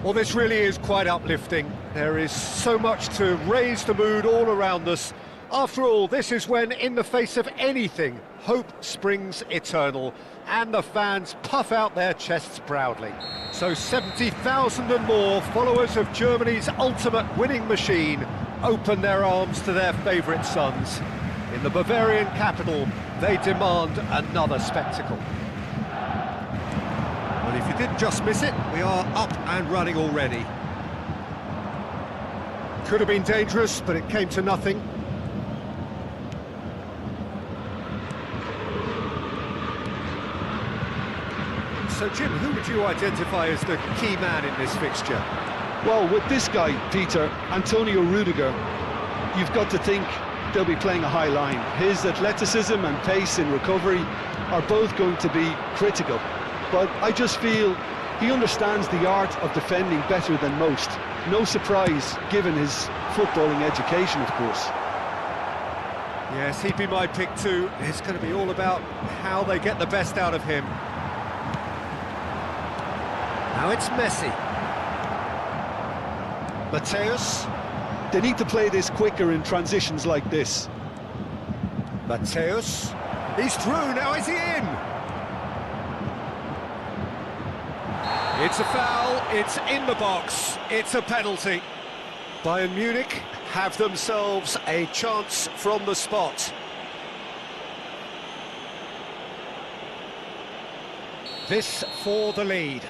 Well, this really is quite uplifting. There is so much to raise the mood all around us. After all, this is when, in the face of anything, hope springs eternal, and the fans puff out their chests proudly. So 70,000 and more followers of Germany's ultimate winning machine open their arms to their favourite sons. In the Bavarian capital, they demand another spectacle. Well, if you didn't just miss it, we are up and running already. Could have been dangerous, but it came to nothing. So, Jim, who would you identify as the key man in this fixture? Well, with this guy, Peter, Antonio Rudiger, you've got to think they'll be playing a high line. His athleticism and pace in recovery are both going to be critical. But I just feel he understands the art of defending better than most. No surprise, given his footballing education, of course. Yes, he'd be my pick too. It's going to be all about how they get the best out of him. Now it's Messi. Mateus. They need to play this quicker in transitions like this. Mateus. He's through, now is he in? It's a foul, it's in the box, it's a penalty. Bayern Munich have themselves a chance from the spot. This for the lead.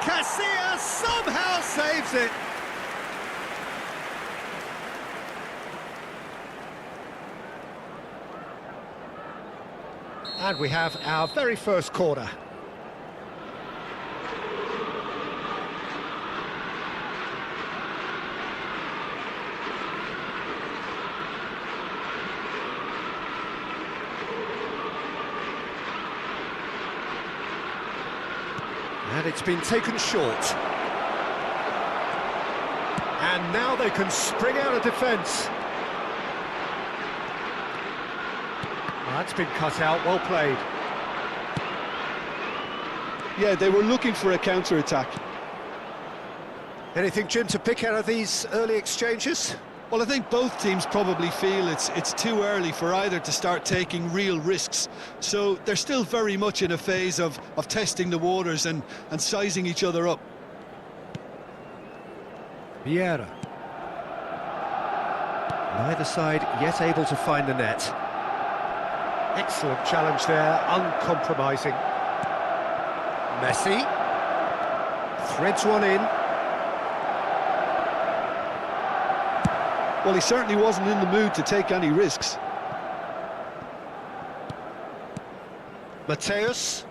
Casillas somehow saves it. And we have our very first corner. And it's been taken short. And now they can spring out of defence. That's been cut out, well played. Yeah, they were looking for a counter-attack. Anything, Jim, to pick out of these early exchanges? Well, I think both teams probably feel it's too early for either to start taking real risks. So they're still very much in a phase of testing the waters and sizing each other up. Vieira. Neither side yet able to find the net. Excellent challenge there, uncompromising. Messi. Threads one in. Well, he certainly wasn't in the mood to take any risks. Mateus.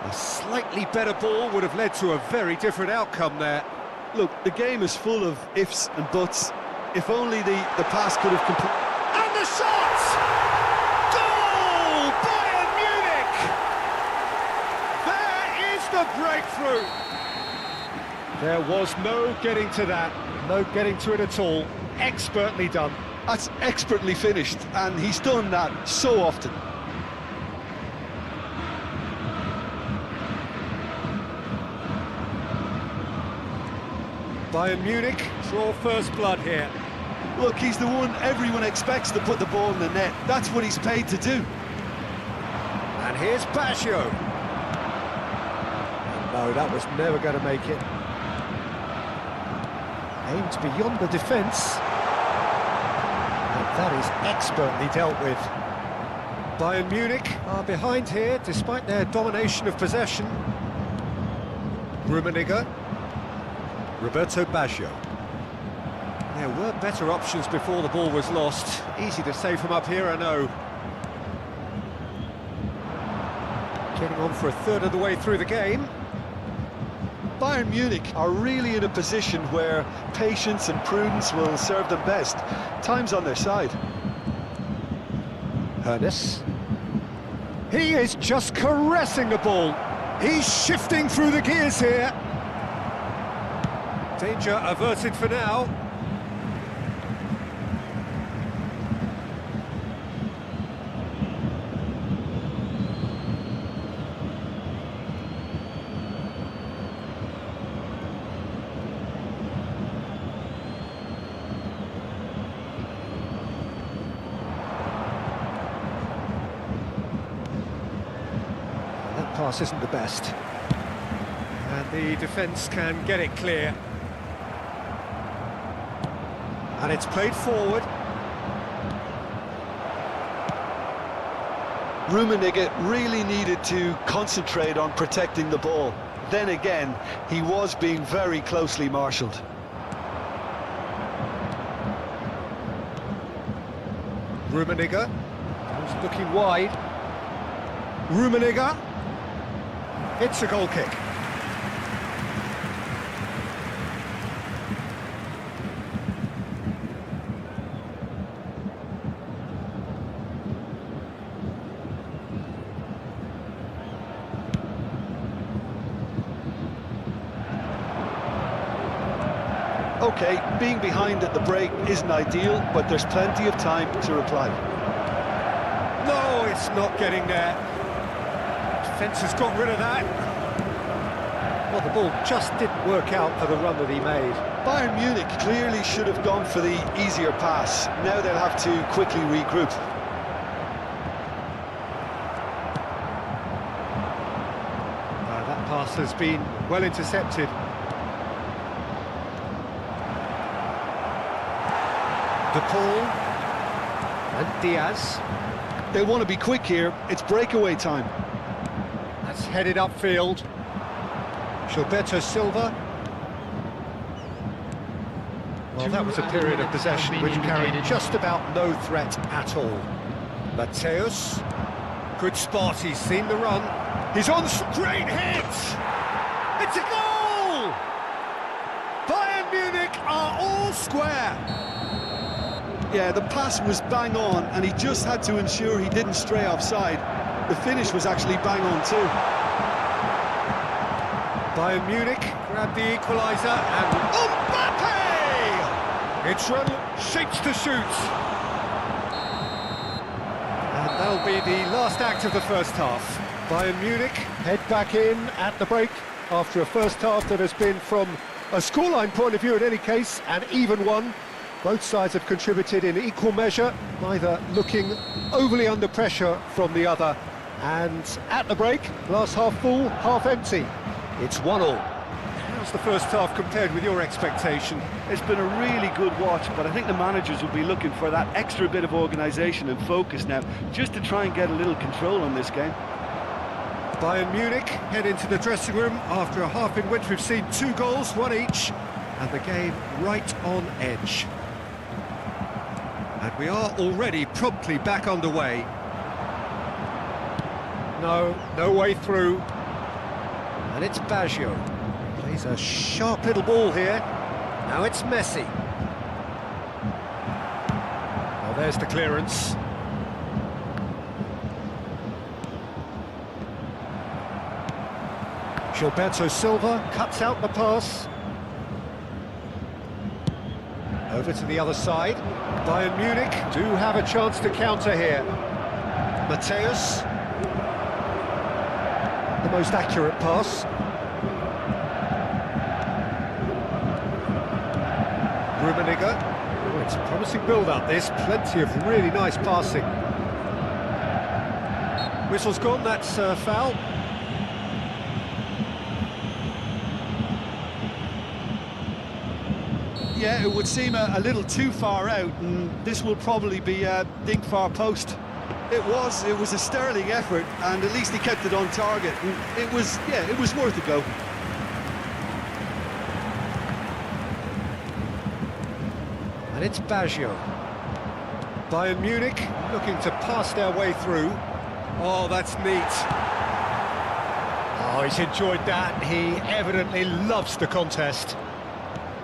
A slightly better ball would have led to a very different outcome there. Look, the game is full of ifs and buts. If only the pass could have completed. And the shot! Goal! Bayern Munich! There is the breakthrough! There was no getting to that, no getting to it at all. Expertly done. That's expertly finished, and he's done that so often. Bayern Munich draw first blood here. Look, he's the one everyone expects to put the ball in the net. That's what he's paid to do. And here's Baggio. No, that was never going to make it. Aimed beyond the defence. And that is expertly dealt with. Bayern Munich are behind here, despite their domination of possession. Rummenigge. Roberto Baggio. There were better options before the ball was lost. Easy to say from up here, I know. Getting on for a third of the way through the game. Bayern Munich are really in a position where patience and prudence will serve them best. Time's on their side. Hoeneß. He is just caressing the ball. He's shifting through the gears here. Danger averted for now. That pass isn't the best. And the defence can get it clear. And it's played forward. Rummenigge really needed to concentrate on protecting the ball. Then again, he was being very closely marshalled. Rummenigge was looking wide. Rummenigge. It's a goal kick. Okay, being behind at the break isn't ideal, but there's plenty of time to reply. No, it's not getting there. Defence has got rid of that. Well, the ball just didn't work out for the run that he made. Bayern Munich clearly should have gone for the easier pass. Now they'll have to quickly regroup. That pass has been well intercepted. De Paul and Diaz. They want to be quick here. It's breakaway time. That's headed upfield. Gilberto Silva. Well, that was a period of possession which carried just about no threat at all. Mateus. Good spot, he's seen the run. He's on straight hit! It's a goal! Bayern Munich are all square. Yeah, the pass was bang on, and he just had to ensure he didn't stray offside. The finish was actually bang on too. Bayern Munich grabbed the equaliser, and Mbappe! It's run shapes to shoot. And that'll be the last act of the first half. Bayern Munich head back in at the break after a first half that has been, from a scoreline point of view in any case, an even one. Both sides have contributed in equal measure, neither looking overly under pressure from the other. And at the break, glass half full, half empty. It's 1-1. How's the first half compared with your expectation? It's been a really good watch, but I think the managers will be looking for that extra bit of organisation and focus now, just to try and get a little control on this game. Bayern Munich head into the dressing room after a half in which we've seen 2 goals, 1 each, and the game right on edge. And we are already promptly back underway. No way through. And it's Baggio. Plays a sharp little ball here. Now it's Messi. Well, there's the clearance. Gilberto Silva cuts out the pass. Over to the other side. Bayern Munich do have a chance to counter here. Mateus. The most accurate pass. Rummenigge. Oh, it's a promising build-up, this. Plenty of really nice passing. Whistle's gone, that's a foul. Yeah, it would seem a little too far out, and this will probably be a dink far post. It was a sterling effort, and at least he kept it on target. And it was worth a go. And it's Baggio. Bayern Munich looking to pass their way through. Oh, that's neat. Oh, he's enjoyed that. He evidently loves the contest.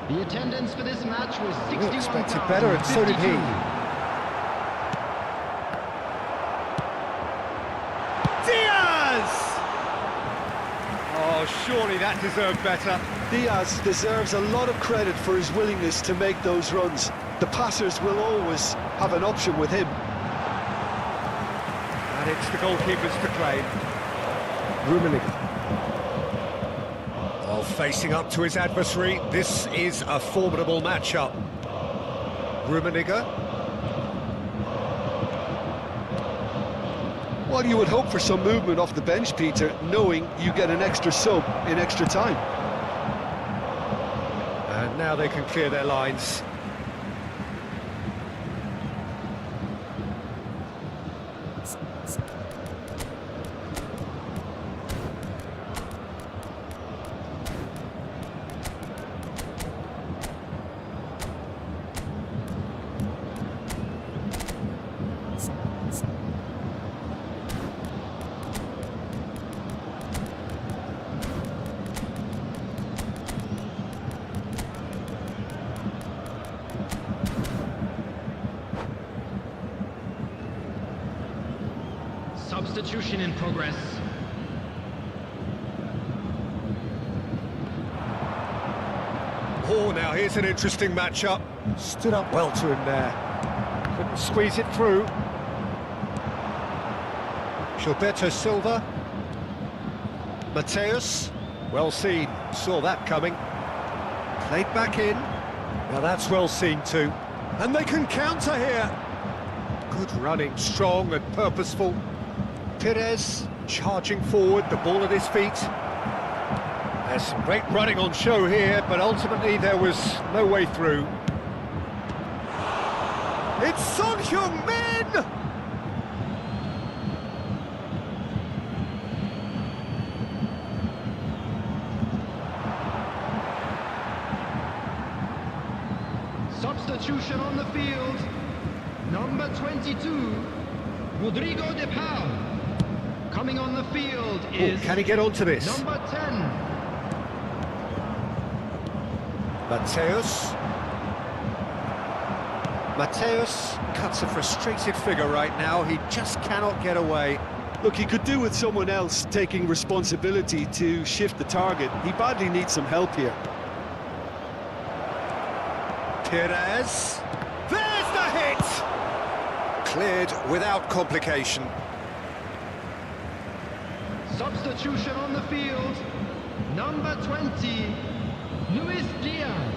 The attendance for this match was 61,052. Expected better, and so did he. Diaz! Oh, surely that deserved better. Diaz deserves a lot of credit for his willingness to make those runs. The passers will always have an option with him. And it's the goalkeepers to claim. Rummenigge. Oh, facing up to his adversary, this is a formidable matchup. Rummenigge. Well, you would hope for some movement off the bench, Peter, knowing you get an extra sub in extra time. And now they can clear their lines. Substitution in progress. Oh, now here's an interesting matchup. Stood up well to him there. Couldn't squeeze it through. Gilberto Silva. Mateus. Well seen. Saw that coming. Played back in. Now that's well seen too. And they can counter here. Good running, strong and purposeful. Perez charging forward, the ball at his feet. There's some great running on show here, but ultimately there was no way through. It's Son Heung-min! Substitution on the field. Number 22, Rodrigo de Paul. Coming on the field is... Oh, can he get onto this? Number 10. Mateus. Mateus cuts a frustrated figure right now. He just cannot get away. Look, he could do with someone else taking responsibility to shift the target. He badly needs some help here. Perez. There's the hit! Cleared without complication. Substitution on the field. Number 20, Luis Diaz.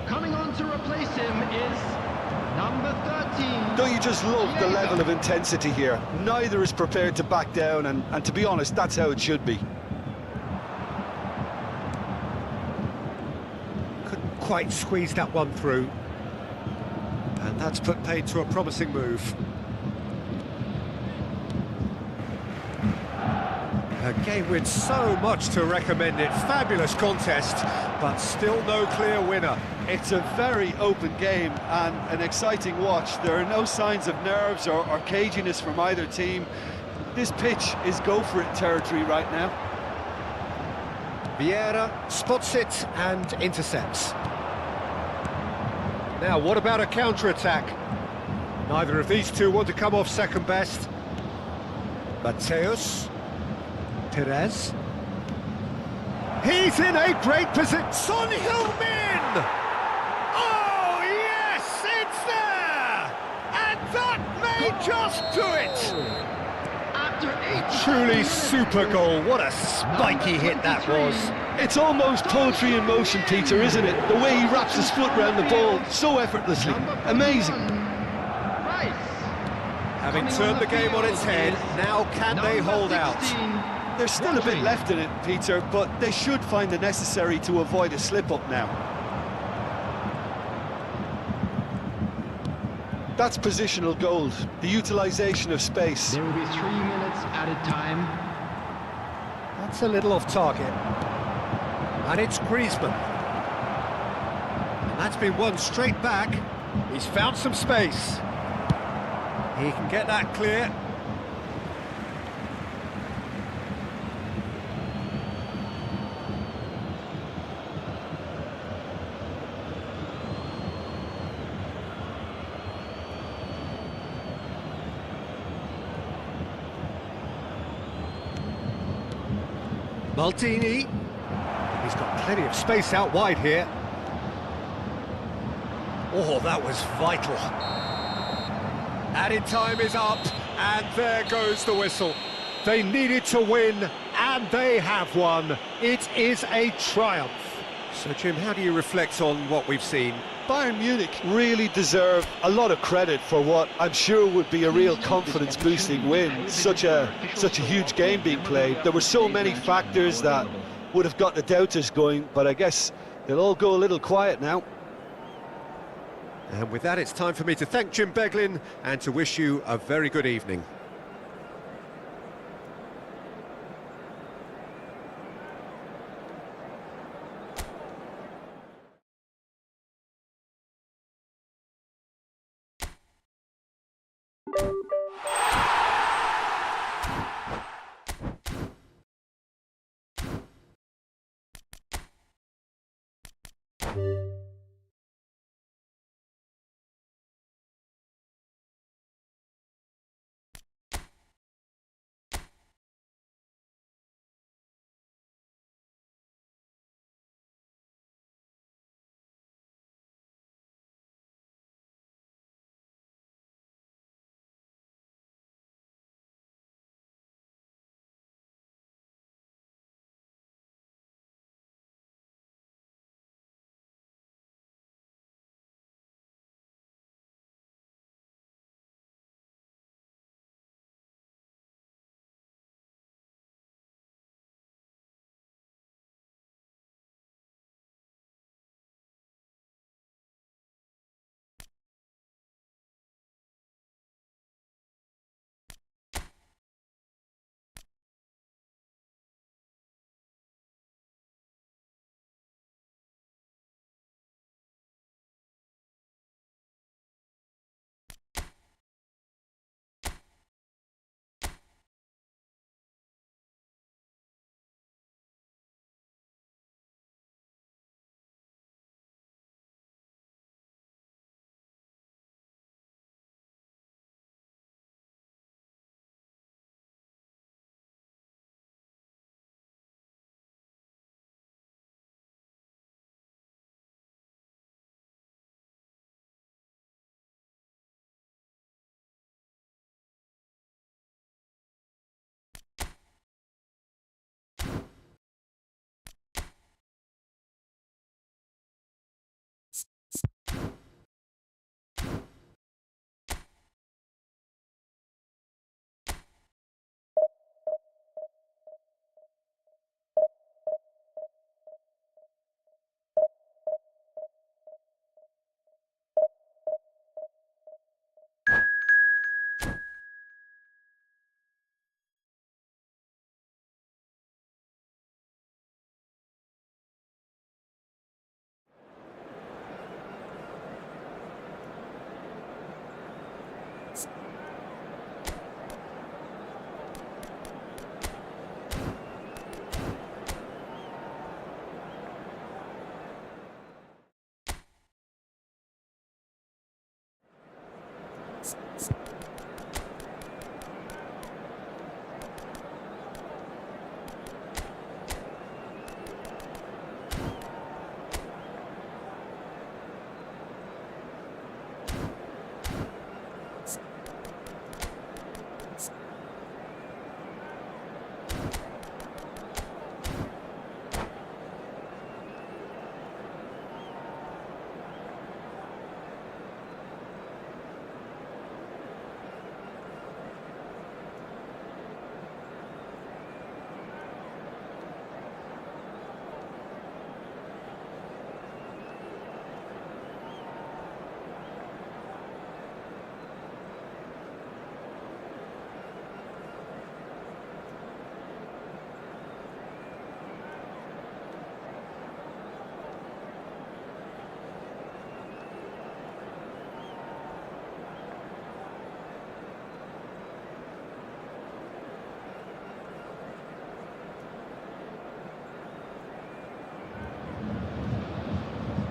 Coming on to replace him is number 13. Don't you just love the level of intensity here? Neither is prepared to back down, and to be honest, that's how it should be. Couldn't quite squeeze that one through. And that's put paid to a promising move. A game with so much to recommend it. Fabulous contest, but still no clear winner. It's a very open game and an exciting watch. There are no signs of nerves or caginess from either team. This pitch is go-for-it territory right now. Vieira spots it and intercepts. Now, what about a counter-attack? Neither of these two want to come off second best. Mateus. Perez. He's in a great position. Son Heung-min! Oh, yes, it's there! And that may just do it! After 8 Truly super goal. What a spiky hit that was. It's almost poetry in motion, Peter, isn't it? The way he wraps his foot around the ball so effortlessly. Amazing. Having turned the game on its head, now can they hold out? There's still a bit left in it, Peter, but they should find the necessary to avoid a slip-up now. That's positional gold, the utilisation of space. There will be 3 minutes added time. That's a little off target. And it's Griezmann. And that's been won straight back. He's found some space. He can get that clear. Maldini. He's got plenty of space out wide here. Oh, that was vital. Added time is up, and there goes the whistle. They needed to win, and they have won. It is a triumph. So, Jim, how do you reflect on what we've seen? Bayern Munich really deserve a lot of credit for what I'm sure would be a real confidence-boosting win. Such a huge game being played. There were so many factors that would have got the doubters going, but I guess they'll all go a little quiet now. And with that, it's time for me to thank Jim Beglin and to wish you a very good evening.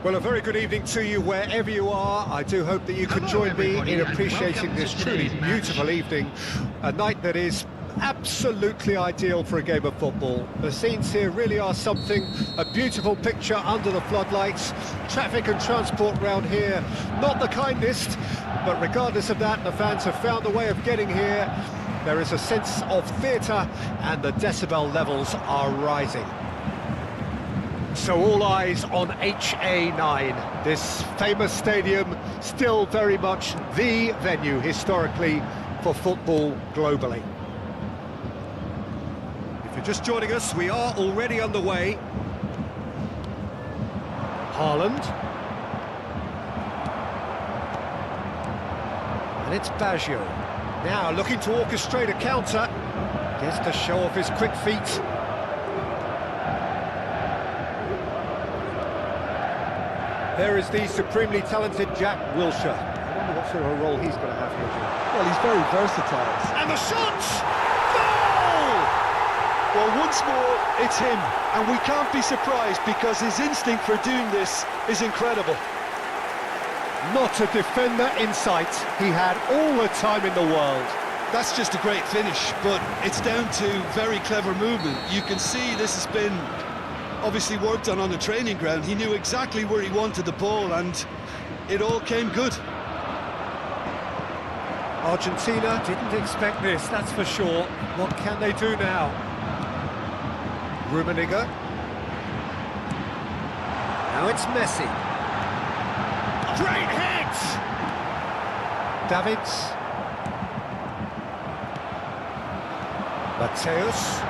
Well, a very good evening to you wherever you are. I do hope that you can join me in appreciating this truly beautiful evening, a night that is absolutely ideal for a game of football. The scenes here really are something, a beautiful picture under the floodlights. Traffic and transport round here, not the kindest, but regardless of that, the fans have found a way of getting here. There is a sense of theatre and the decibel levels are rising. So all eyes on HA9, this famous stadium, still very much the venue historically for football globally. If you're just joining us, we are already underway. Haaland. And it's Baggio. Now looking to orchestrate a counter. Gets to show off his quick feet. There is the supremely talented Jack Wilshere. I wonder what sort of a role he's going to have here, Jim. Well, he's very versatile. And the shot! Goal! Well, once more, it's him. And we can't be surprised because his instinct for doing this is incredible. Not a defender in sight. He had all the time in the world. That's just a great finish, but it's down to very clever movement. You can see this has been obviously worked on the training ground. He knew exactly where he wanted the ball and it all came good. Argentina didn't expect this, that's for sure. What can they do now? Rummenigge. Now it's Messi. Great hit! Davids. Mateus.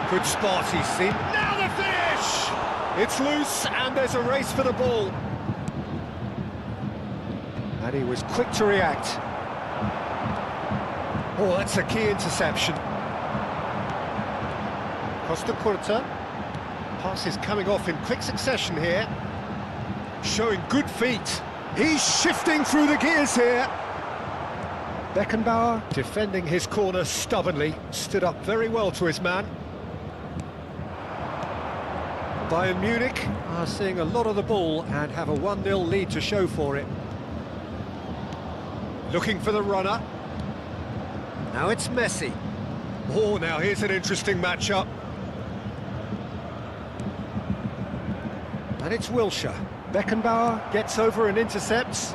Good spot he's seen. Now the finish! It's loose and there's a race for the ball. And he was quick to react. Oh, that's a key interception. Costa Curta. Pass is coming off in quick succession here. Showing good feet. He's shifting through the gears here. Beckenbauer defending his corner stubbornly. Stood up very well to his man. Bayern Munich are seeing a lot of the ball and have a 1-0 lead to show for it. Looking for the runner. Now it's Messi. Oh, now here's an interesting matchup. And it's Wilshere. Beckenbauer gets over and intercepts.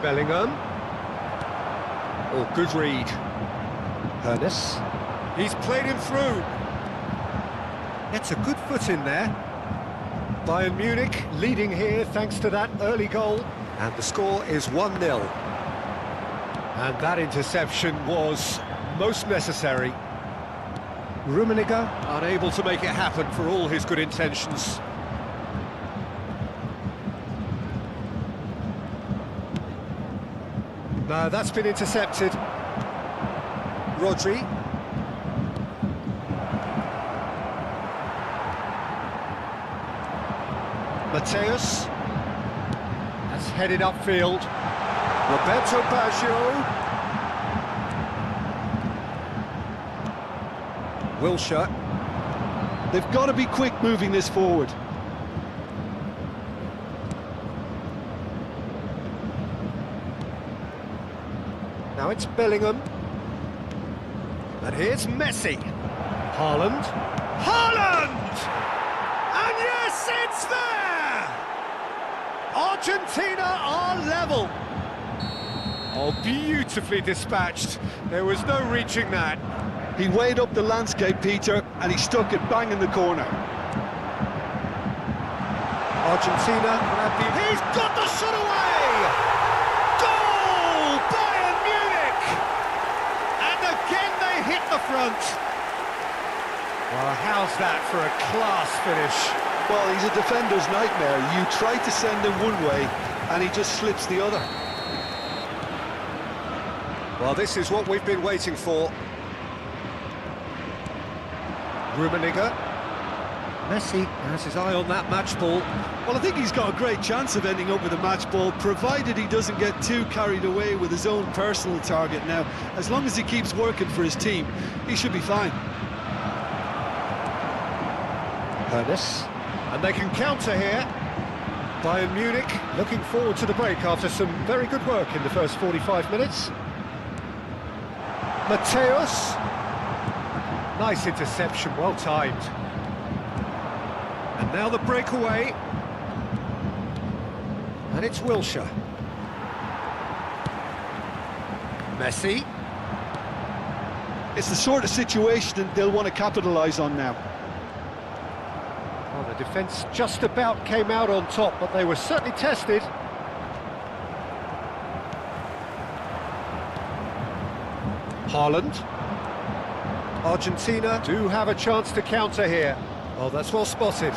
Bellingham. Oh, good read. Ernest. He's played him through. Gets a good foot in there. Bayern Munich leading here thanks to that early goal. And the score is 1-0. And that interception was most necessary. Rummenigge unable to make it happen for all his good intentions. No, that's been intercepted. Rodri. Mateus. That's headed upfield. Roberto Baggio. Wilshere. They've got to be quick moving this forward. Now it's Bellingham. And here's Messi. Haaland. Haaland! And yes, it's there! Argentina are level. Oh, beautifully dispatched. There was no reaching that. He weighed up the landscape, Peter, and he stuck it bang in the corner. Argentina grab the... He's got the shot away! Goal! Bayern Munich! And again they hit the front. Well, how's that for a class finish? Well, he's a defender's nightmare. You try to send him one way, and he just slips the other. Well, this is what we've been waiting for. Rummenigge. Messi has his eye on that match ball. Well, I think he's got a great chance of ending up with a match ball, provided he doesn't get too carried away with his own personal target now. As long as he keeps working for his team, he should be fine. Ernest. And they can counter here. Bayern Munich looking forward to the break after some very good work in the first 45 minutes. Mateus. Nice interception, well timed. And now the breakaway. And it's Wilshere. Messi. It's the sort of situation they'll want to capitalise on now. Well, the defence just about came out on top, but they were certainly tested. Haaland. Argentina do have a chance to counter here. Oh, that's well spotted.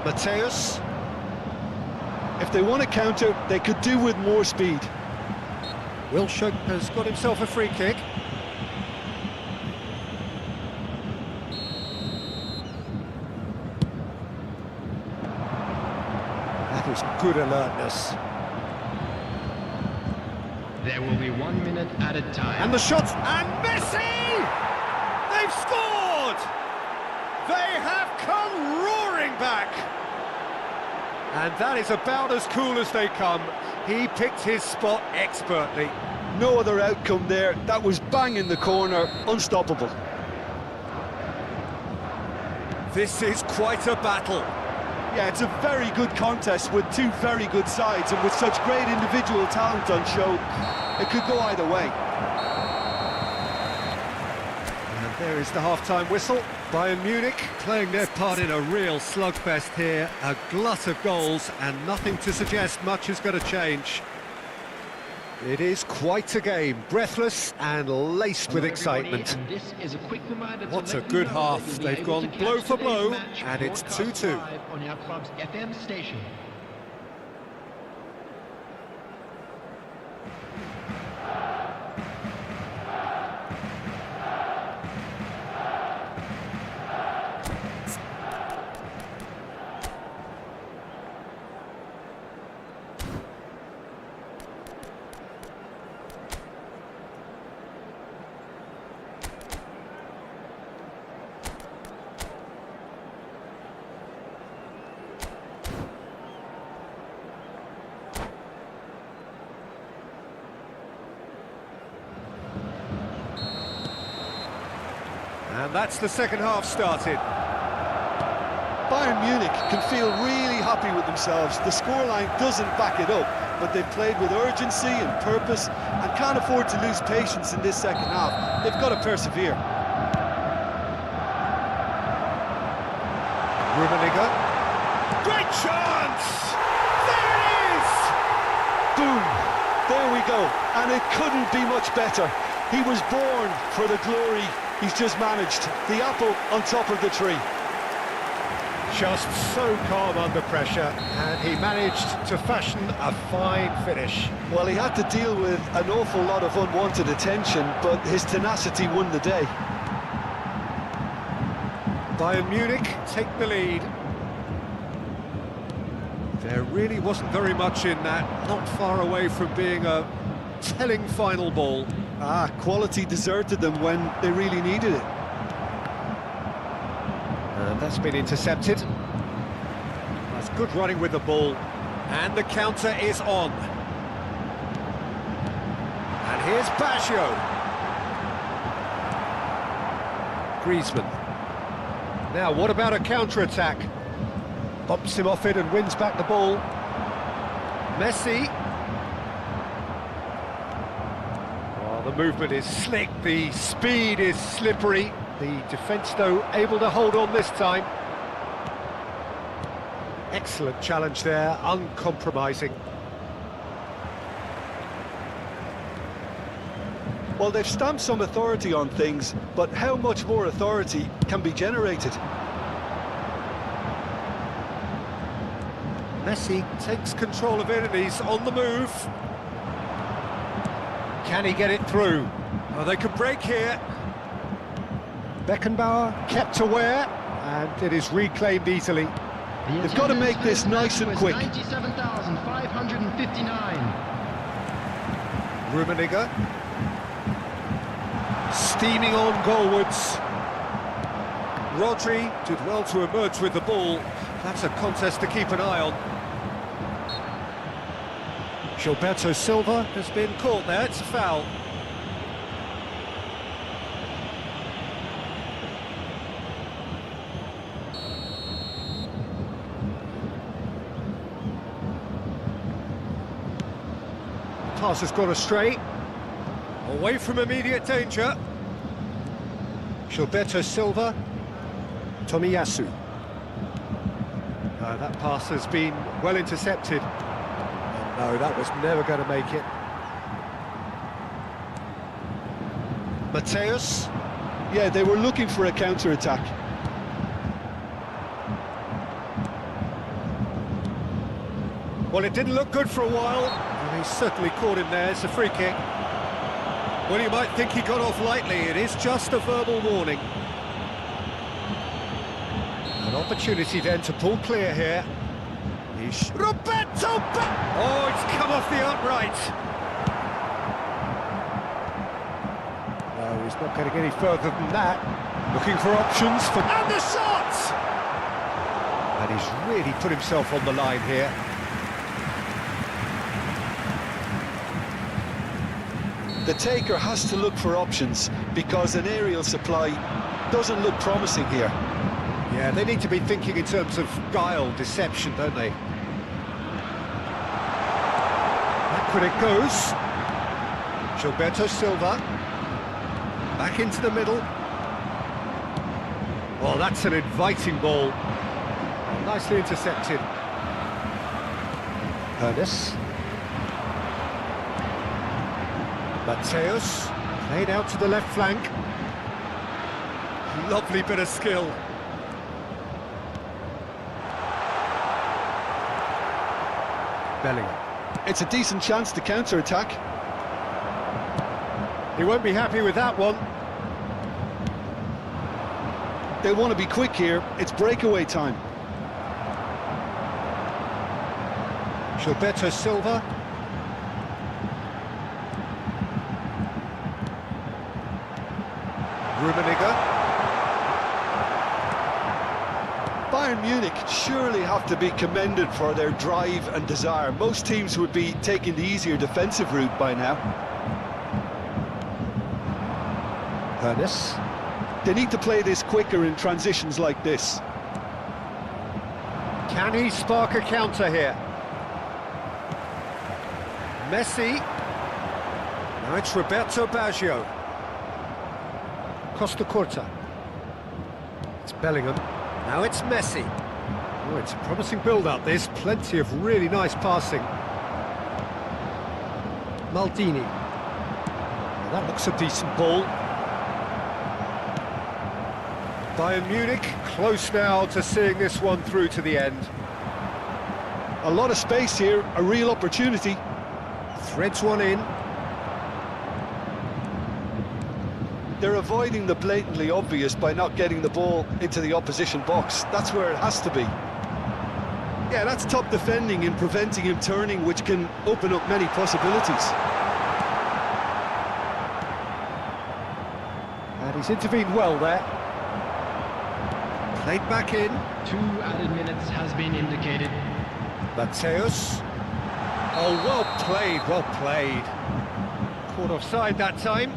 Mateus. If they want to counter, they could do with more speed. Wilshere has got himself a free kick. That is good alertness. There will be 1 minute added time. And the shots, and Messi! They've scored! They have come roaring back! And that is about as cool as they come. He picked his spot expertly. No other outcome there. That was bang in the corner, unstoppable. This is quite a battle. Yeah, it's a very good contest with two very good sides, and with such great individual talent on show, it could go either way. And there is the half-time whistle. Bayern Munich playing their part in a real slugfest here. A glut of goals, and nothing to suggest much is going to change. It is quite a game, breathless and laced with excitement. What a good half. They've gone blow for blow, and it's 2-2. On our club's FM station. And that's the second half started. Bayern Munich can feel really happy with themselves. The scoreline doesn't back it up, but they've played with urgency and purpose and can't afford to lose patience in this second half. They've got to persevere. Rummenigge. Great chance! There it is! Boom! There we go. And it couldn't be much better. He was born for the glory he's just managed. The apple on top of the tree. Just so calm under pressure, and he managed to fashion a fine finish. Well, he had to deal with an awful lot of unwanted attention, but his tenacity won the day. Bayern Munich take the lead. There really wasn't very much in that, not far away from being a telling final ball. Quality deserted them when they really needed it. And that's been intercepted. That's good running with the ball. And the counter is on. And And here's Baggio. Griezmann. Now, what about a counter-attack? Bumps him off it and wins back the ball. Messi. Oh, the movement is slick, the speed is slippery. The defence, though, able to hold on this time. Excellent challenge there, uncompromising. Well, they've stamped some authority on things, but how much more authority can be generated? Messi takes control of it and he's on the move. Can he get it through? Oh, they can break here. Beckenbauer kept aware, and it is reclaimed easily. They've got to make this nice and quick. 97,559. Rummenigge. Steaming on goalwards. Rodri did well to emerge with the ball. That's a contest to keep an eye on. Gilberto Silva has been caught there, it's a foul. Pass has gone astray. Away from immediate danger. Gilberto Silva. Tomiyasu. That pass has been well intercepted. No, that was never going to make it. Mateus. Yeah, they were looking for a counter-attack. Well, it didn't look good for a while. And he certainly caught him there. It's a free kick. Well, you might think he got off lightly. It is just a verbal warning. An opportunity then to pull clear here. Roberto! Oh, it's come off the upright. No, he's not getting any further than that. Looking for options for... And the shot! And he's really put himself on the line here. The taker has to look for options because an aerial supply doesn't look promising here. Yeah, they need to be thinking in terms of guile, deception, don't they? Backward it goes. Gilberto Silva. Back into the middle. Oh, that's an inviting ball. Nicely intercepted. Ernest. Mateus. Played out to the left flank. Lovely bit of skill. Bellingham. It's a decent chance to counter-attack. He won't be happy with that one. They want to be quick here. It's breakaway time. Gilberto Silva. Rummenigge. Bayern Munich surely have to be commended for their drive and desire. Most teams would be taking the easier defensive route by now. Ernest. They need to play this quicker in transitions like this. Can he spark a counter here? Messi. Now it's Roberto Baggio. Costa Curta. It's Bellingham. Now it's Messi. Oh, it's a promising build-up, this. Plenty of really nice passing. Maldini. Well, that looks a decent ball. Bayern Munich close now to seeing this one through to the end. A lot of space here, a real opportunity. Threads one in. They're avoiding the blatantly obvious by not getting the ball into the opposition box. That's where it has to be. Yeah, that's top defending in preventing him turning, which can open up many possibilities. And he's intervened well there. Played back in. 2 added minutes has been indicated. Mateus. Oh, well played, well played. Caught offside that time.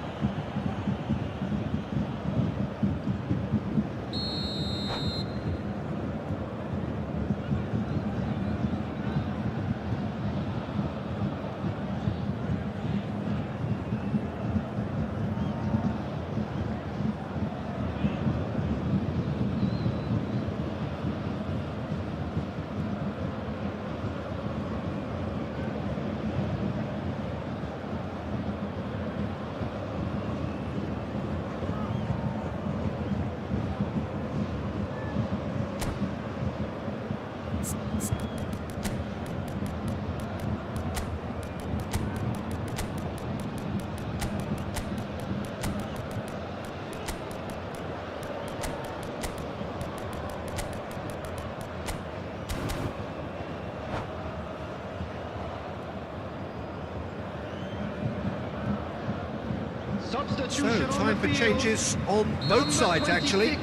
Substitution So, time for changes on both sides, actually.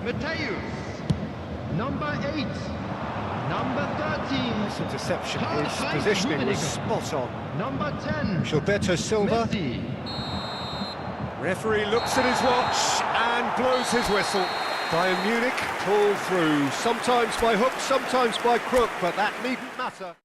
Mateus. Number 8. Number 13. This interception, his Karl-Heinz positioning was Rummenigge. spot on. Number 10. Gilberto Silva. Messi. Referee looks at his watch and blows his whistle. Bayern Munich pull through, sometimes by hook, sometimes by crook, but that needn't matter.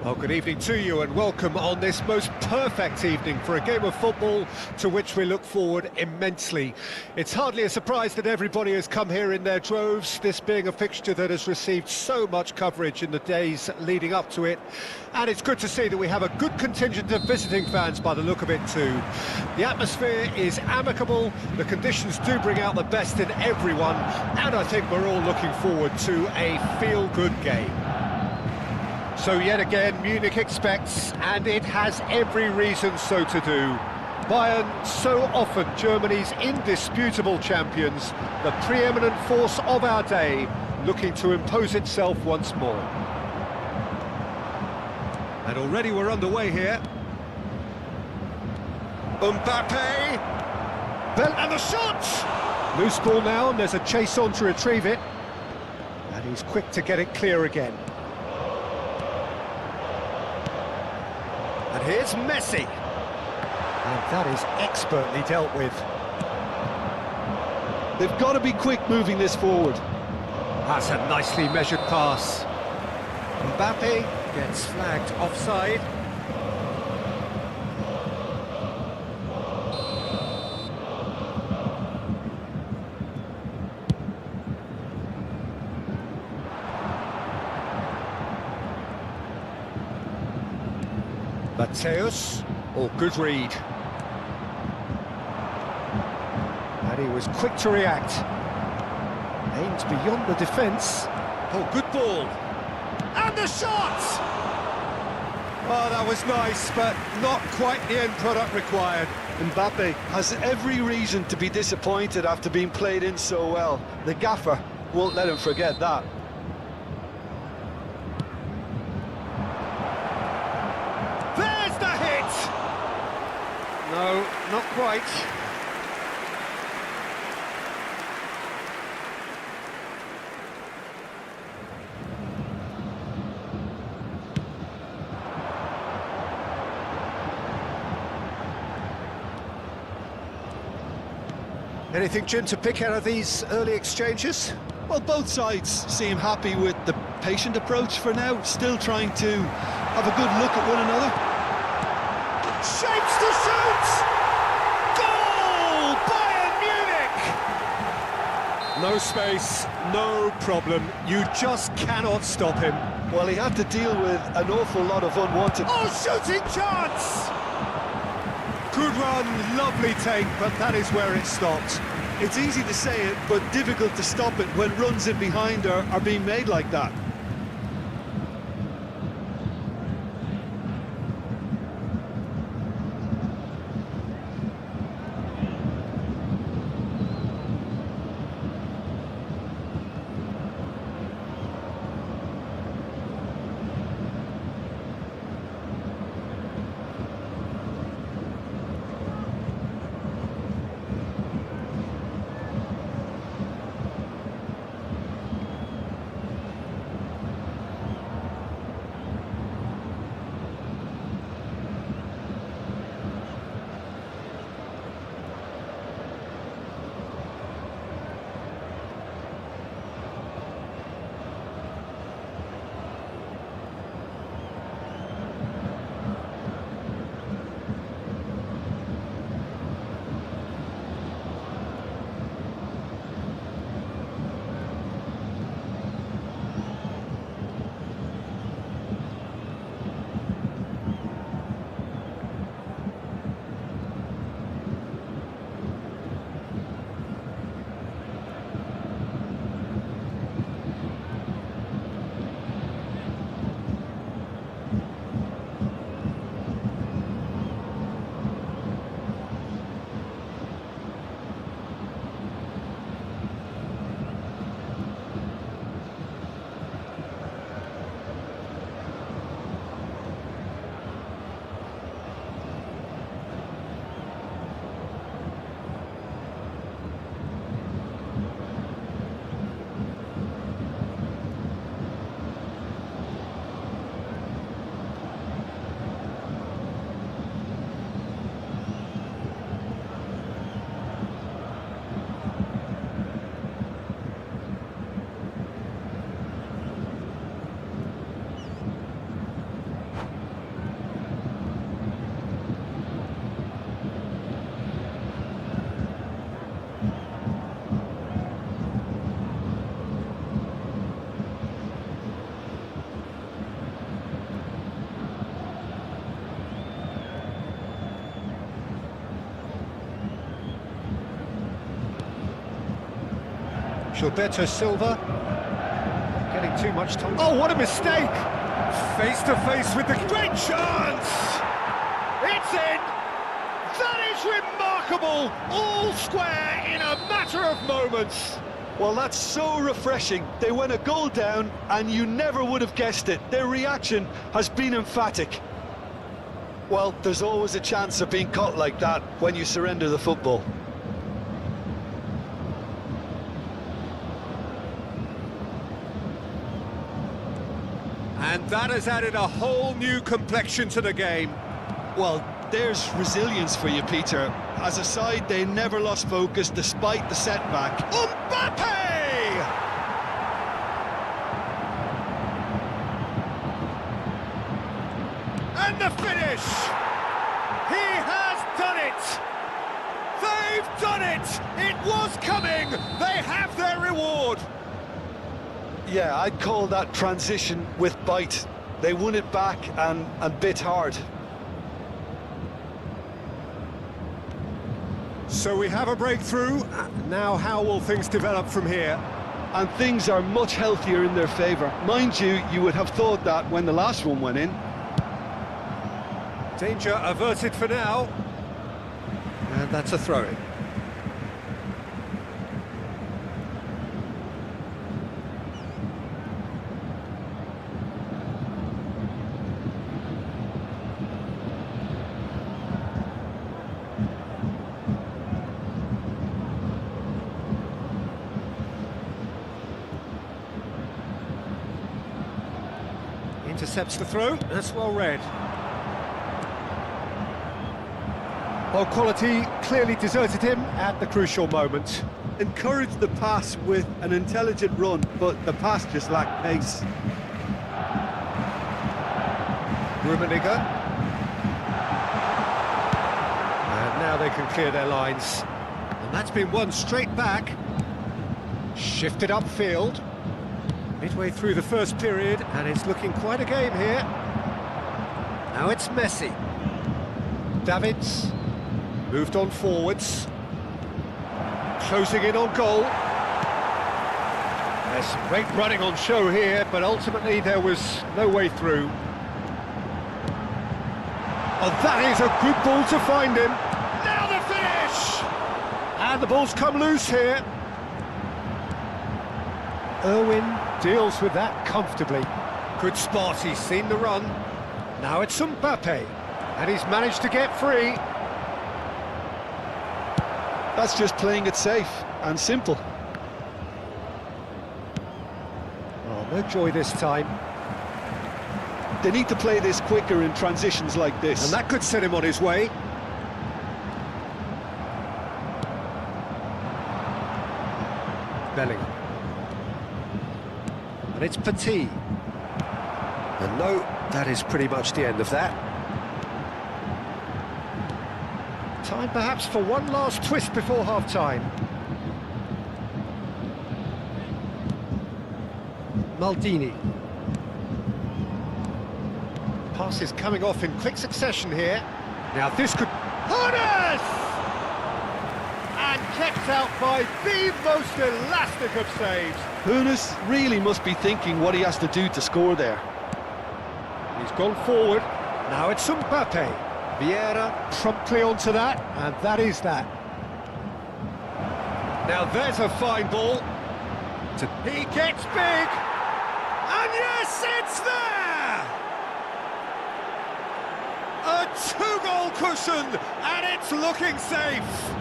Well, good evening to you and welcome on this most perfect evening for a game of football to which we look forward immensely. It's hardly a surprise that everybody has come here in their droves, this being a fixture that has received so much coverage in the days leading up to it. And it's good to see that we have a good contingent of visiting fans by the look of it too. The atmosphere is amicable, the conditions do bring out the best in everyone, and I think we're all looking forward to a feel-good game. So yet again, Munich expects, and it has every reason so to do. Bayern, so often Germany's indisputable champions, the preeminent force of our day, looking to impose itself once more. And already we're underway here. Mbappe! And the shot! Loose ball now, and there's a chase on to retrieve it. And he's quick to get it clear again. And here's Messi. And that is expertly dealt with. They've got to be quick moving this forward. That's a nicely measured pass. Mbappe gets flagged offside. Mateus, oh, good read. And he was quick to react. Aimed beyond the defence. Oh, good ball. And the shot! Oh, that was nice, but not quite the end product required. Mbappe has every reason to be disappointed after being played in so well. The gaffer won't let him forget that. There's the hit! No, not quite. Anything, Jim, to pick out of these early exchanges? Well, both sides seem happy with the patient approach for now, still trying to have a good look at one another. Shapes to shoot! Goal! Bayern Munich! No space, no problem. You just cannot stop him. Well, he had to deal with an awful lot of unwanted... Oh, shooting chance! Good run, lovely take, but that is where it stopped. It's easy to say it, but difficult to stop it when runs in behind are being made like that. Gilberto Silva, getting too much time. Oh, what a mistake! Face to face with the great chance! It's in! That is remarkable! All square in a matter of moments! Well, that's so refreshing. They went a goal down, and you never would have guessed it. Their reaction has been emphatic. Well, there's always a chance of being caught like that when you surrender the football. And that has added a whole new complexion to the game. Well, there's resilience for you, Peter. As a side, they never lost focus despite the setback. Mbappe! Yeah, I'd call that transition with bite. They won it back and bit hard. So we have a breakthrough. Now how will things develop from here? And things are much healthier in their favour. Mind you, you would have thought that when the last one went in. Danger averted for now. And that's a throw-in. Intercepts the throw, that's well read. Well, quality clearly deserted him at the crucial moment. Encouraged the pass with an intelligent run, but the pass just lacked pace. Rummenigge. And now they can clear their lines. And that's been won straight back. Shifted upfield. Midway through the first period, and it's looking quite a game here. Now it's Messi. Davids. Moved on forwards. Closing in on goal. There's some great running on show here, but ultimately there was no way through. Oh, that is a good ball to find him. Now the finish! And the ball's come loose here. Irwin deals with that comfortably. Good spot, he's seen the run. Now it's Mbappe, and he's managed to get free. That's just playing it safe and simple. Oh, no joy this time. They need to play this quicker in transitions like this. And that could set him on his way. Bellingham. And it's Petit. And no, that is pretty much the end of that. Time perhaps for one last twist before half-time. Maldini. Pass is coming off in quick succession here. Now this could... Hones! And kept out by the most elastic of saves. Hones really must be thinking what he has to do to score there. He's gone forward. Now it's Mbappe. Vieira promptly onto that, and that is that. Now there's a fine ball. He gets big. And yes, it's there! A two-goal cushion, and it's looking safe.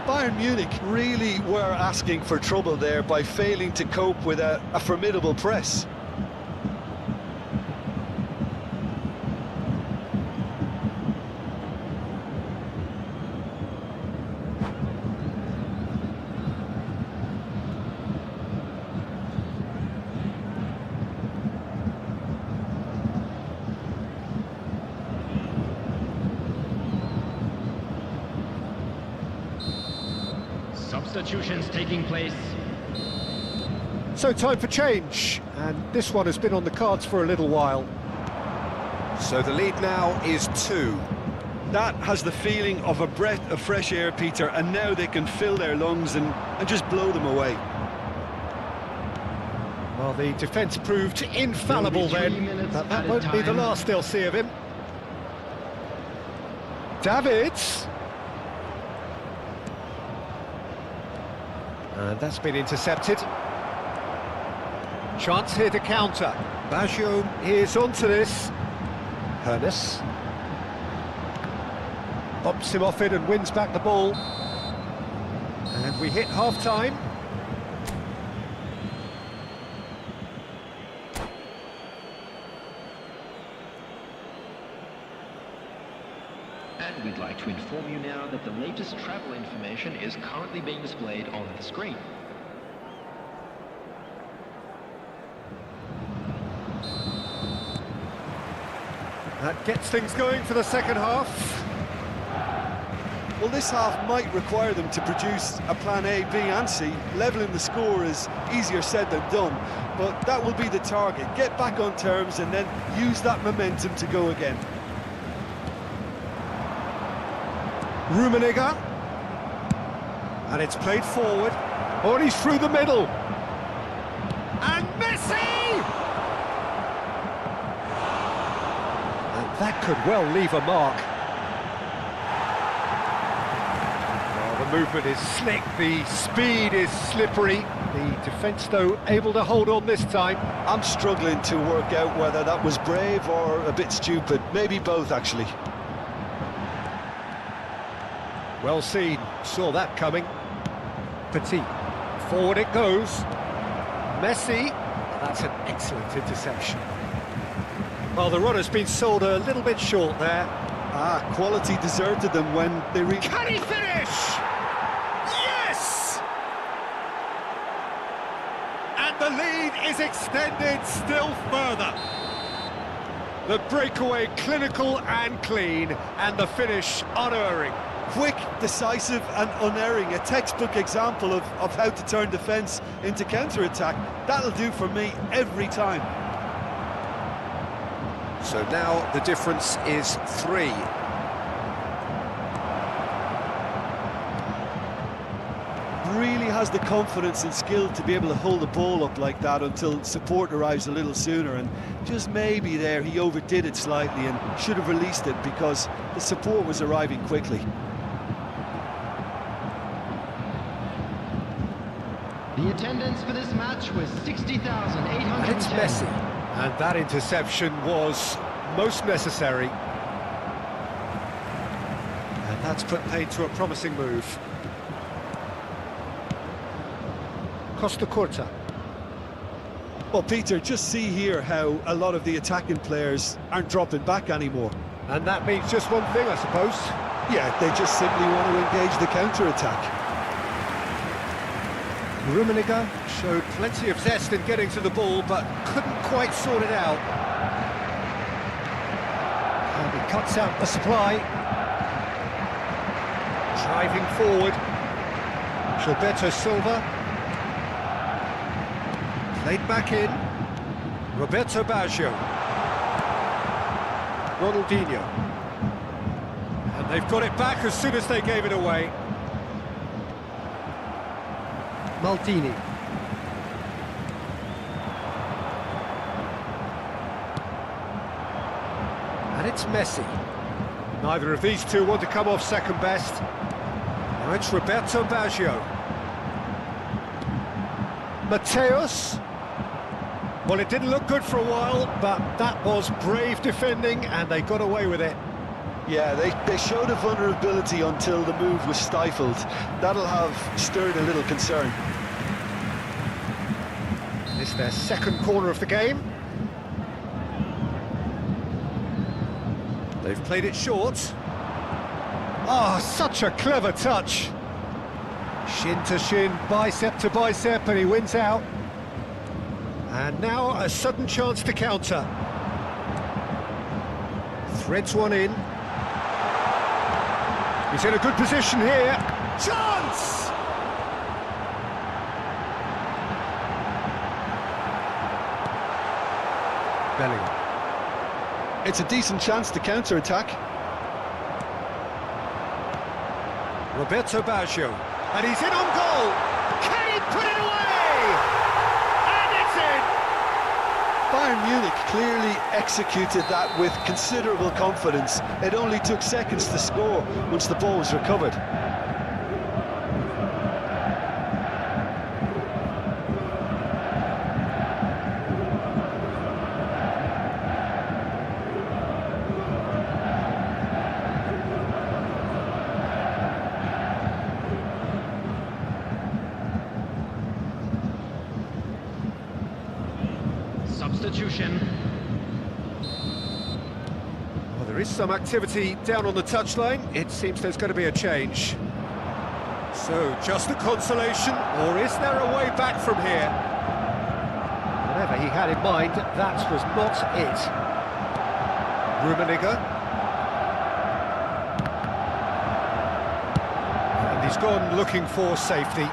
Bayern Munich really were asking for trouble there by failing to cope with a formidable press. Substitutions taking place. So time for change, and this one has been on the cards for a little while. So the lead now is 2. That has the feeling of a breath of fresh air, Peter, and now they can fill their lungs and just blow them away. Well, the defence proved infallible then, but that won't be the last they'll see of him. Davids. And that's been intercepted. Chance here to counter. Baggio is onto this. Hones. Bumps him off it and wins back the ball. And we hit half-time. And we'd like to inform you now that the latest travel information is currently being displayed on the screen. That gets things going for the second half. Well, this half might require them to produce a plan A, B and C. Levelling the score is easier said than done, but that will be the target. Get back on terms and then use that momentum to go again. Rummenigge. And it's played forward. Oh, and he's through the middle. And Messi! And that could well leave a mark. Well, the movement is slick, the speed is slippery. The defence, though, able to hold on this time. I'm struggling to work out whether that was brave or a bit stupid. Maybe both, actually. Well seen, saw that coming. Petit, forward it goes. Messi, that's an excellent interception. Well, the run has been sold a little bit short there. Quality deserted them when they reached... Can he finish? Yes! And the lead is extended still further. The breakaway clinical and clean, and the finish unerring. Quick, decisive and unerring, a textbook example of how to turn defence into counter-attack. That'll do for me every time. So now the difference is 3. Really has the confidence and skill to be able to hold the ball up like that until support arrives a little sooner, and just maybe there he overdid it slightly and should have released it because the support was arriving quickly. The attendance for this match was 60,810. And it's Messi. And that interception was most necessary. And that's put paid to a promising move. Costa Curta. Well, Peter, just see here how a lot of the attacking players aren't dropping back anymore. And that means just one thing, I suppose. Yeah, they just simply want to engage the counter-attack. Rummenigge showed plenty of zest in getting to the ball, but couldn't quite sort it out. And he cuts out the supply. Driving forward. Gilberto Silva. Played back in. Roberto Baggio. Ronaldinho. And they've got it back as soon as they gave it away. Maldini. And it's Messi. Neither of these two want to come off second best. Now it's Roberto Baggio. Mateus. Well, it didn't look good for a while, but that was brave defending, and they got away with it. Yeah, they showed a vulnerability until the move was stifled. That'll have stirred a little concern. It's their second corner of the game. They've played it short. Ah, such a clever touch. Shin to shin, bicep to bicep, and he wins out. And now a sudden chance to counter. Threads one in. He's in a good position here. Chance! Bellingham. It's a decent chance to counter-attack. Roberto Baggio. And he's in on goal. Can he put it away? And it's in! Bayern Munich clearly executed that with considerable confidence. It only took seconds to score once the ball was recovered. Substitution. Well, there is some activity down on the touchline. It seems there's going to be a change. So, just a consolation, or is there a way back from here? Whatever he had in mind, that was not it. Rummenigge. He's gone looking for safety.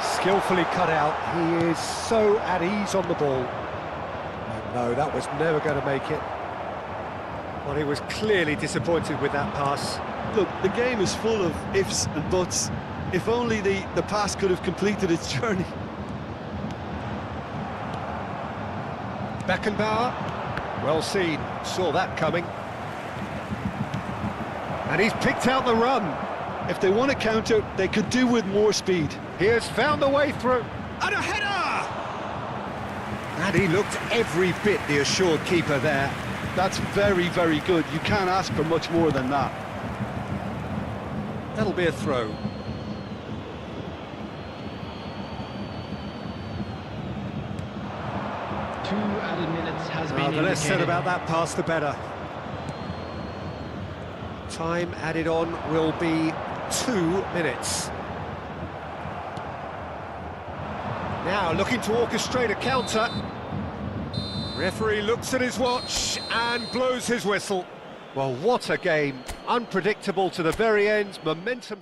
Skillfully cut out. He is so at ease on the ball. And no, that was never going to make it. Well, he was clearly disappointed with that pass. Look, the game is full of ifs and buts. If only the pass could have completed its journey. Beckenbauer, well seen, saw that coming. And he's picked out the run. If they want to counter, they could do with more speed. He has found the way through. And a header! And he looked every bit the assured keeper there. That's very, very good. You can't ask for much more than that. That'll be a throw. Two added minutes has been The less said indicated. about that pass, the better. Time added on will be 2 minutes. Now looking to orchestrate a counter. Referee looks at his watch and blows his whistle. Well, what a game. Unpredictable to the very end. Momentum.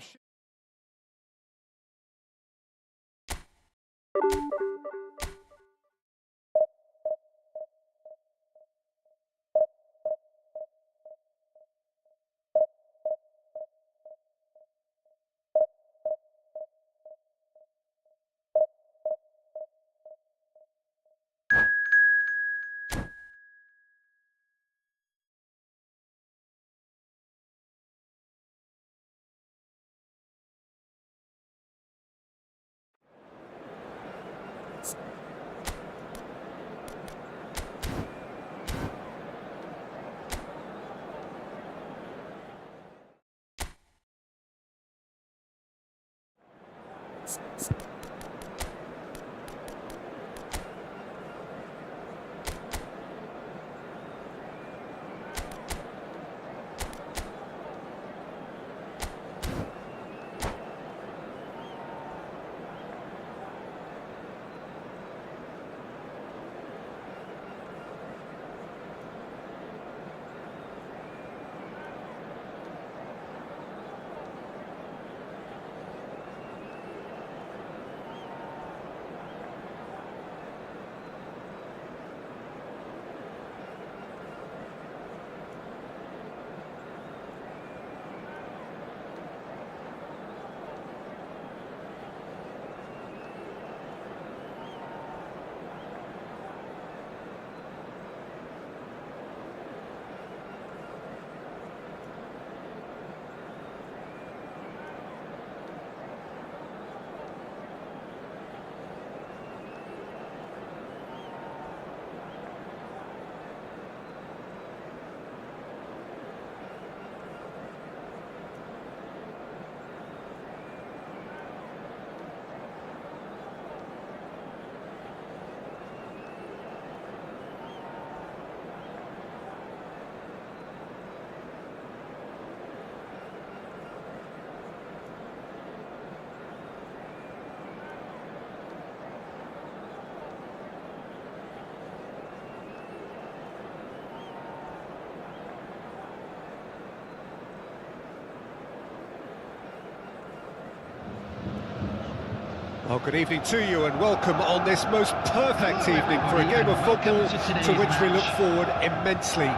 Well, good evening to you and welcome on this most perfect evening for a game of football to which we look forward immensely.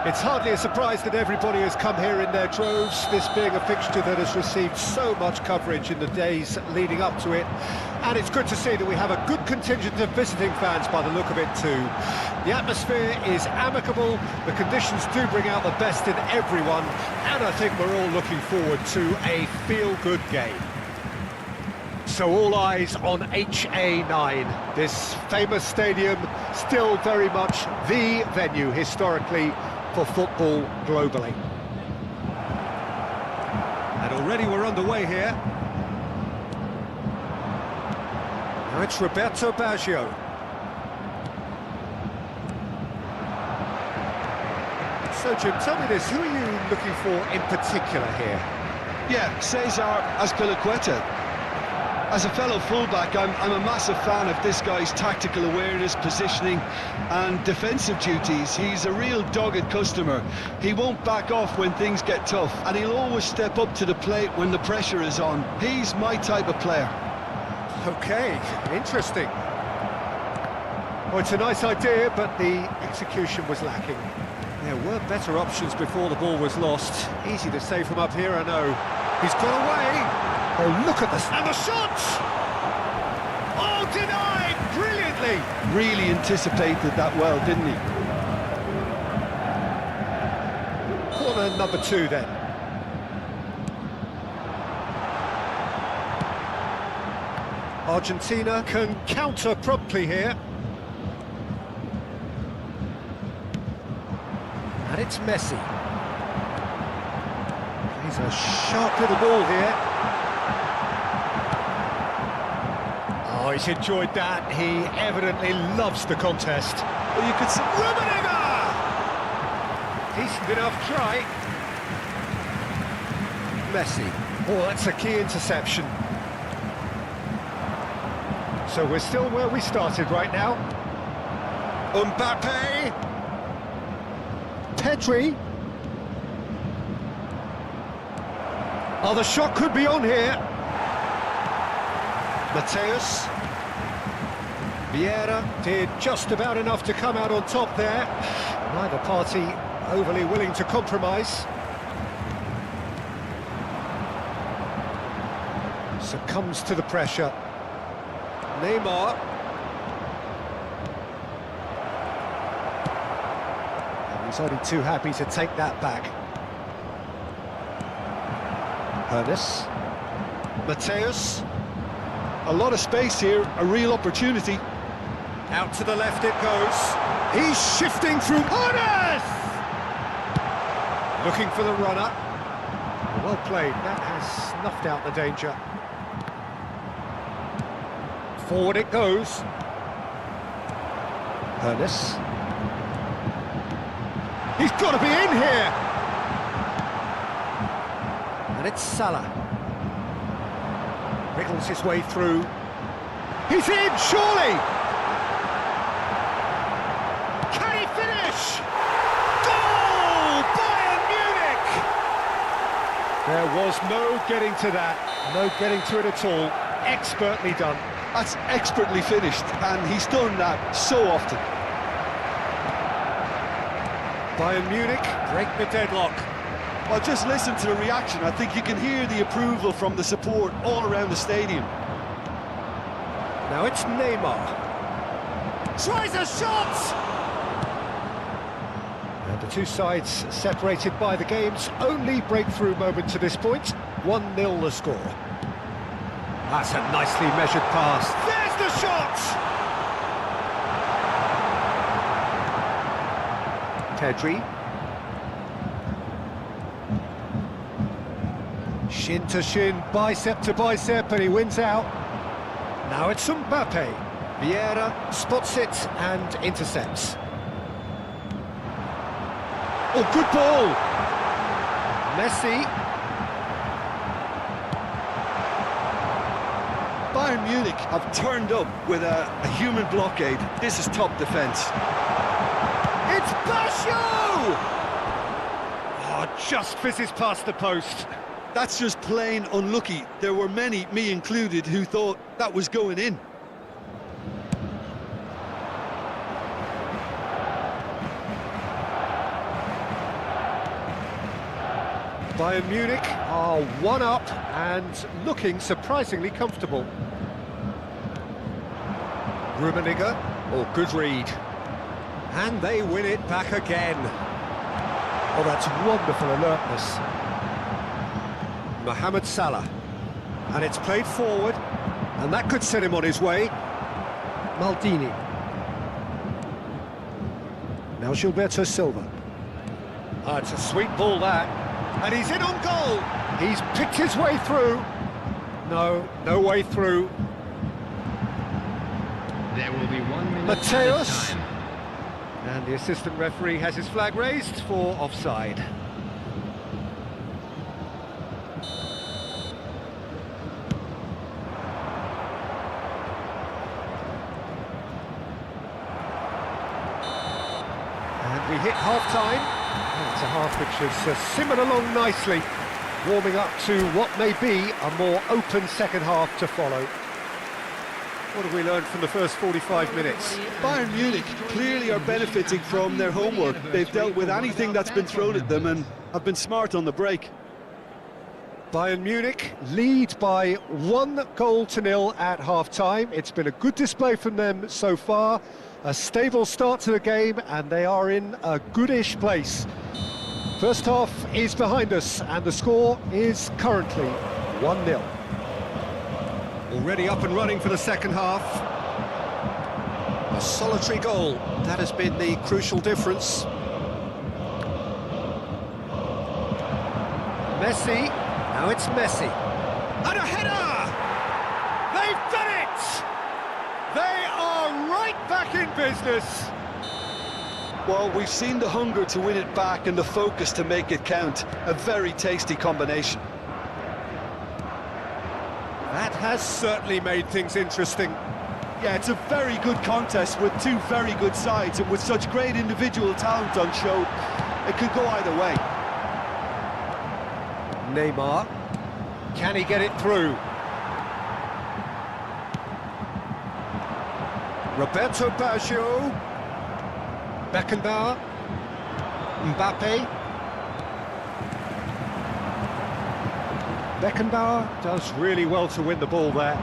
It's hardly a surprise that everybody has come here in their droves, this being a fixture that has received so much coverage in the days leading up to it. And it's good to see that we have a good contingent of visiting fans by the look of it too. The atmosphere is amicable, the conditions do bring out the best in everyone, and I think we're all looking forward to a feel-good game. So all eyes on HA9, this famous stadium, still very much the venue historically for football globally. And already we're underway here. Now it's Roberto Baggio. So Jim, tell me this, who are you looking for in particular here? Yeah, Cesar Azpilicueta. As a fellow fullback, I'm a massive fan of this guy's tactical awareness, positioning and defensive duties. He's a real dogged customer. He won't back off when things get tough, and he'll always step up to the plate when the pressure is on. He's my type of player. Okay, interesting. Well, it's a nice idea, but the execution was lacking. There were better options before the ball was lost. Easy to say from up here, I know. He's gone away. Oh, look at this. And the shot! Oh, denied! Brilliantly! Really anticipated that well, didn't he? Corner number 2 then. Argentina can counter promptly here. And it's Messi. He's a sharp little ball here. Oh, he's enjoyed that. He evidently loves the contest. Well, you could see Rummenigge! Decent enough try. Messi. Oh, that's a key interception. So we're still where we started right now. Mbappe. Pedri. Oh, the shot could be on here. Mateus. Vieira did just about enough to come out on top there. Neither party overly willing to compromise. Succumbs to the pressure. Neymar. And he's only too happy to take that back. Ernest. Mateus. A lot of space here, a real opportunity. Out to the left it goes. He's shifting through. Ernest! Looking for the runner. Well played. That has snuffed out the danger. Forward it goes. Ernest. He's got to be in here! And it's Salah. Wriggles his way through. He's in, surely! Can he finish? Goal! Bayern Munich! There was no getting to that. No getting to it at all. Expertly done. That's expertly finished, and he's done that so often. Bayern Munich break the deadlock. Well, just listen to the reaction. I think you can hear the approval from the support all around the stadium. Now it's Neymar. Tries a shot! And the two sides separated by the game's only breakthrough moment to this point. 1-0 the score. That's a nicely measured pass. There's the shot! Pedri. Shin to shin, bicep to bicep, and he wins out. Now it's Mbappe. Vieira spots it and intercepts. Oh, good ball! Messi. Bayern Munich have turned up with a human blockade. This is top defence. It's Basho! Oh, just fizzes past the post. That's just plain unlucky. There were many, me included, who thought that was going in. Bayern Munich are 1-up and looking surprisingly comfortable. Rummenigge, oh, good read. And they win it back again. Oh, that's wonderful alertness. Mohamed Salah. And it's played forward, and that could set him on his way. Maldini. Now Gilberto Silva. Oh, it's a sweet ball, that. And he's in on goal. He's picked his way through. No way through. There will be 1 minute Mateus. time. And the assistant referee has his flag raised for offside. hit half-time. It's a half which has simmered along nicely, warming up to what may be a more open second half to follow. What have we learned from the first 45 minutes? Bayern Munich clearly are benefiting from their homework. They've dealt with anything that's been thrown at them and have been smart on the break. Bayern Munich lead by 1-0 at half-time. It's been a good display from them so far, a stable start to the game, and they are in a goodish place. First half is behind us, and the score is currently 1-0. Already up and running for the second half. A solitary goal, that has been the crucial difference. Messi, now it's Messi. And a header! They've done it! They are right back in business. Well, we've seen the hunger to win it back and the focus to make it count. A very tasty combination. That has certainly made things interesting. Yeah, it's a very good contest with two very good sides, and with such great individual talent on show, it could go either way. Neymar, can he get it through? Roberto Baggio, Beckenbauer, Mbappe. Beckenbauer does really well to win the ball there.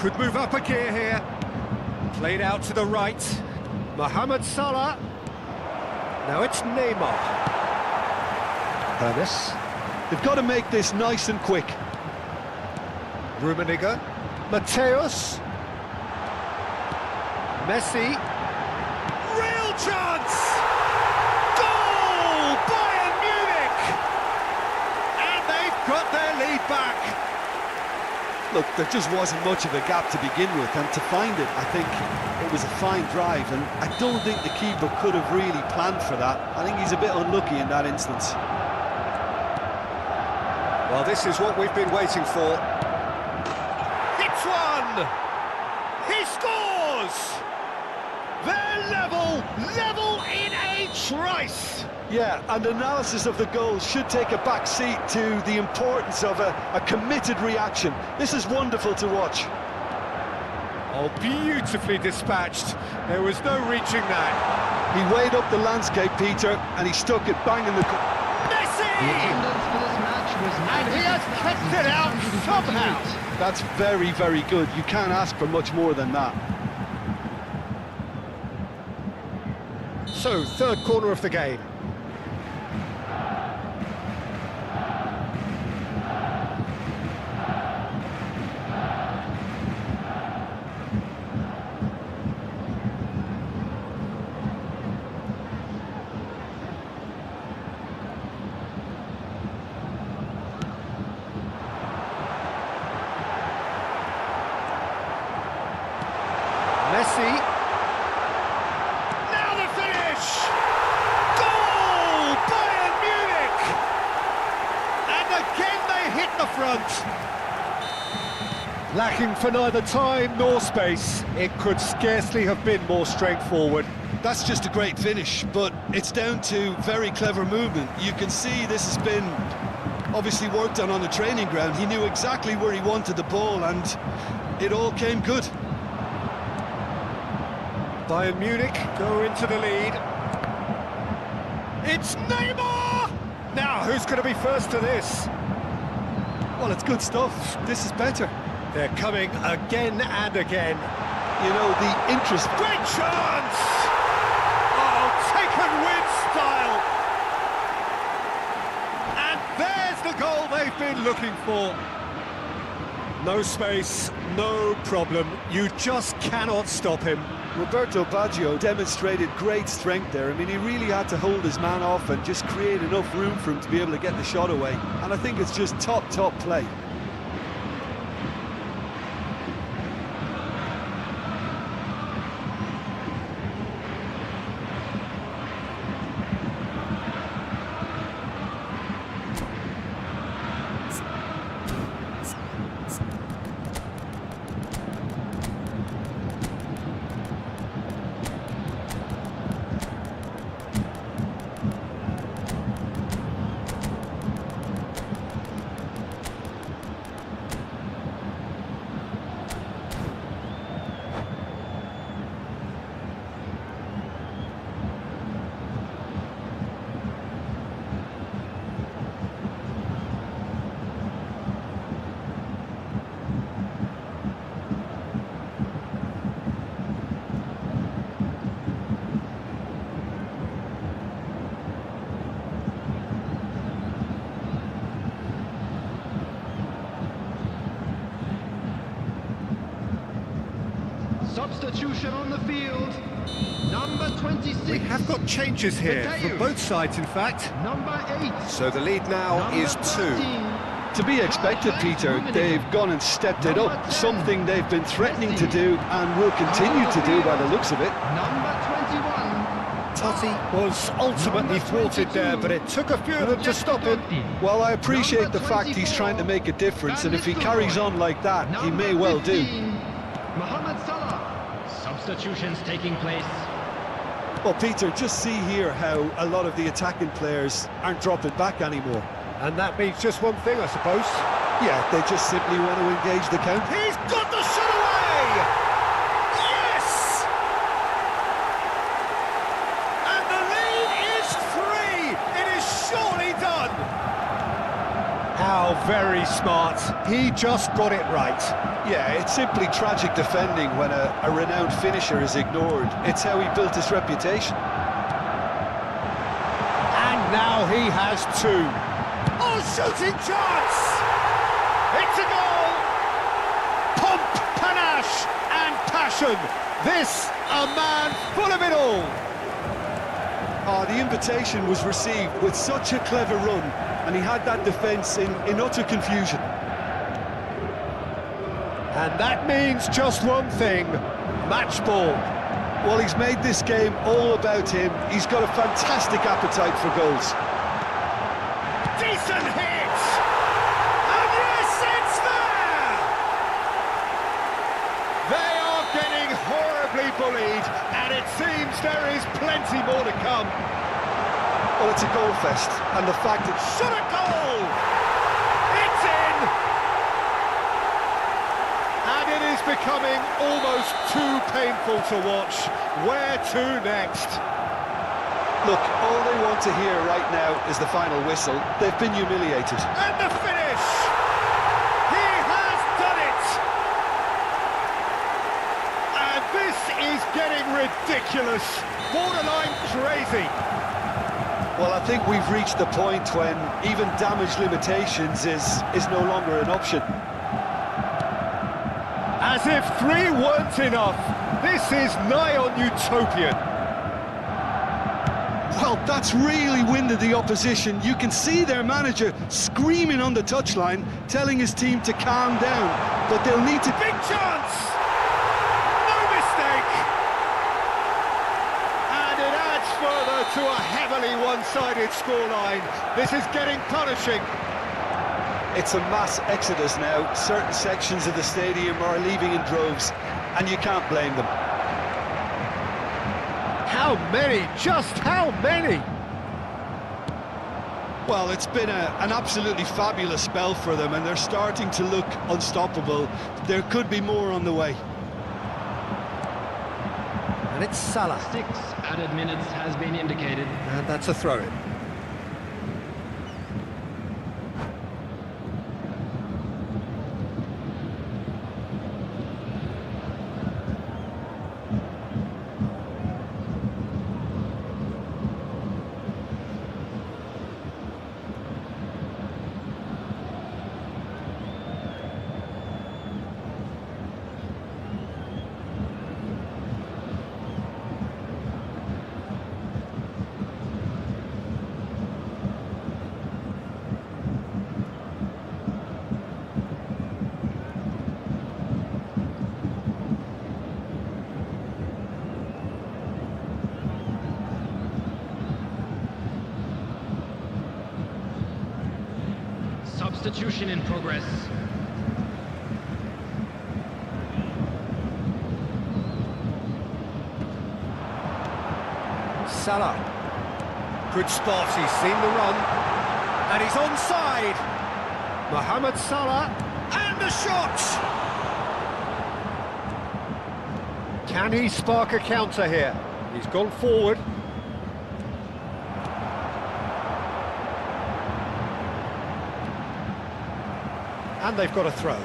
Could move up a gear here. Played out to the right. Mohamed Salah. Now it's Neymar. Ernest. They've got to make this nice and quick. Rummenigge. Mateus. Messi. Real chance! Goal! Bayern Munich! And they've got their lead back. Look, there just wasn't much of a gap to begin with, and to find it, I think it was a fine drive, and I don't think the keeper could have really planned for that. I think he's a bit unlucky in that instance. Well, this is what we've been waiting for. Hits one! He scores! They're level in a trice! Yeah, and analysis of the goal should take a back seat to the importance of a committed reaction. This is wonderful to watch. Oh, beautifully dispatched. There was no reaching that. He weighed up the landscape, Peter, and he stuck it bang in the... Messi! The attendance for this match was And he has kept it out somehow. That's very, very good. You can't ask for much more than that. So, third corner of the game. Messi. Now the finish! Goal! Bayern Munich! And again they hit the front. Lacking for neither time nor space, it could scarcely have been more straightforward. That's just a great finish, but it's down to very clever movement. You can see this has been obviously worked on the training ground. He knew exactly where he wanted the ball, and it all came good. Bayern Munich go into the lead. It's Neymar! Now, who's going to be first to this? Well, it's good stuff. This is better. They're coming again and again. You know, the interest... Great chance! Oh, taken with style! And there's the goal they've been looking for. No space, no problem. You just cannot stop him. Roberto Baggio demonstrated great strength there. I mean, he really had to hold his man off and just create enough room for him to be able to get the shot away. And I think it's just top play. Substitution on the field. Number 26. We have got changes here from both sides, in fact. Number 8. So the lead now Number is 2. 13. To be expected, Peter, they've gone and stepped it up, something they've been threatening to do and will continue to do by the looks of it. Number 21. Totti was ultimately thwarted there, but it took a few of them to stop him. Well, I appreciate the fact he's trying to make a difference, and if he carries on like that, he may well do. Mohamed Salah. Substitutions taking place. Well, Peter, just see here how a lot of the attacking players aren't dropping back anymore. And that means just one thing, I suppose. Yeah, they just simply want to engage the counter. He's got the shot away! Yes! And the lead is 3! It is surely done! How very smart. He just got it right. Yeah, it's simply tragic defending when a renowned finisher is ignored. It's how he built his reputation. And now he has 2. Oh, shooting chance! It's a goal! Pomp, panache and passion. This, a man full of it all. Oh, the invitation was received with such a clever run, and he had that defence in utter confusion. And that means just one thing, match ball. Well, he's made this game all about him. He's got a fantastic appetite for goals. Decent hit! And yes, it's there! They are getting horribly bullied, and it seems there is plenty more to come. Well, it's a goal fest, and the fact that... Shot a goal! It's in! And it is becoming almost too painful to watch. Where to next? Look, all they want to hear right now is the final whistle. They've been humiliated. And the finish! He has done it! And this is getting ridiculous. Borderline crazy. Well, I think we've reached the point when even damage limitations is no longer an option. As if 3 weren't enough. This is nigh on utopian. Well, that's really winded the opposition. You can see their manager screaming on the touchline, telling his team to calm down, but they'll need to... Big chance! No mistake! And it adds further to a heavily one-sided scoreline. This is getting punishing. It's a mass exodus now. Certain sections of the stadium are leaving in droves, and you can't blame them. How many? Just how many? Well, it's been an absolutely fabulous spell for them, and they're starting to look unstoppable. There could be more on the way. And it's Salah. 6 added minutes has been indicated. And that's a throw-in. Substitution in progress. Salah. Good spot, he's seen the run. And he's onside. Mohamed Salah. And the shot! Can he spark a counter here? He's gone forward. And they've got a throw.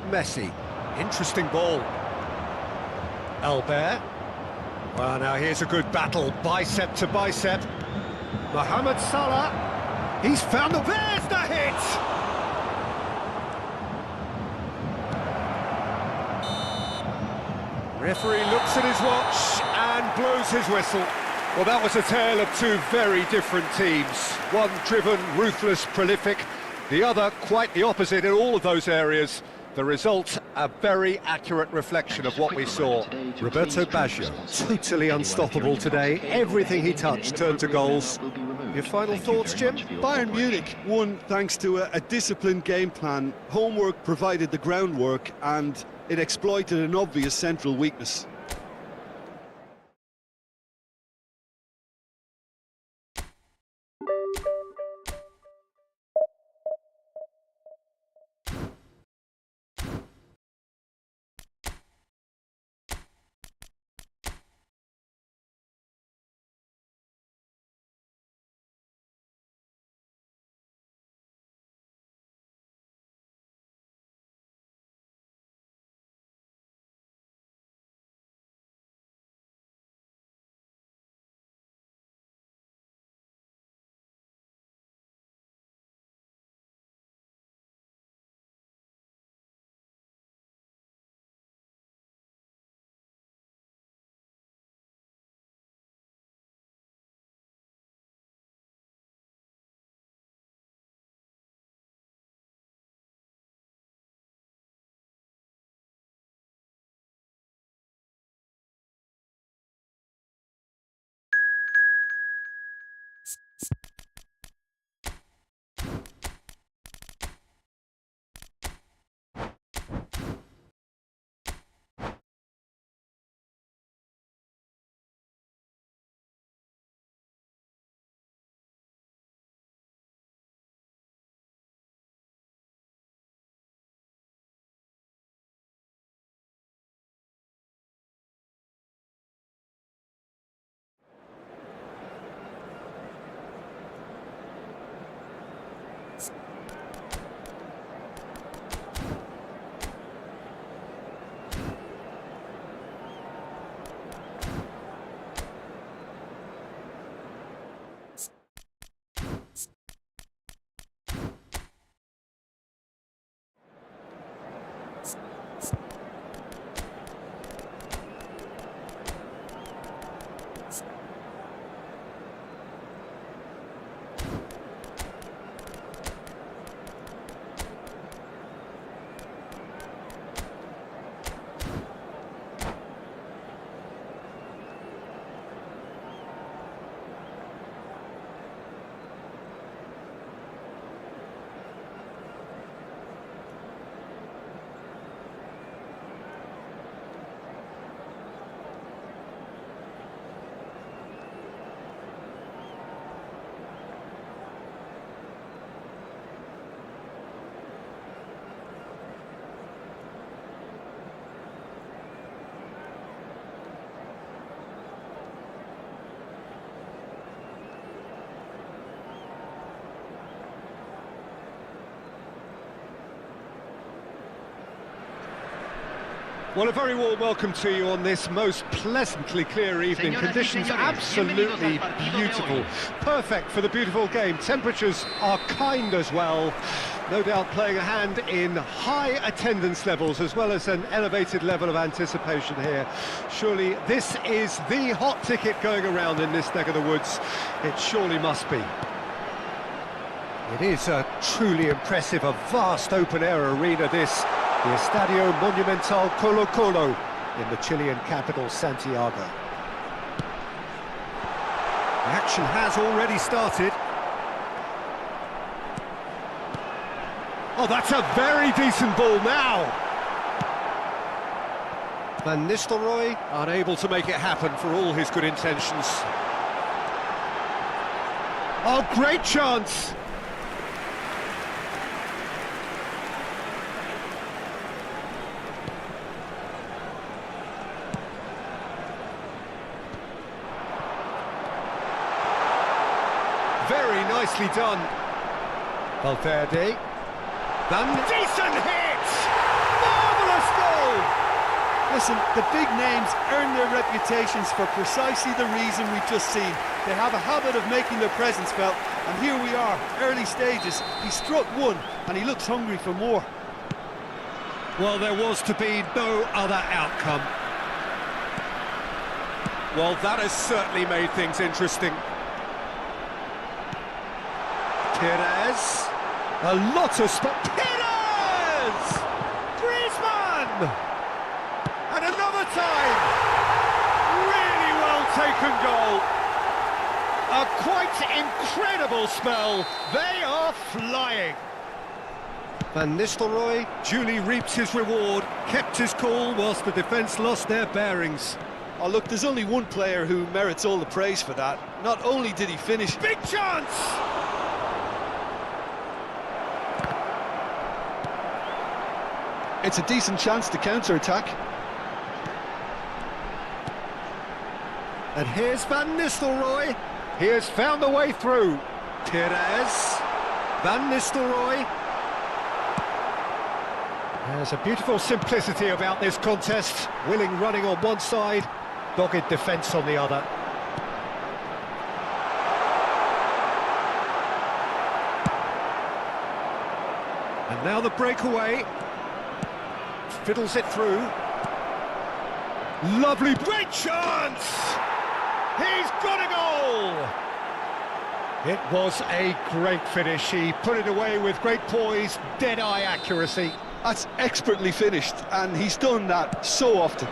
Messi. Interesting ball. Albert. Well, now here's a good battle, bicep to bicep. Mohamed Salah. He's found the... There's the hit! Referee looks at his watch and blows his whistle. Well, that was a tale of two very different teams. One driven, ruthless, prolific. The other quite the opposite in all of those areas. The result, a very accurate reflection of what we saw. Roberto Baggio, totally unstoppable today. Everything he touched turned to goals. Your final thoughts, Jim? Bayern Munich won thanks to a disciplined game plan. Homework provided the groundwork and it exploited an obvious central weakness. Well, a very warm welcome to you on this most pleasantly clear evening. Conditions absolutely beautiful. Perfect for the beautiful game. Temperatures are kind as well. No doubt playing a hand in high attendance levels as well as an elevated level of anticipation here. Surely this is the hot ticket going around in this neck of the woods. It surely must be. It is a truly impressive, a vast open-air arena, this. The Estadio Monumental Colo Colo in the Chilean capital, Santiago. The action has already started. Oh, that's a very decent ball now. Van Nistelrooy unable to make it happen for all his good intentions. Oh, great chance. Very nicely done. Valverde. Decent hit! Marvellous goal! Listen, the big names earn their reputations for precisely the reason we've just seen. They have a habit of making their presence felt, and here we are, early stages. He struck one, and he looks hungry for more. Well, there was to be no other outcome. Well, that has certainly made things interesting. Perez. A lot of spot. Perez! Griezmann! And another time! Really well taken goal. A quite incredible spell. They are flying. Van Nistelrooy duly reaps his reward, kept his cool whilst the defence lost their bearings. Oh, look, there's only one player who merits all the praise for that. Not only did he finish... Big chance! It's a decent chance to counter-attack. And here's Van Nistelrooy. He has found the way through. Perez. Van Nistelrooy. There's a beautiful simplicity about this contest. Willing running on one side, dogged defence on the other. And now the breakaway. Fiddles it through. Lovely, great chance! He's got a goal! It was a great finish. He put it away with great poise, dead-eye accuracy. That's expertly finished, and he's done that so often.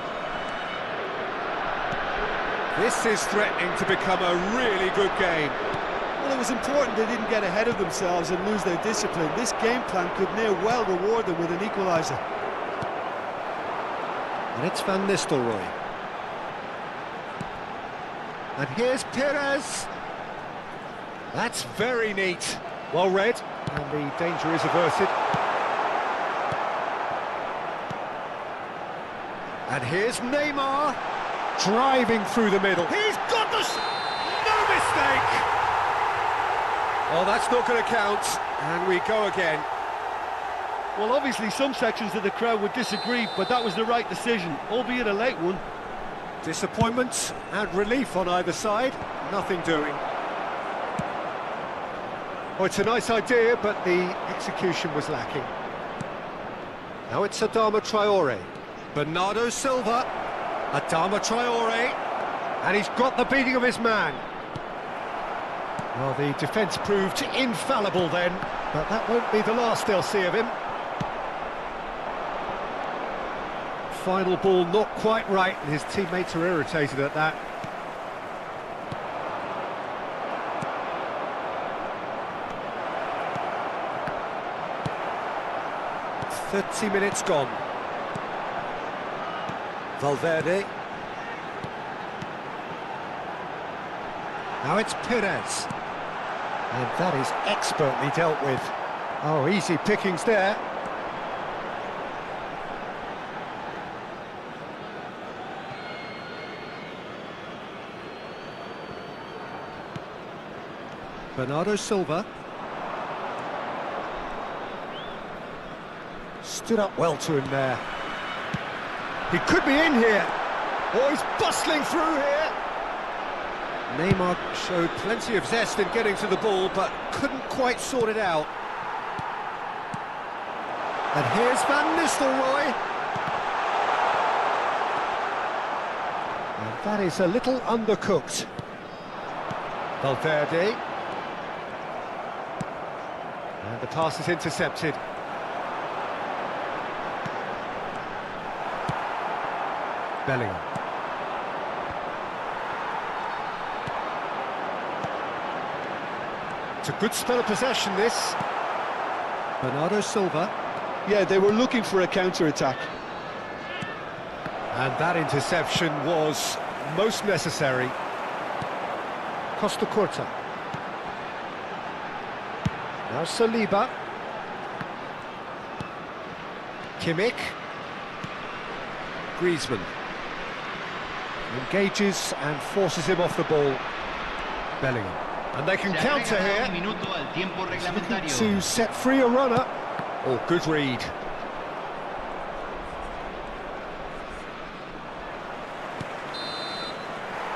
This is threatening to become a really good game. Well, it was important they didn't get ahead of themselves and lose their discipline. This game plan could near well reward them with an equaliser. And it's Van Nistelrooy. And here's Perez. That's very neat. Well read, and the danger is averted. And here's Neymar, driving through the middle. He's got the... No mistake! Oh, that's not going to count. And we go again. Well, obviously some sections of the crowd would disagree, but that was the right decision, albeit a late one. Disappointment and relief on either side. Nothing doing. Oh, it's a nice idea, but the execution was lacking. Now it's Adama Traore. Bernardo Silva. Adama Traore. And he's got the beating of his man. Well, the defence proved infallible then, but that won't be the last they'll see of him. Final ball not quite right, and his teammates are irritated at that. "30 minutes gone. Valverde. Now it's Perez. And that is expertly dealt with. Oh, easy pickings there. Bernardo Silva. Stood up well to him there. He could be in here. Oh, he's bustling through here. Neymar showed plenty of zest in getting to the ball, but couldn't quite sort it out. And here's Van Nistelrooy. And that is a little undercooked. Valverde. And the pass is intercepted. Bellingham. It's a good spell of possession, this. Bernardo Silva. Yeah, they were looking for a counter-attack. And that interception was most necessary. Costa Curta. Now Saliba. Kimmich. Griezmann. Engages and forces him off the ball. Bellingham. And they can counter here. Looking to set free a runner. Oh, good read.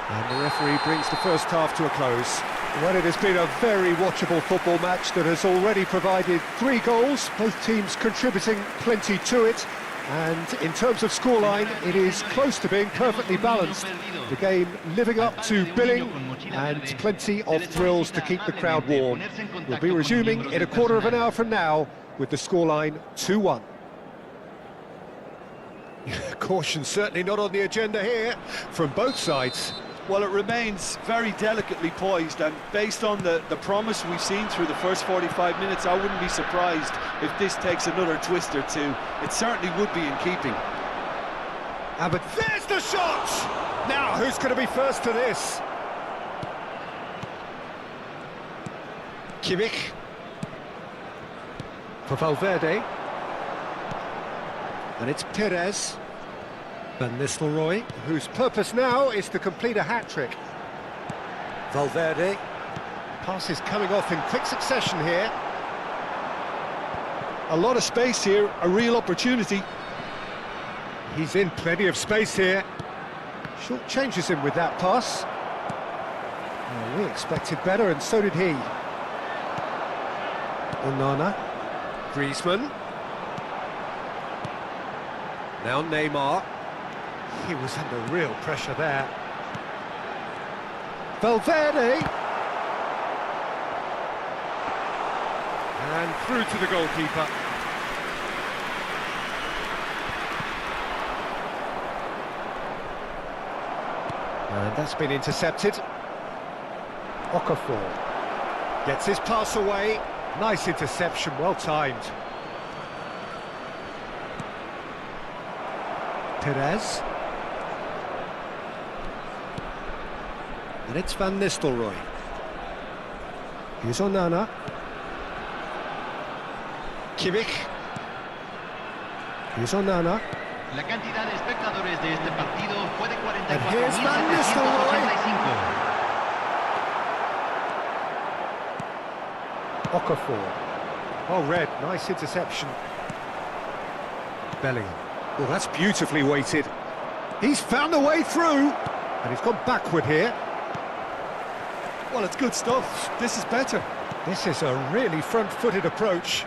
And the referee brings the first half to a close. Well, it has been a very watchable football match that has already provided 3 goals, both teams contributing plenty to it. And in terms of scoreline, it is close to being perfectly balanced. The game living up to billing and plenty of thrills to keep the crowd warm. We'll be resuming in a quarter of an hour from now with the scoreline 2-1. Caution certainly not on the agenda here from both sides. Well, it remains very delicately poised, and based on the promise we've seen through the first 45 minutes, I wouldn't be surprised if this takes another twist or two. It certainly would be in keeping. But there's the shot! Now, who's going to be first to this? Kimmich. For Valverde. And it's Perez. Van Nistelrooy, whose purpose now is to complete a hat-trick. Valverde. Passes coming off in quick succession here. A lot of space here, a real opportunity. He's in plenty of space here. Short changes him with that pass. Well, we expected better, and so did he. Onana. Griezmann. Now Neymar. He was under real pressure there. Valverde. And through to the goalkeeper. And that's been intercepted. Okafor gets his pass away. Nice interception, well timed. Perez. And it's Van Nistelrooy. Here's Onana. Kimmich. Here's Onana. La cantidad de espectadores de este partido fue de And here's Van Nistelrooy. 44.785. Okafor. Oh, red. Nice interception. Bellingham. Oh, that's beautifully weighted. He's found a way through. And he's gone backward here. Well, it's good stuff. This is better. This is a really front-footed approach.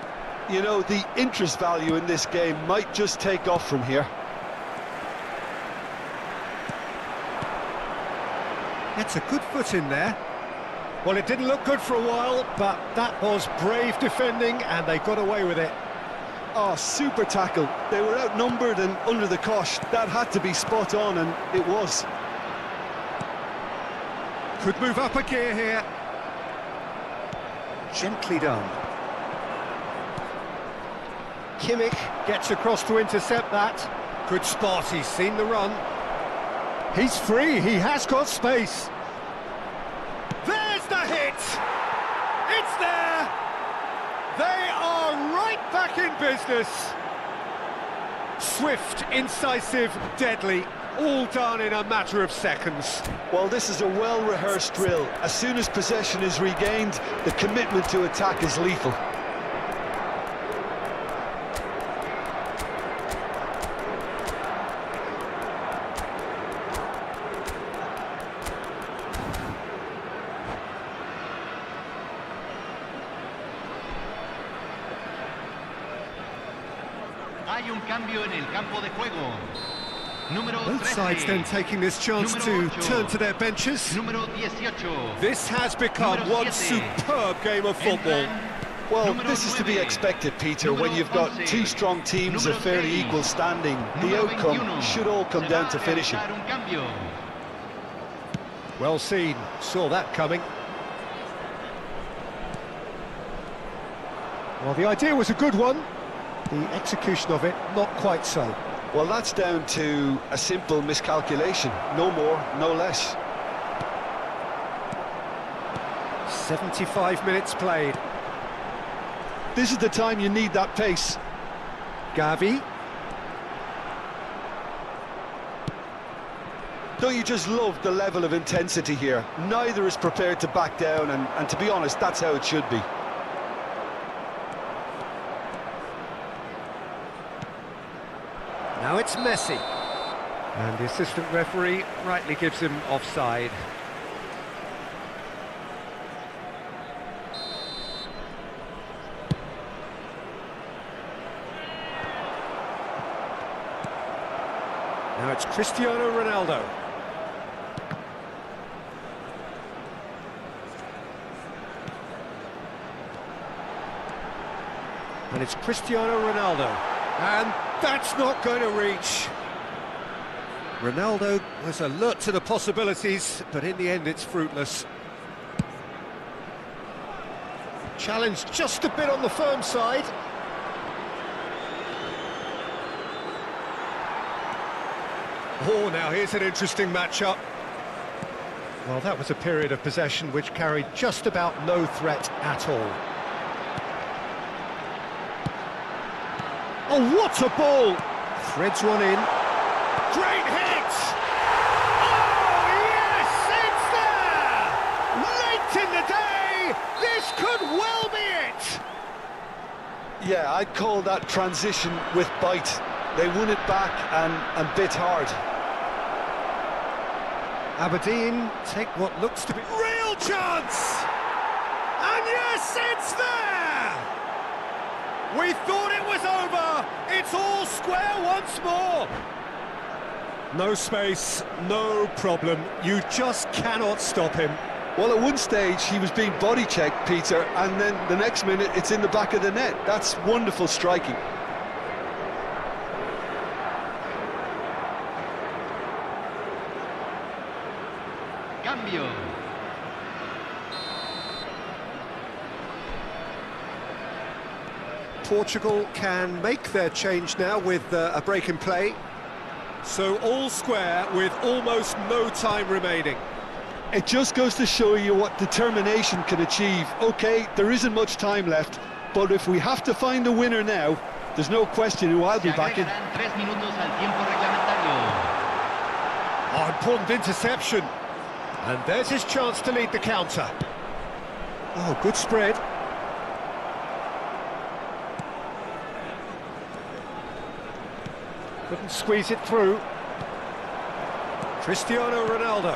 You know, the interest value in this game might just take off from here. It's a good foot in there. Well, it didn't look good for a while, but that was brave defending, and they got away with it. Oh, super tackle. They were outnumbered and under the cosh. That had to be spot on, and it was. Could move up a gear here. Gently done. Kimmich gets across to intercept that. Good spot, he's seen the run. He's free, he has got space. There's the hit! It's there! They are right back in business. Swift, incisive, deadly, all done in a matter of seconds. Well, this is a well-rehearsed drill. As soon as possession is regained, the commitment to attack is lethal. Hay un cambio en el campo de juego. Número Both 13. sides then taking this chance to Número 8. turn to their benches. Número 18. This has become Número one 7. superb game of football. Well, Número this is to be 9. expected, Peter, Número when you've got 11. two strong teams of Número fairly 6. equal standing. The Número outcome 21. should all come Se down va to a finishing. realizar un cambio. Well seen, saw that coming. Well, the idea was a good one. The execution of it, not quite so. Well, that's down to a simple miscalculation. No more, no less. 75 minutes played. This is the time you need that pace. Gavi. Don't you just love the level of intensity here? Neither is prepared to back down, and to be honest, that's how it should be. Now it's Messi. And the assistant referee rightly gives him offside. it's Cristiano Ronaldo. And it's Cristiano Ronaldo. And that's not going to reach. Ronaldo was alert to the possibilities, but in the end it's fruitless. Challenge just a bit on the firm side. Oh, now here's an interesting matchup. Well, that was a period of possession which carried just about no threat at all. Oh, what a ball! Threads one in. Great hit! Oh, yes, it's there! Late in the day, this could well be it! Yeah, I'd call that transition with bite. They won it back and bit hard. Aberdeen take what looks to be real chance! And yes, it's there! We thought it was over! It's all square once more! No space, no problem. You just cannot stop him. Well, at one stage he was being body checked, Peter, and then the next minute it's in the back of the net. That's wonderful striking. Cambio. Portugal can make their change now with a break in play. So all square with almost no time remaining. It just goes to show you what determination can achieve. Okay, there isn't much time left, but if we have to find a winner now, there's no question who I'll be backing. Oh, important interception. And there's his chance to lead the counter. Oh, good spread. Couldn't squeeze it through. Cristiano Ronaldo.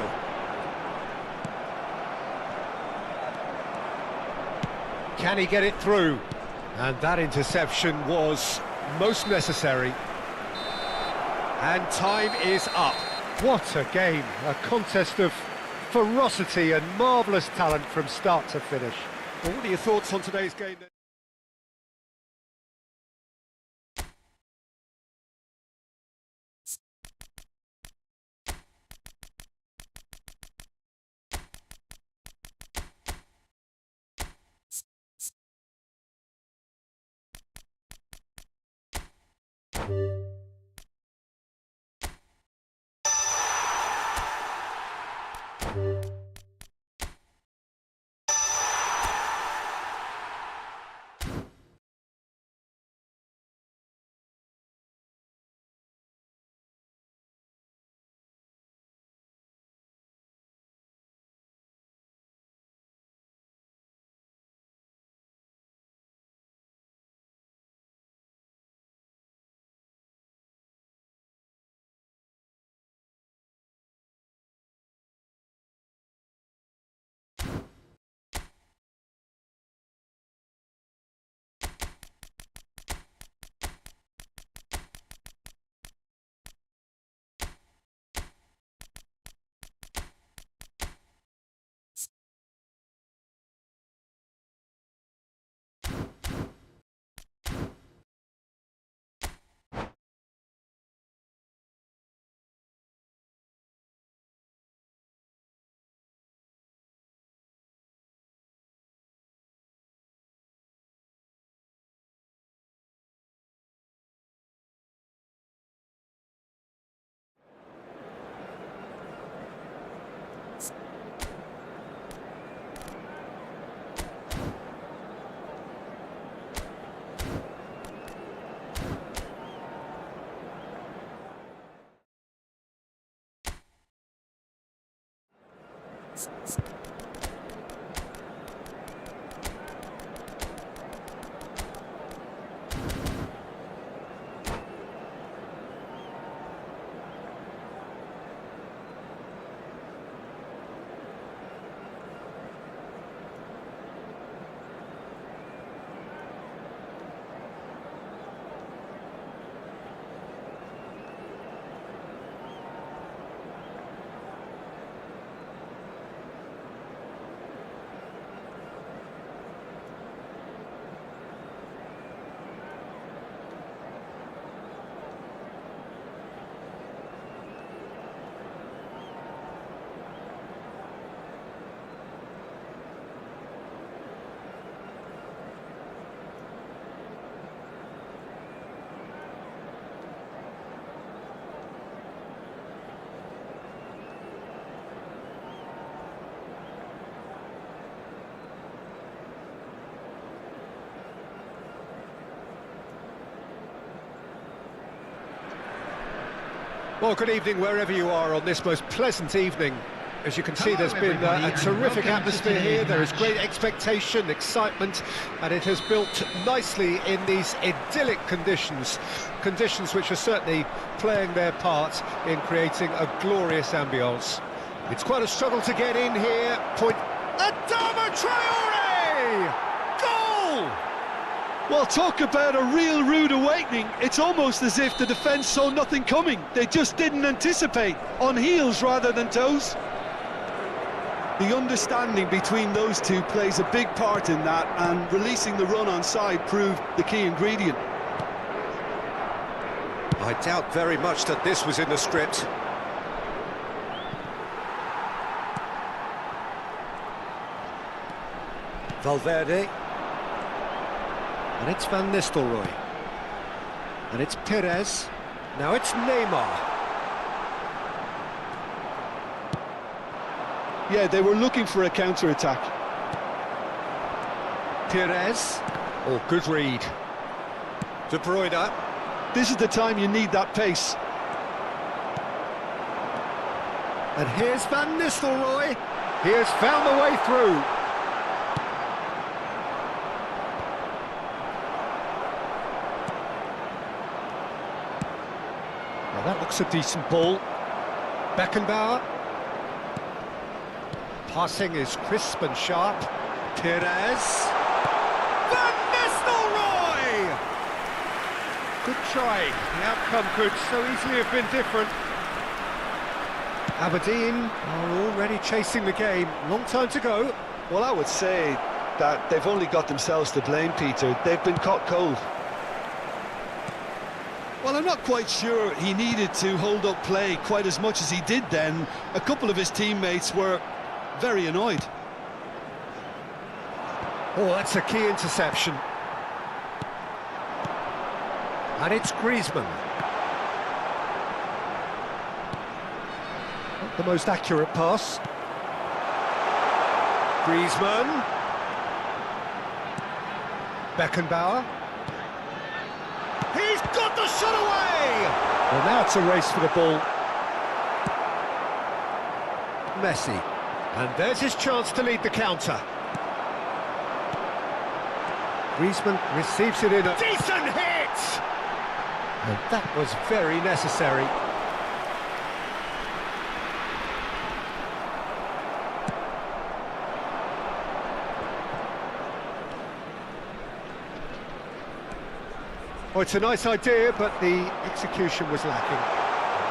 Can he get it through? And that interception was most necessary. And time is up. What a game, a contest of ferocity and marvellous talent from start to finish. Well, what are your thoughts on today's game then? Well, good evening wherever you are on this most pleasant evening. As you can see, there's been a terrific atmosphere here. There is great expectation, excitement, and it has built nicely in these idyllic conditions. Conditions which are certainly playing their part in creating a glorious ambience. It's quite a struggle to get in here. Adama Traore! Goal! Well, talk about a real rude awakening. It's almost as if the defence saw nothing coming. They just didn't anticipate, on heels rather than toes. The understanding between those two plays a big part in that, and releasing the run on side proved the key ingredient. I doubt very much that this was in the script. Valverde. And it's Van Nistelrooy. And it's Perez. Now it's Neymar. Yeah, they were looking for a counter-attack. Perez. Oh, good read. De Bruyne. This is the time you need that pace. And here's Van Nistelrooy. He has found the way through. Now that looks a decent ball. Beckenbauer. Passing is crisp and sharp. Perez. Van Nistelrooy! Good try. The outcome could so easily have been different. Aberdeen are already chasing the game. Long time to go. Well, I would say that they've only got themselves to blame, Peter. They've been caught cold. Well, I'm not quite sure he needed to hold up play quite as much as he did then. A couple of his teammates were very annoyed. Oh, that's a key interception. And it's Griezmann. Not the most accurate pass. Griezmann. Beckenbauer. He's got the shot away! Well, now it's a race for the ball. Messi. And there's his chance to lead the counter. Griezmann receives it in a decent hit! And that was very necessary. Well, it's a nice idea, but the execution was lacking.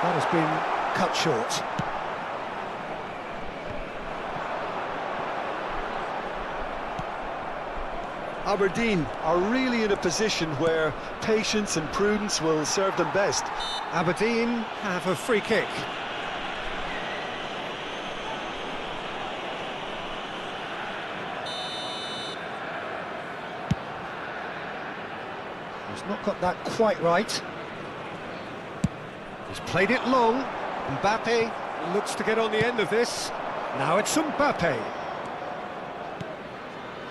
That has been cut short. Aberdeen are really in a position where patience and prudence will serve them best. Aberdeen have a free kick. He's not got that quite right. He's played it long. Mbappe looks to get on the end of this. Now it's Mbappe.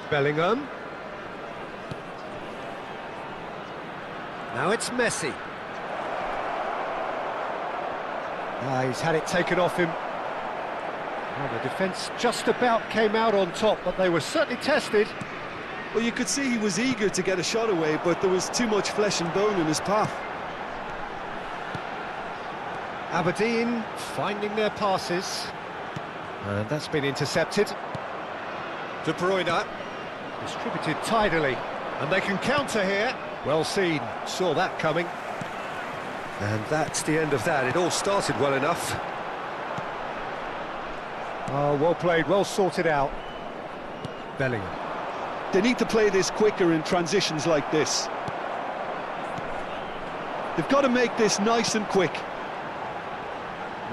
Bellingham. Now it's Messi. He's had it taken off him. Well, the defence just about came out on top, but they were certainly tested. Well, you could see he was eager to get a shot away, but there was too much flesh and bone in his path. Aberdeen finding their passes. And that's been intercepted. De Bruyne. Distributed tidily. And they can counter here. Well seen, saw that coming. And that's the end of that. It all started well enough. Oh, well played, well sorted out. Bellingham. They need to play this quicker in transitions like this. They've got to make this nice and quick.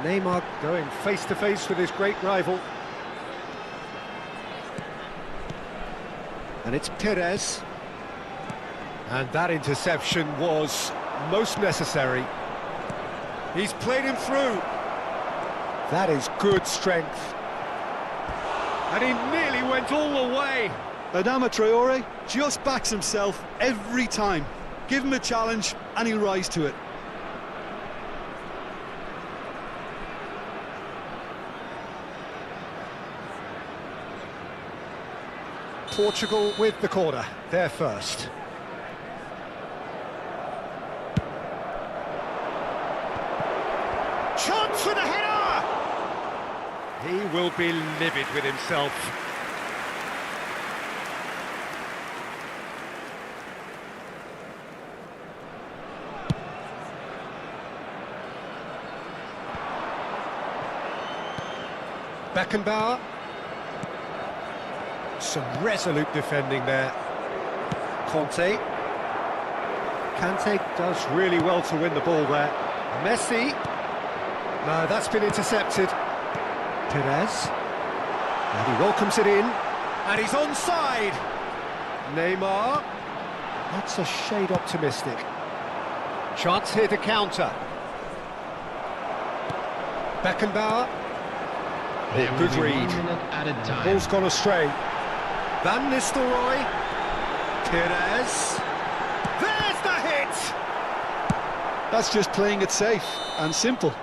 Neymar going face-to-face with his great rival. And it's Perez. And that interception was most necessary. He's played him through. That is good strength. And he nearly went all the way. Adama Traore just backs himself every time. Give him a challenge and he'll rise to it. Portugal with the corner, they're first. Chance for the header! He will be livid with himself. Beckenbauer. Some resolute defending there. Kante does really well to win the ball there. Messi. No, that's been intercepted. Perez. And he welcomes it in. And he's onside. Neymar. That's a shade optimistic. Chance here to counter. Beckenbauer. Good read. Ball's gone astray. Van Nistelrooy. Perez. There's the hit! That's just playing it safe and simple.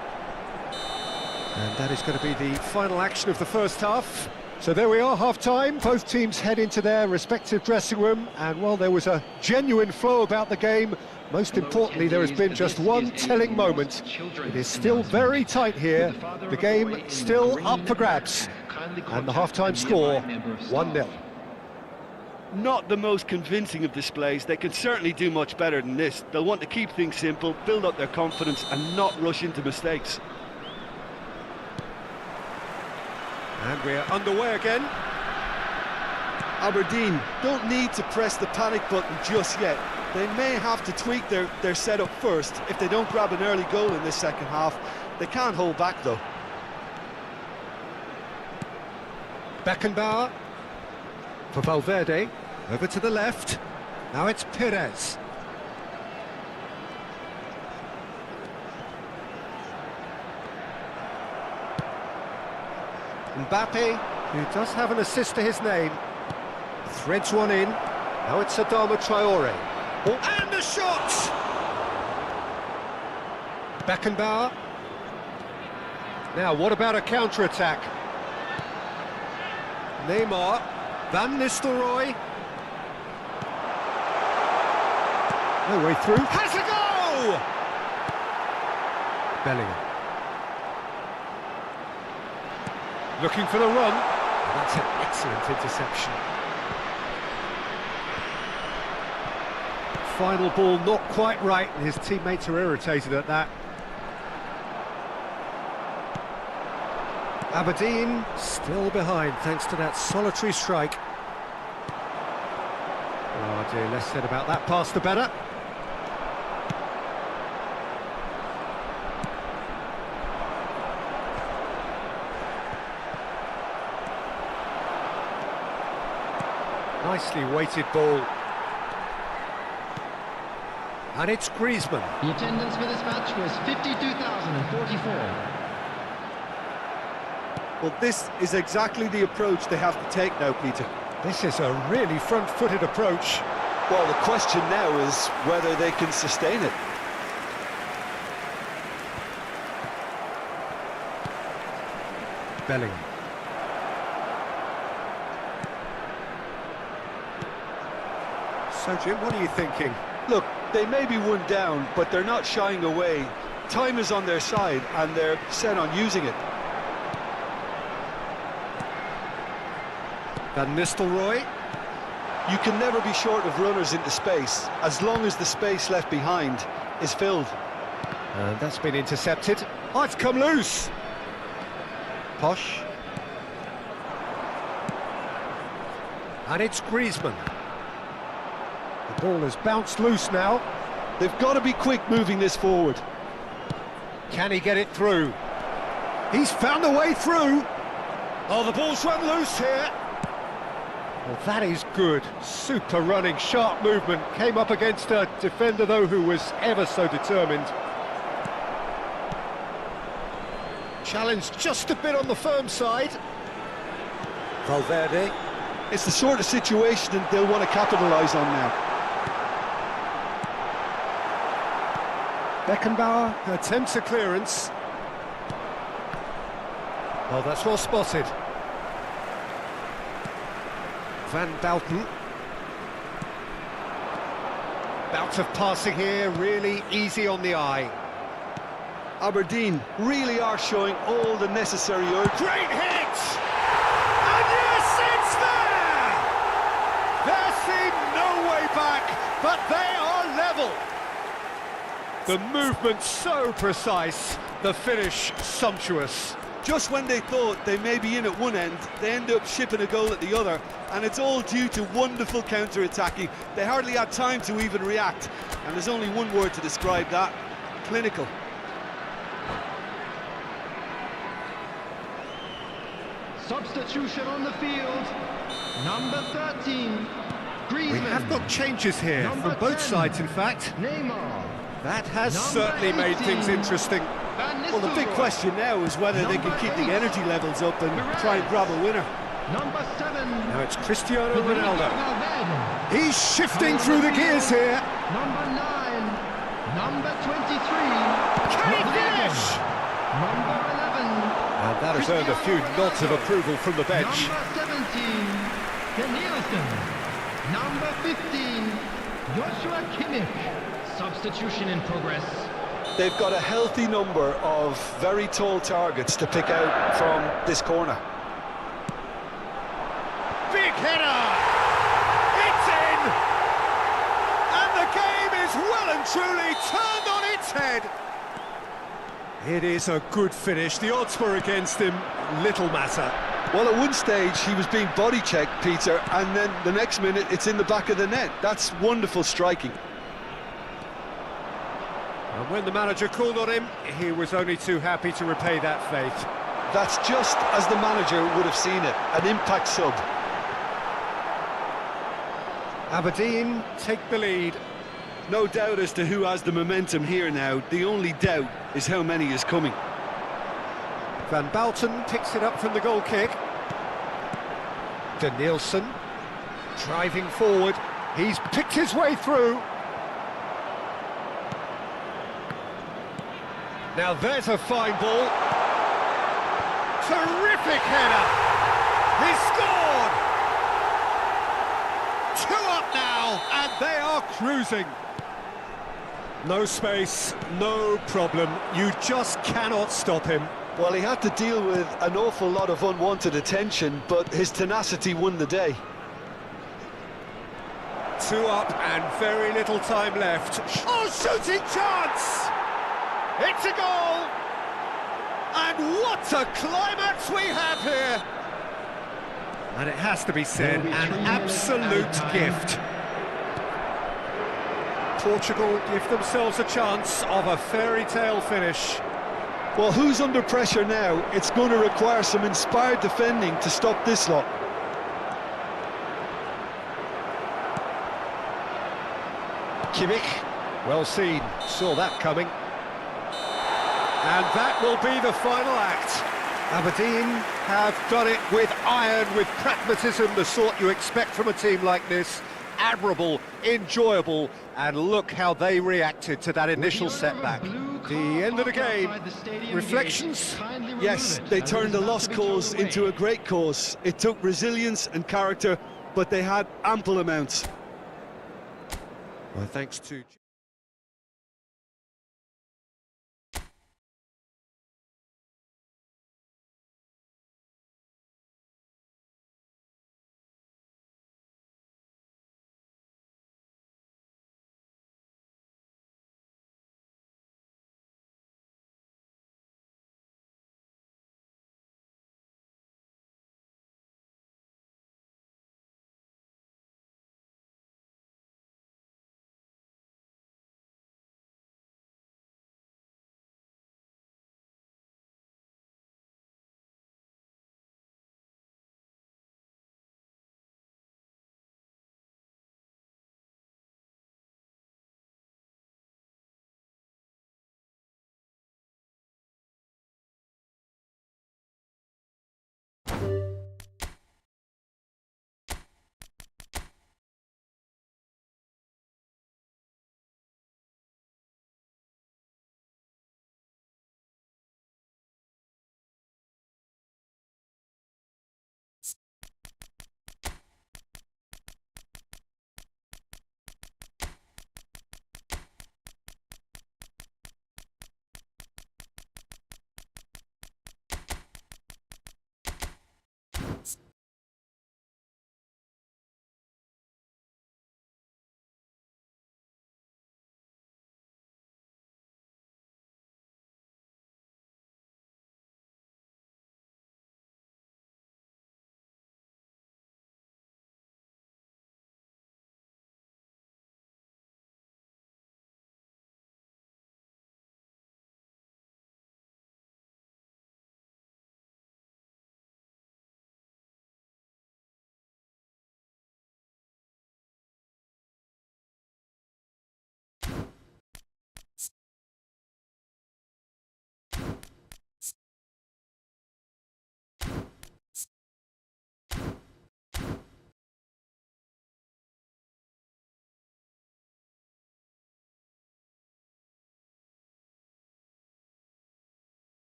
And that is going to be the final action of the first half. So there we are, half-time. Both teams head into their respective dressing room. And while there was a genuine flow about the game, most importantly, there has been just one telling moment. It is still very tight here. The game still up for grabs. And the half-time score, 1-0. Not the most convincing of displays. They can certainly do much better than this. They'll want to keep things simple, build up their confidence and not rush into mistakes. And we're underway again. Aberdeen don't need to press the panic button just yet. They may have to tweak their setup first if they don't grab an early goal in this second half. They can't hold back though. Beckenbauer for Valverde, over to the left. Now it's Perez. Mbappe, who does have an assist to his name, threads one in. Now it's Adama Traore. Oh, and a shot! Beckenbauer. Now, what about a counter-attack? Neymar. Van Nistelrooy. No way through. Has a go! Bellingham. Looking for the run. That's an excellent interception. Final ball not quite right, and his teammates are irritated at that. Aberdeen still behind thanks to that solitary strike. Oh dear, less said about that pass the better. Nicely weighted ball. And it's Griezmann. The attendance for this match was 52,044. Well, this is exactly the approach they have to take now, Peter. This is a really front-footed approach. Well, the question now is whether they can sustain it. Bellingham. So, Jim, what are you thinking? Look, they may be one down, but they're not shying away. Time is on their side, and they're set on using it. Van Nistelrooy. You can never be short of runners into space, as long as the space left behind is filled. And that's been intercepted. Oh, it's come loose. Posh. And it's Griezmann. The ball has bounced loose now. They've got to be quick moving this forward. Can he get it through? He's found a way through. Oh, the ball's run loose here. Well, that is good. Super running, sharp movement. Came up against a defender, though, who was ever so determined. Challenged just a bit on the firm side. Valverde. It's the sort of situation that they'll want to capitalise on now. Beckenbauer attempts a clearance. Oh, that's well spotted. Van Bouten. Bout of passing here, really easy on the eye. Aberdeen really are showing all the necessary urge. Great hit! And yes, it's there! There seemed no way back, but they are level. The movement so precise, the finish sumptuous. Just when they thought they may be in at one end, they end up shipping a goal at the other, and it's all due to wonderful counter-attacking. They hardly had time to even react, and there's only one word to describe that: clinical. Substitution on the field. Number 13, Griezmann. We have got changes here Number from both 10, sides, in fact. Neymar. That has Number certainly made 18, things interesting. Well, the big question now is whether they can keep the energy levels up and try and grab a winner. Number 7, Now it's Cristiano Rodrigo Ronaldo. Valverde. He's shifting through the gears here. Number 9, number 23, Can he Rodrigo. finish? Number 11, And that has earned a few nods of approval from the bench. number 17, Nielsen. Number 15, Joshua Kimmich. Substitution in progress. They've got a healthy number of very tall targets to pick out from this corner. Big header! It's in! And the game is well and truly turned on its head. It is a good finish. The odds were against him. Little matter. Well, at one stage he was being body checked, Peter, and then the next minute it's in the back of the net. That's wonderful striking. And when the manager called on him, he was only too happy to repay that faith. That's just as the manager would have seen it, an impact sub. Aberdeen take the lead. No doubt as to who has the momentum here now. The only doubt is how many is coming. Van Bouten picks it up from the goal kick. Nielsen driving forward. He's picked his way through. Now there's a fine ball. Terrific header. He scored. 2 up now, and they are cruising. No space, no problem. You just cannot stop him. Well, he had to deal with an awful lot of unwanted attention, but his tenacity won the day. 2 up and very little time left. Oh, shooting chance! It's a goal! And what a climax we have here! And it has to be said, an absolute gift. Portugal give themselves a chance of a fairy tale finish. Well, who's under pressure now? It's going to require some inspired defending to stop this lot. Kimmich, well seen, saw that coming. And that will be the final act. Aberdeen have done it with iron, with pragmatism, the sort you expect from a team like this. Admirable, enjoyable, and look how they reacted to that initial setback. The end of the game. Reflections? Yes, they turned a lost cause into a great cause. It took resilience and character, but they had ample amounts. Well, thanks to...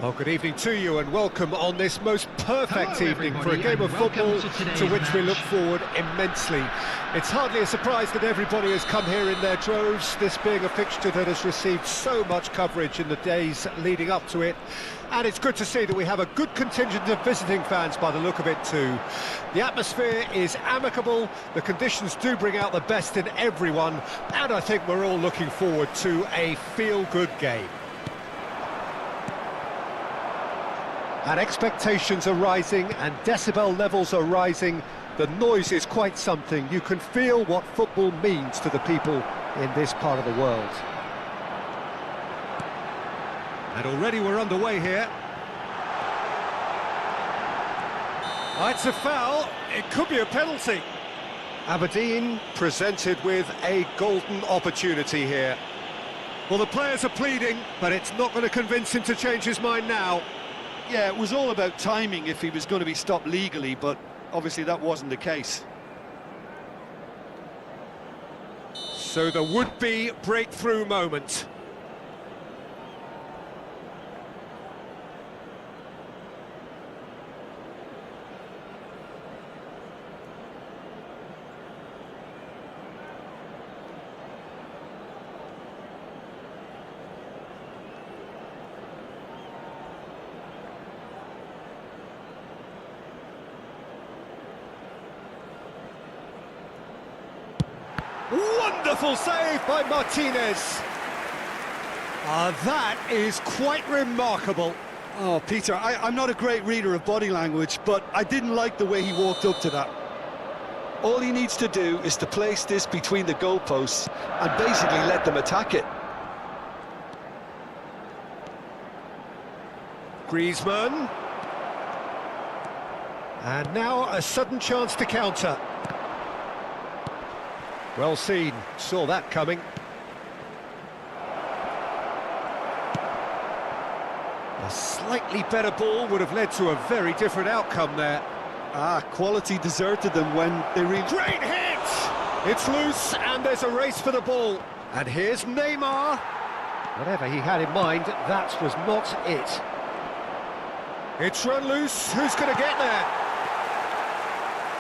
Well, good evening to you and welcome on this most perfect Hello, evening for a everybody, game of and welcome football to today's to which we match. look forward immensely. It's hardly a surprise that everybody has come here in their droves, this being a fixture that has received so much coverage in the days leading up to it. And it's good to see that we have a good contingent of visiting fans by the look of it too. The atmosphere is amicable, the conditions do bring out the best in everyone, and I think we're all looking forward to a feel-good game. And expectations are rising and decibel levels are rising. The noise is quite something. You can feel what football means to the people in this part of the world. And already we're underway here. Oh, it's a foul. It could be a penalty. Aberdeen presented with a golden opportunity here. Well, the players are pleading, but it's not going to convince him to change his mind now. Yeah, it was all about timing if he was going to be stopped legally, but obviously that wasn't the case. So the would-be breakthrough moment. Wonderful save by Martinez. That is quite remarkable. Oh, Peter, I'm not a great reader of body language, but I didn't like the way he walked up to that. All he needs to do is to place this between the goalposts and basically let them attack it. Griezmann. And now a sudden chance to counter. Well seen, saw that coming. A slightly better ball would have led to a very different outcome there. Quality deserted them when they really... Great hit! It's loose and there's a race for the ball. And here's Neymar. Whatever he had in mind, that was not it. It's run loose, who's going to get there?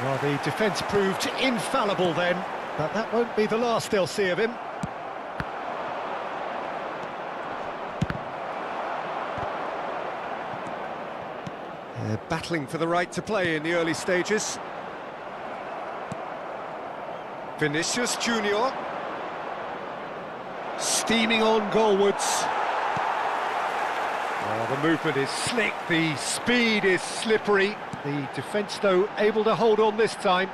Well, the defence proved infallible then. But that won't be the last they'll see of him. They're battling for the right to play in the early stages. Vinicius Junior. Steaming on goalwards. Oh, the movement is slick, the speed is slippery. The defence, though, able to hold on this time.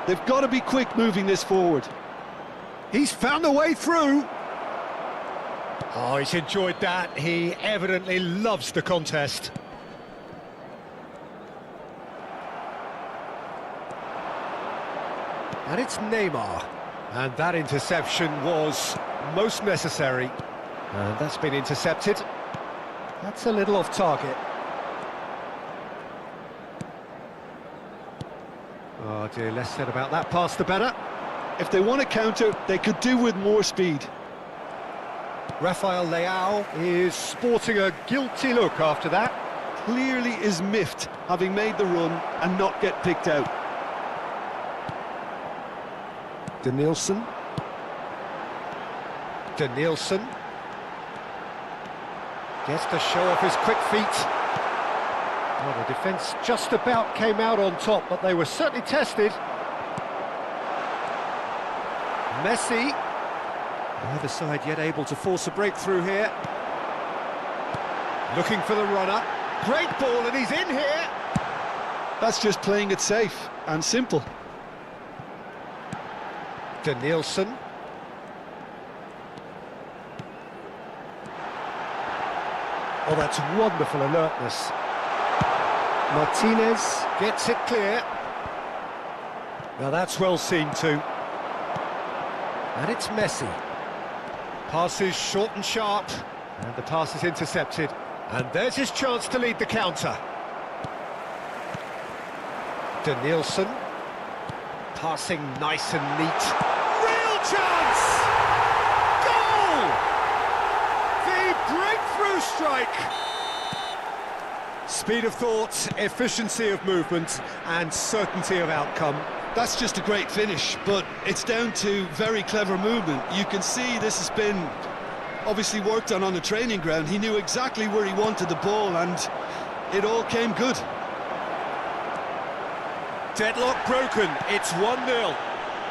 They've got to be quick moving this forward. He's found a way through. Oh, he's enjoyed that. He evidently loves the contest. And it's Neymar. And that interception was most necessary. And that's been intercepted. That's a little off target. Oh dear, less said about that pass the better. If they want to counter, they could do with more speed. Rafael Leao is sporting a guilty look after that. Clearly is miffed, having made the run and not get picked out. Denilson. Gets to show off his quick feet. Well, the defence just about came out on top, but they were certainly tested. Messi. The other side yet able to force a breakthrough here. Looking for the runner. Great ball, and he's in here. That's just playing it safe and simple. Denilson. Oh, that's wonderful alertness. Martinez gets it clear. Now that's well seen too. And it's Messi. Passes short and sharp. And the pass is intercepted. And there's his chance to lead the counter. Denilson. Passing nice and neat. Real chance! Goal! the breakthrough strike! Speed of thought, efficiency of movement, and certainty of outcome. That's just a great finish, but it's down to very clever movement. You can see this has been obviously worked on the training ground. He knew exactly where he wanted the ball, and it all came good. Deadlock broken, it's 1-0.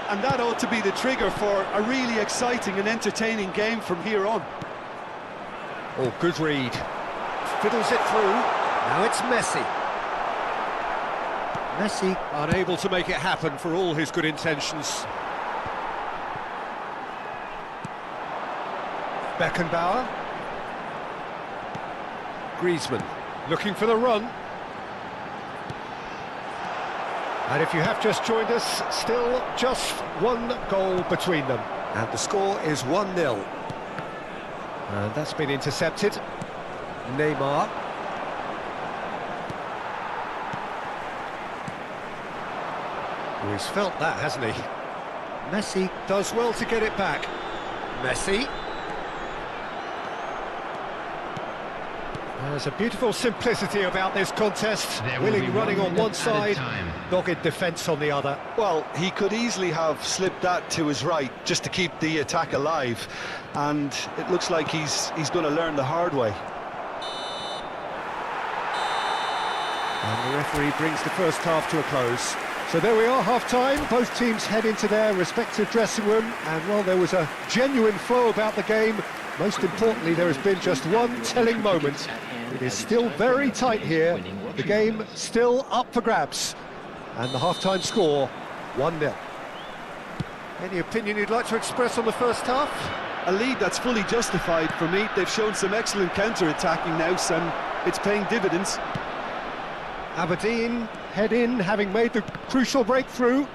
And that ought to be the trigger for a really exciting and entertaining game from here on. Oh, good read. Fiddles it through. Now it's Messi. Messi unable to make it happen for all his good intentions. Beckenbauer. Griezmann looking for the run. And if you have just joined us, still just one goal between them. And the score is 1-0. And that's been intercepted. Neymar. Oh, he's felt that, hasn't he? Messi does well to get it back. Messi. There's a beautiful simplicity about this contest. Willing running on one side, dogged defence on the other. Well, he could easily have slipped that to his right just to keep the attack alive, and it looks like he's going to learn the hard way. And the referee brings the first half to a close. So there we are, half-time. Both teams head into their respective dressing room, and while there was a genuine flow about the game, most importantly, there has been just one telling moment. It is still very tight here. The game still up for grabs. And the half-time score, 1-0. Any opinion you'd like to express on the first half? A lead that's fully justified for me. They've shown some excellent counter-attacking now, and it's paying dividends. Aberdeen head in, having made the crucial breakthrough.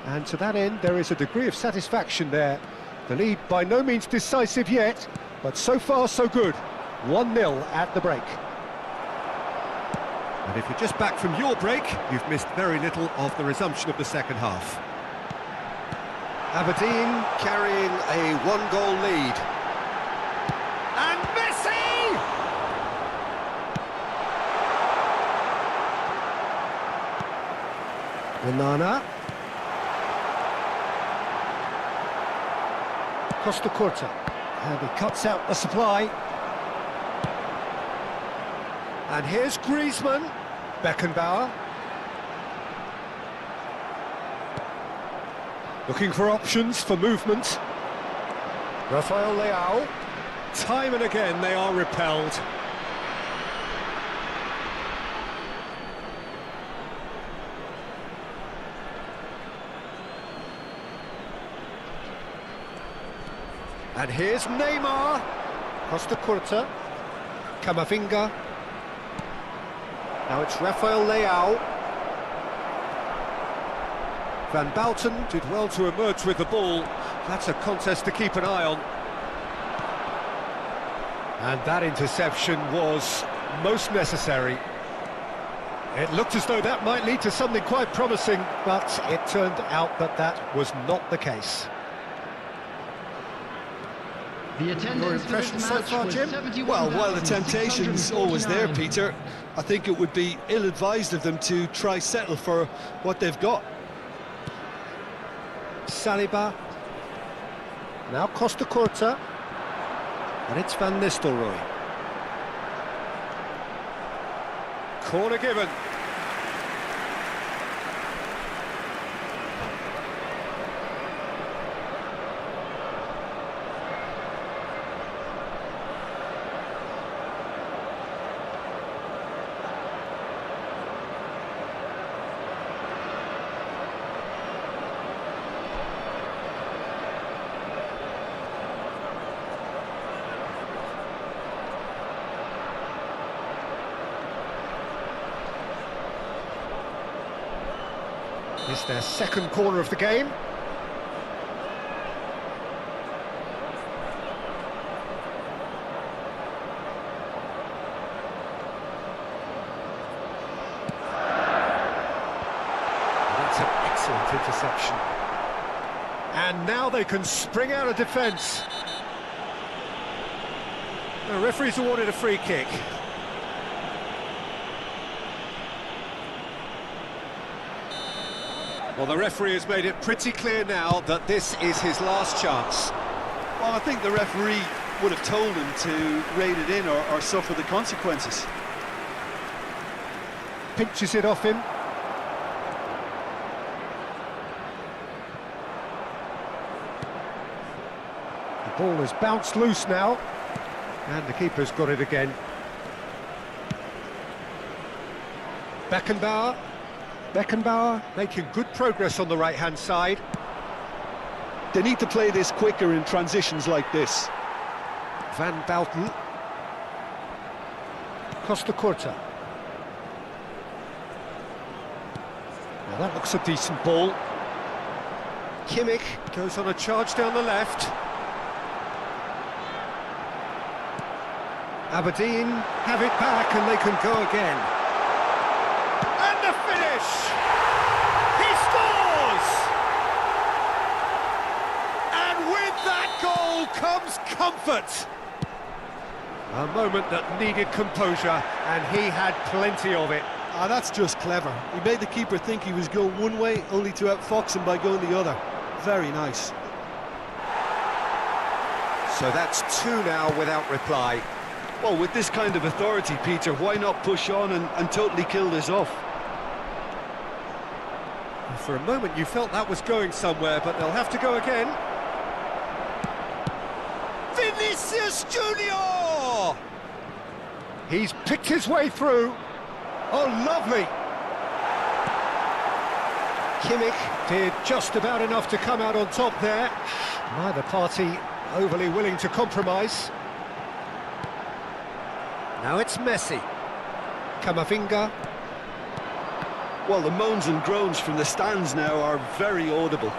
And to that end, there is a degree of satisfaction there. The lead by no means decisive yet, but so far so good. 1-0 at the break. And if you're just back from your break, you've missed very little of the resumption of the second half. Aberdeen carrying a one-goal lead. And Messi! Banana. Costa Curta. And he cuts out the supply. And here's Griezmann. Beckenbauer. Looking for options for movement. Rafael Leao. Time and again they are repelled. And here's Neymar. Costa Curta. Camavinga. Now it's Rafael Leao. Van Bouten did well to emerge with the ball. That's a contest to keep an eye on. And that interception was most necessary. It looked as though that might lead to something quite promising, but it turned out that that was not the case. The Your impression so far, Jim? Well, while the temptation's always there, Peter, I think it would be ill-advised of them to try settle for what they've got. Saliba. Now Costa Curta. And it's Van Nistelrooy. Corner given. It's their second corner of the game. That's an excellent interception. And now they can spring out of defence. The referee's awarded a free kick. Well, the referee has made it pretty clear now that this is his last chance. Well, I think the referee would have told him to rein it in or suffer the consequences. Pinches it off him. The ball has bounced loose now, and the keeper's got it again. Beckenbauer making good progress on the right-hand side. They need to play this quicker in transitions like this. Van Bouten. Costa Curta. Now that looks a decent ball. Kimmich goes on a charge down the left. Aberdeen have it back and they can go again. And the finish! He scores! And with that goal comes comfort. A moment that needed composure, and he had plenty of it. Ah, that's just clever. He made the keeper think he was going one way, only to outfox him by going the other. Very nice. So that's two now without reply. Well, with this kind of authority, Peter, why not push on and totally kill this off? For a moment you felt that was going somewhere, but they'll have to go again. Vinicius Junior! He's picked his way through. Oh, lovely! Kimmich did just about enough to come out on top there. Neither party overly willing to compromise. Now it's Messi. Camavinga. Well, the moans and groans from the stands now are very audible.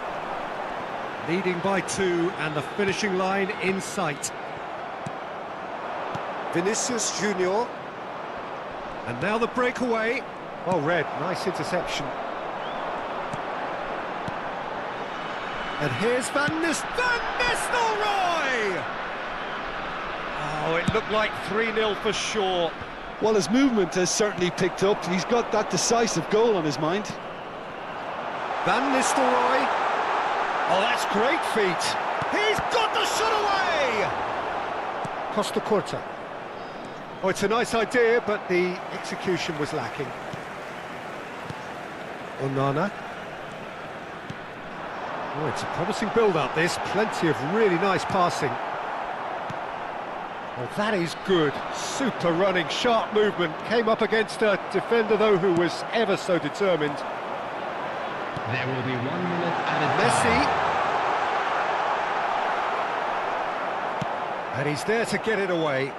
Leading by 2 and the finishing line in sight. Vinicius Junior. And now the breakaway. Well read, nice interception. And here's Van Nistelrooy! Oh, it looked like 3-0 for sure. Well, his movement has certainly picked up. He's got that decisive goal on his mind. Van Nistelrooy. Oh, that's great feet. He's got the shot away! Costa Curta. Oh, it's a nice idea, but the execution was lacking. Onana. Oh, it's a promising build-up, this. Plenty of really nice passing. Well, that is good. Super running, sharp movement. Came up against a defender, though, who was ever so determined. There will be 1 minute added Messi. time. And he's there to get it away.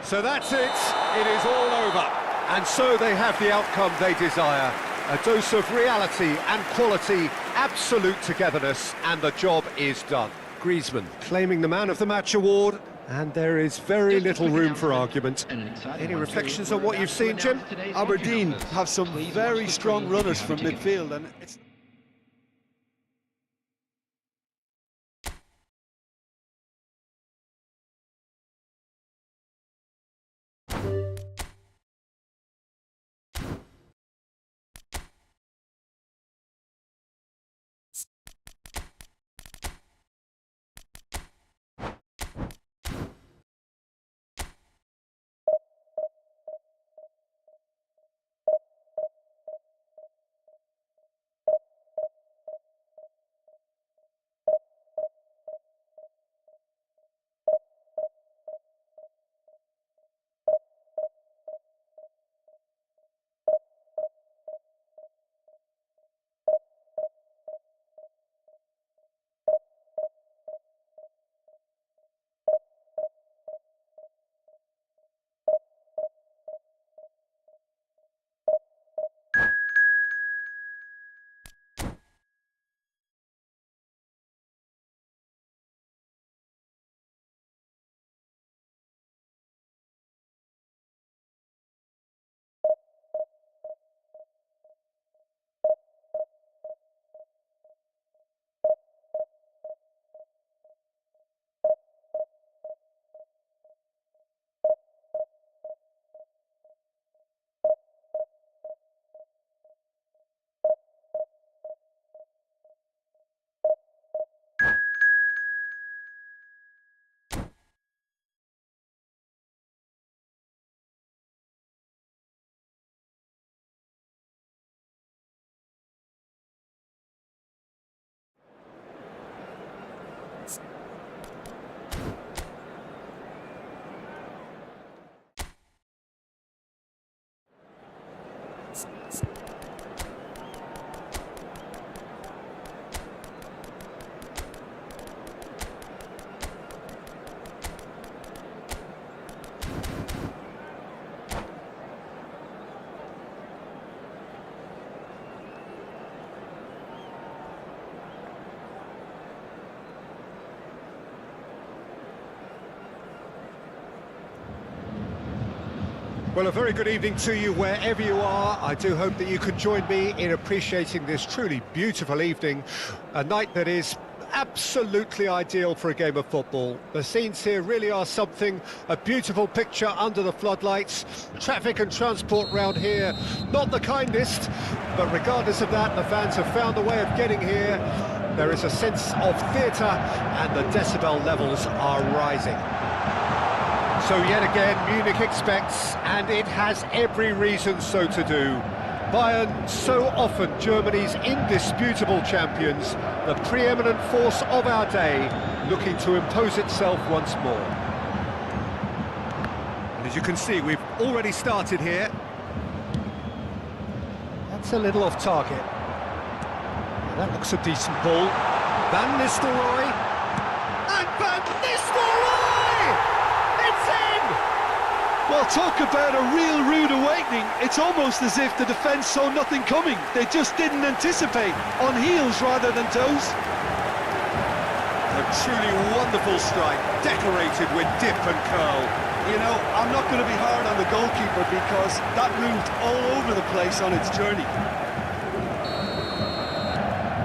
So that's it. It is all over. And so they have the outcome they desire. A dose of reality and quality, absolute togetherness, and the job is done. Griezmann claiming the Man of the Match award, and there is very little room for argument. Any reflections on what you've seen, Jim? Aberdeen have some very strong runners from midfield, and it's... Well, a very good evening to you wherever you are. I do hope that you can join me in appreciating this truly beautiful evening, a night that is absolutely ideal for a game of football. The scenes here really are something, a beautiful picture under the floodlights. Traffic and transport round here, not the kindest, but regardless of that, the fans have found a way of getting here. There is a sense of theatre and the decibel levels are rising. So yet again, Munich expects, and it has every reason so to do. Bayern, so often Germany's indisputable champions, the preeminent force of our day, looking to impose itself once more. And as you can see, we've already started here. That's a little off target. That looks a decent ball. Van Nistelrooy. And Van Nistelrooy! It's in! Well, talk about a real rude awakening. It's almost as if the defence saw nothing coming. They just didn't anticipate, on heels rather than toes. A truly wonderful strike, decorated with dip and curl. You know, I'm not going to be hard on the goalkeeper because that moved all over the place on its journey.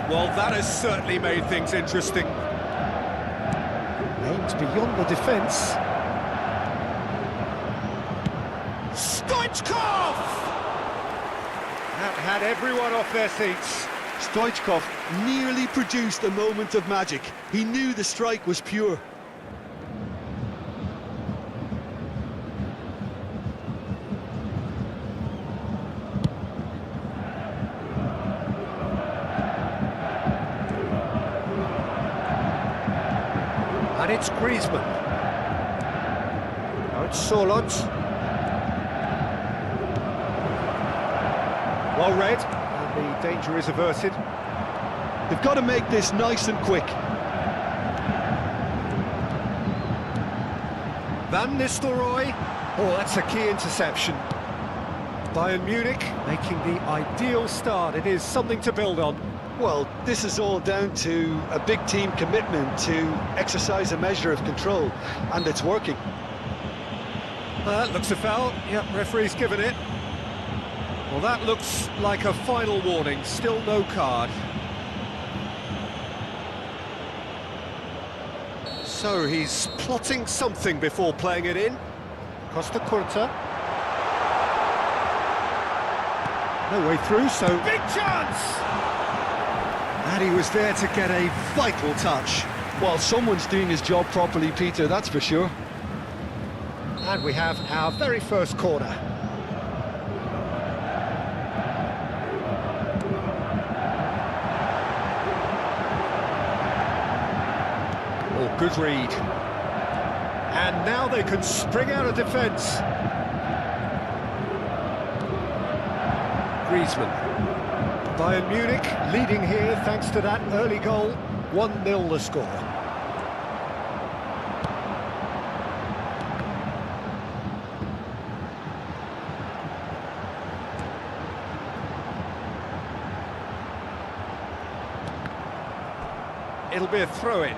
Well, that has certainly made things interesting. Aimed beyond the defence. Stoichkov! That had everyone off their seats. Stoichkov nearly produced a moment of magic. He knew the strike was pure. And it's Griezmann. Now it's Solot. Well read, and the danger is averted. They've got to make this nice and quick. Van Nistelrooy. Oh, that's a key interception. Bayern Munich making the ideal start. It is something to build on. Well, this is all down to a big team commitment to exercise a measure of control, and it's working. That looks a foul. Yep, referee's given it. Well, that looks like a final warning. Still no card. So he's plotting something before playing it in. Costa Curta. No way through, so big chance! And he was there to get a vital touch. Well, someone's doing his job properly, Peter, that's for sure. And we have our very first corner. Oh, good read. And now they can spring out of defence. Griezmann. Bayern Munich leading here thanks to that early goal. 1-0 the score. It'll be a throw-in.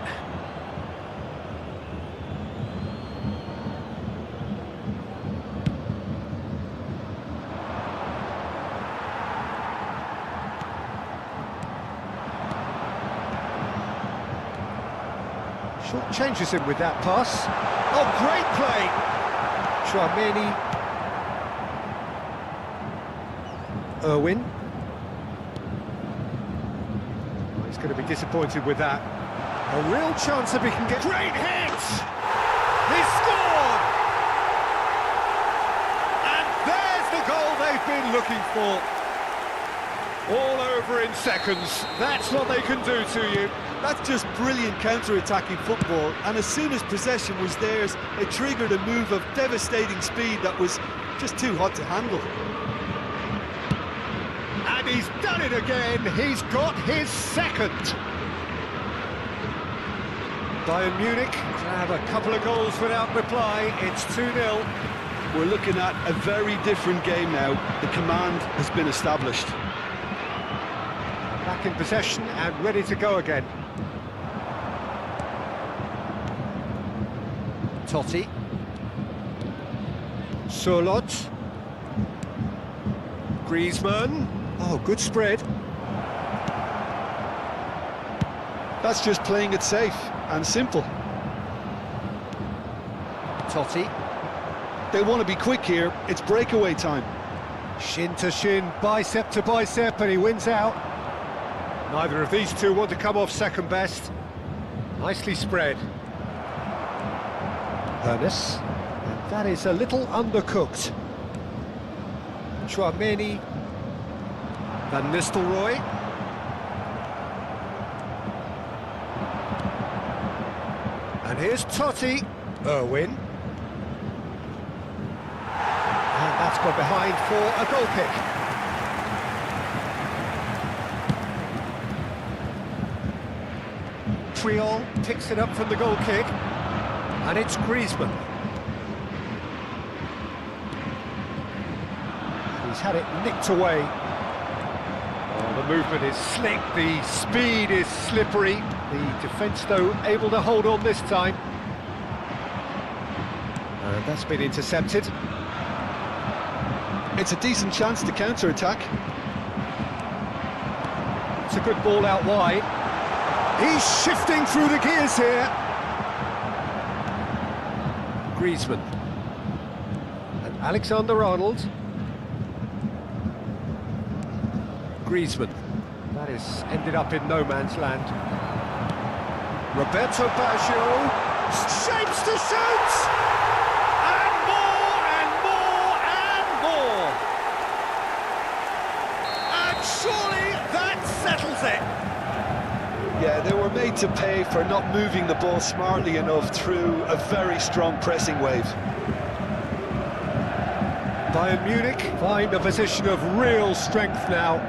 Short changes him with that pass. Oh, great play! Chouameni. Irwin. Oh, he's going to be disappointed with that. A real chance if he can get... Great hit! He scored! And there's the goal they've been looking for. All over in seconds. That's what they can do to you. That's just brilliant counter-attacking football, and as soon as possession was theirs, it triggered a move of devastating speed that was just too hot to handle. And he's done it again. He's got his second. Bayern Munich grab a couple of goals without reply. It's 2-0. We're looking at a very different game now. The command has been established. Back in possession and ready to go again. Totti. Solot. Griezmann. Oh, good spread. That's just playing it safe and simple. Totti. They want to be quick here, it's breakaway time. Shin to shin, bicep to bicep, and he wins out. Neither of these two want to come off second best. Nicely spread. Ernest. And that is a little undercooked. Chouameni. Van Nistelrooy. And here's Totti. Irwin. And that's gone behind for a goal kick. Triol picks it up from the goal kick. And it's Griezmann. He's had it nicked away. Oh, the movement is slick, the speed is slippery. The defence, though, able to hold on this time. And that's been intercepted. It's a decent chance to counter-attack. It's a good ball out wide. He's shifting through the gears here. Griezmann. And Alexander-Arnold. Griezmann. That has ended up in no man's land. Roberto Baggio shapes to shoot! And more and more and more! And surely that settles it! Yeah, they were made to pay for not moving the ball smartly enough through a very strong pressing wave. Bayern Munich find a position of real strength now.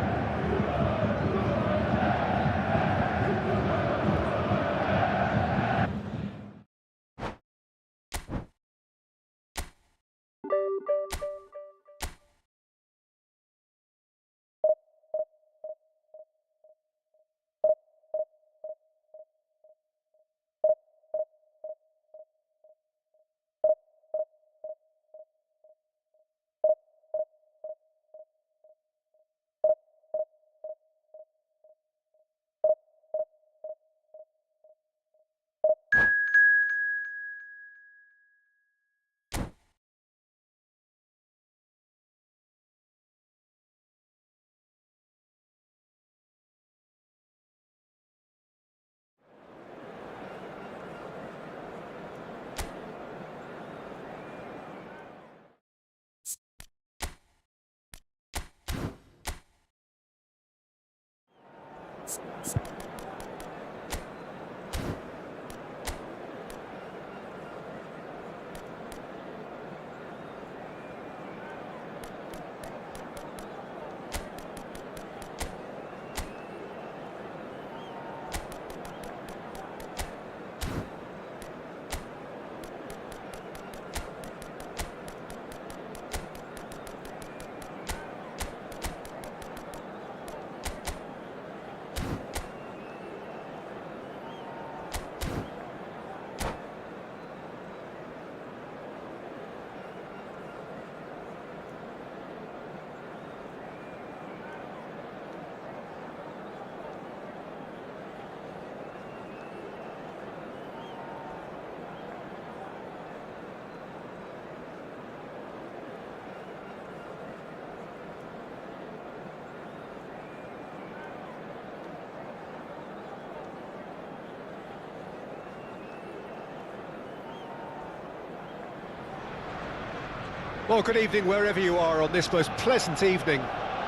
Well, good evening wherever you are on this most pleasant evening.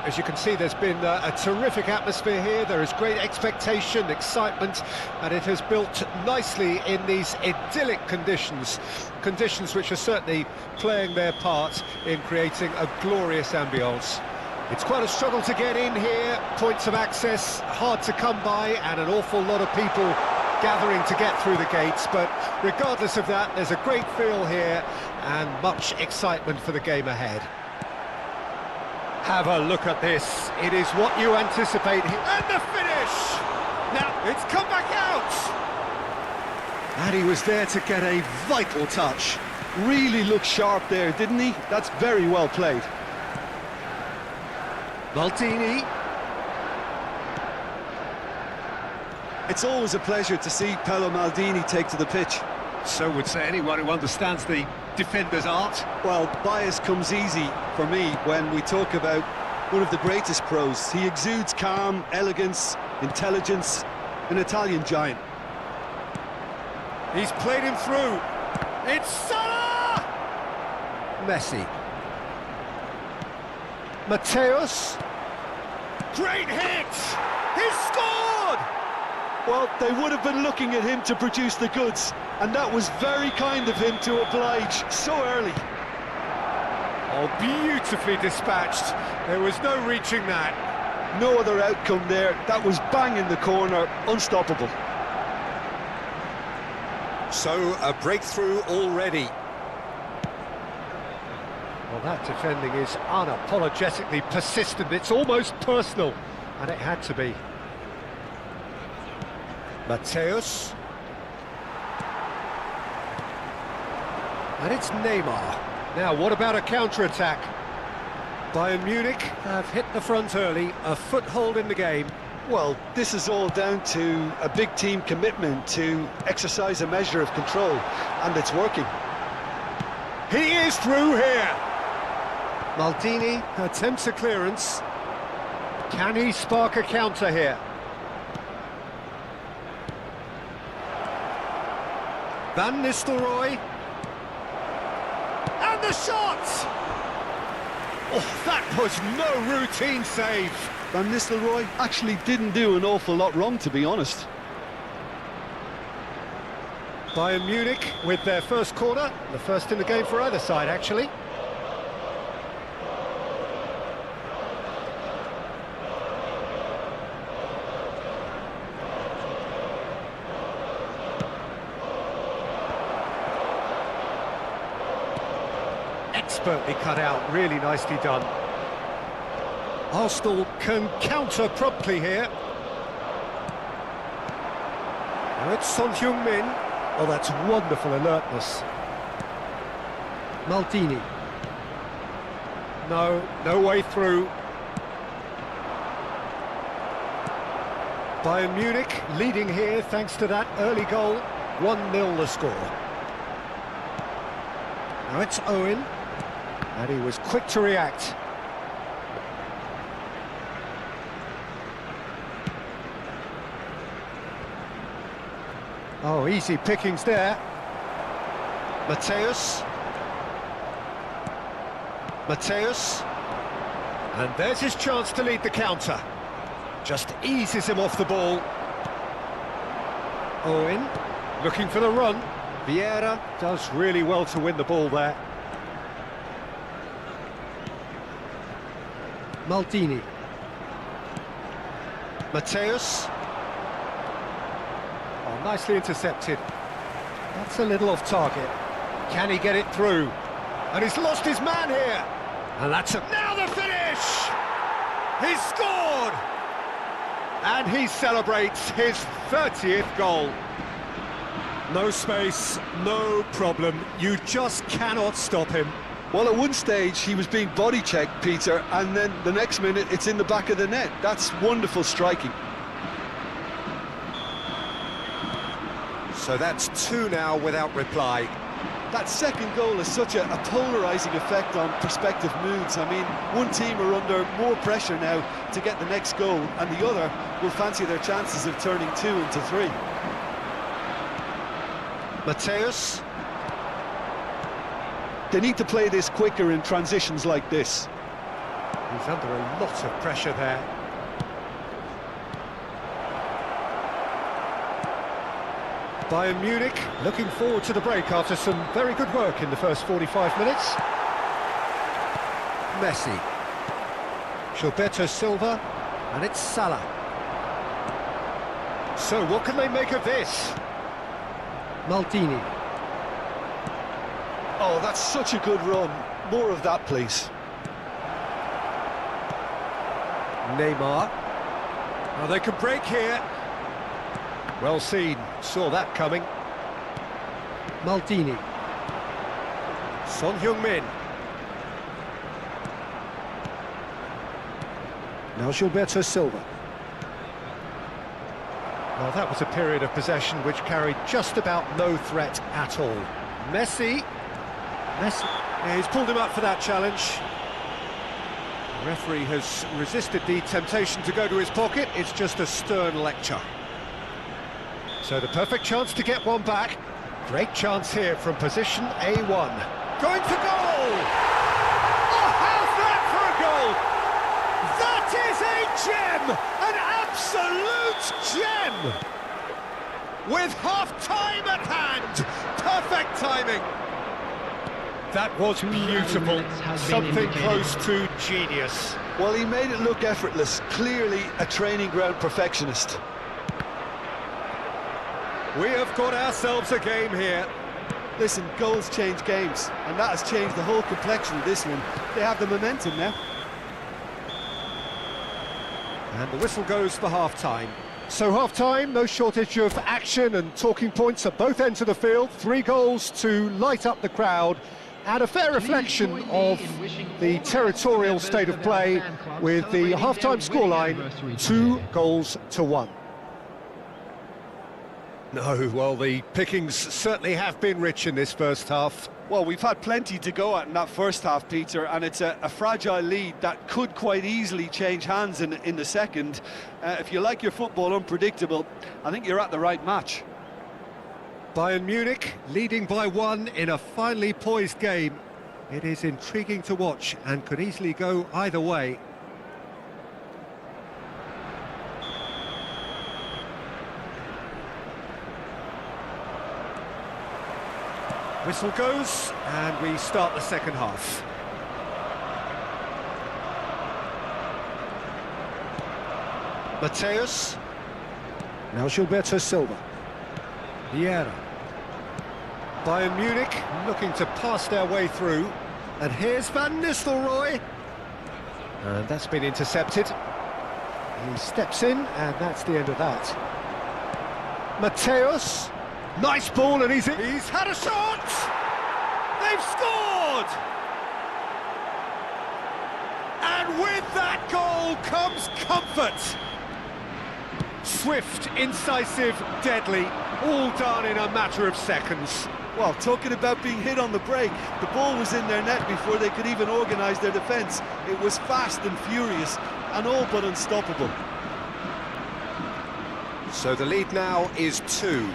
As you can see, there's been a terrific atmosphere here. There is great expectation, excitement, and it has built nicely in these idyllic conditions. Conditions which are certainly playing their part in creating a glorious ambience. It's quite a struggle to get in here, points of access hard to come by, and an awful lot of people gathering to get through the gates, but regardless of that, there's a great feel here and much excitement for the game ahead. Have a look at this. It is what you anticipate here. And the finish! Now, it's come back out! And he was there to get a vital touch. Really looked sharp there, didn't he? That's very well played. Maldini. It's always a pleasure to see Paolo Maldini take to the pitch. So would say anyone who understands the defender's art. Well, bias comes easy for me when we talk about one of the greatest pros. He exudes calm, elegance, intelligence, an Italian giant. He's played him through. It's Salah! Messi. Mateus. Great hit! He's scored! Well, they would have been looking at him to produce the goods, and that was very kind of him to oblige so early. Oh, beautifully dispatched. There was no reaching that. No other outcome there. That was bang in the corner, unstoppable. So, a breakthrough already. Well, that defending is unapologetically persistent. It's almost personal, and it had to be. Mateus. And it's Neymar. Now, what about a counter-attack? Bayern Munich have hit the front early, a foothold in the game. Well, this is all down to a big team commitment to exercise a measure of control, and it's working. He is through here. Maldini attempts a clearance. Can he spark a counter here? Van Nistelrooy. And the shot! Oh, that was no routine save. Van Nistelrooy actually didn't do an awful lot wrong, to be honest. Bayern Munich with their first corner, the first in the game for either side, actually. Expertly cut out, really nicely done. Arsenal can counter promptly here. Now it's Son Heung-min. Oh, that's wonderful alertness. Maldini. No way through. Bayern Munich leading here thanks to that early goal. 1-0 the score. Now it's Owen. And he was quick to react. Oh, easy pickings there. Mateus. Mateus. And there's his chance to lead the counter. Just eases him off the ball. Owen, looking for the run. Vieira does really well to win the ball there. Maldini. Mateus. Oh, nicely intercepted. That's a little off target. Can he get it through? And he's lost his man here. And that's now the finish! He's scored! And he celebrates his 30th goal. No space, no problem. You just cannot stop him. Well, at one stage he was being body checked, Peter, and then the next minute it's in the back of the net. That's wonderful striking. So that's 2 now without reply. That second goal has such a polarising effect on prospective moods. I mean, one team are under more pressure now to get the next goal, and the other will fancy their chances of turning 2 into 3. Mateus. They need to play this quicker in transitions like this. He's under a lot of pressure there. Bayern Munich looking forward to the break after some very good work in the first 45 minutes. Messi. Gilberto Silva. And it's Salah. So what can they make of this? Maldini. Oh, that's such a good run. More of that, please. Neymar. Oh, they can break here. Well seen, saw that coming. Maldini. Son Heung-min. Now Gilberto Silva. Well, that was a period of possession which carried just about no threat at all. Messi. Yeah, he's pulled him up for that challenge. The referee has resisted the temptation to go to his pocket. It's just a stern lecture. So the perfect chance to get one back. Great chance here from position A1. Going to goal! Oh, how's that for a goal? That is a gem! An absolute gem! With half-time at hand! Perfect timing! That was beautiful. Something close to genius. Well, he made it look effortless. Clearly a training ground perfectionist. We have got ourselves a game here. Listen, goals change games, and that has changed the whole complexion of this one. They have the momentum now. And the whistle goes for half-time. So half-time, no shortage of action and talking points at both ends of the field. 3 goals to light up the crowd, and a fair reflection of the territorial state of play with the half-time scoreline 2-1. No, well, the pickings certainly have been rich in this first half. Well, we've had plenty to go at in that first half, Peter, and it's a fragile lead that could quite easily change hands in the second. If you like your football unpredictable, I think you're at the right match. Bayern Munich leading by 1 in a finely poised game. It is intriguing to watch and could easily go either way. Whistle goes, and we start the second half. Mateus. Now Gilberto Silva. Vieira. Bayern Munich looking to pass their way through. And here's Van Nistelrooy. And that's been intercepted. He steps in, and that's the end of that. Mateus. Nice ball, and he's had a shot! They've scored! And with that goal comes comfort. Swift, incisive, deadly, all done in a matter of seconds. Well, talking about being hit on the break, the ball was in their net before they could even organise their defence. It was fast and furious, and all but unstoppable. So the lead now is 2.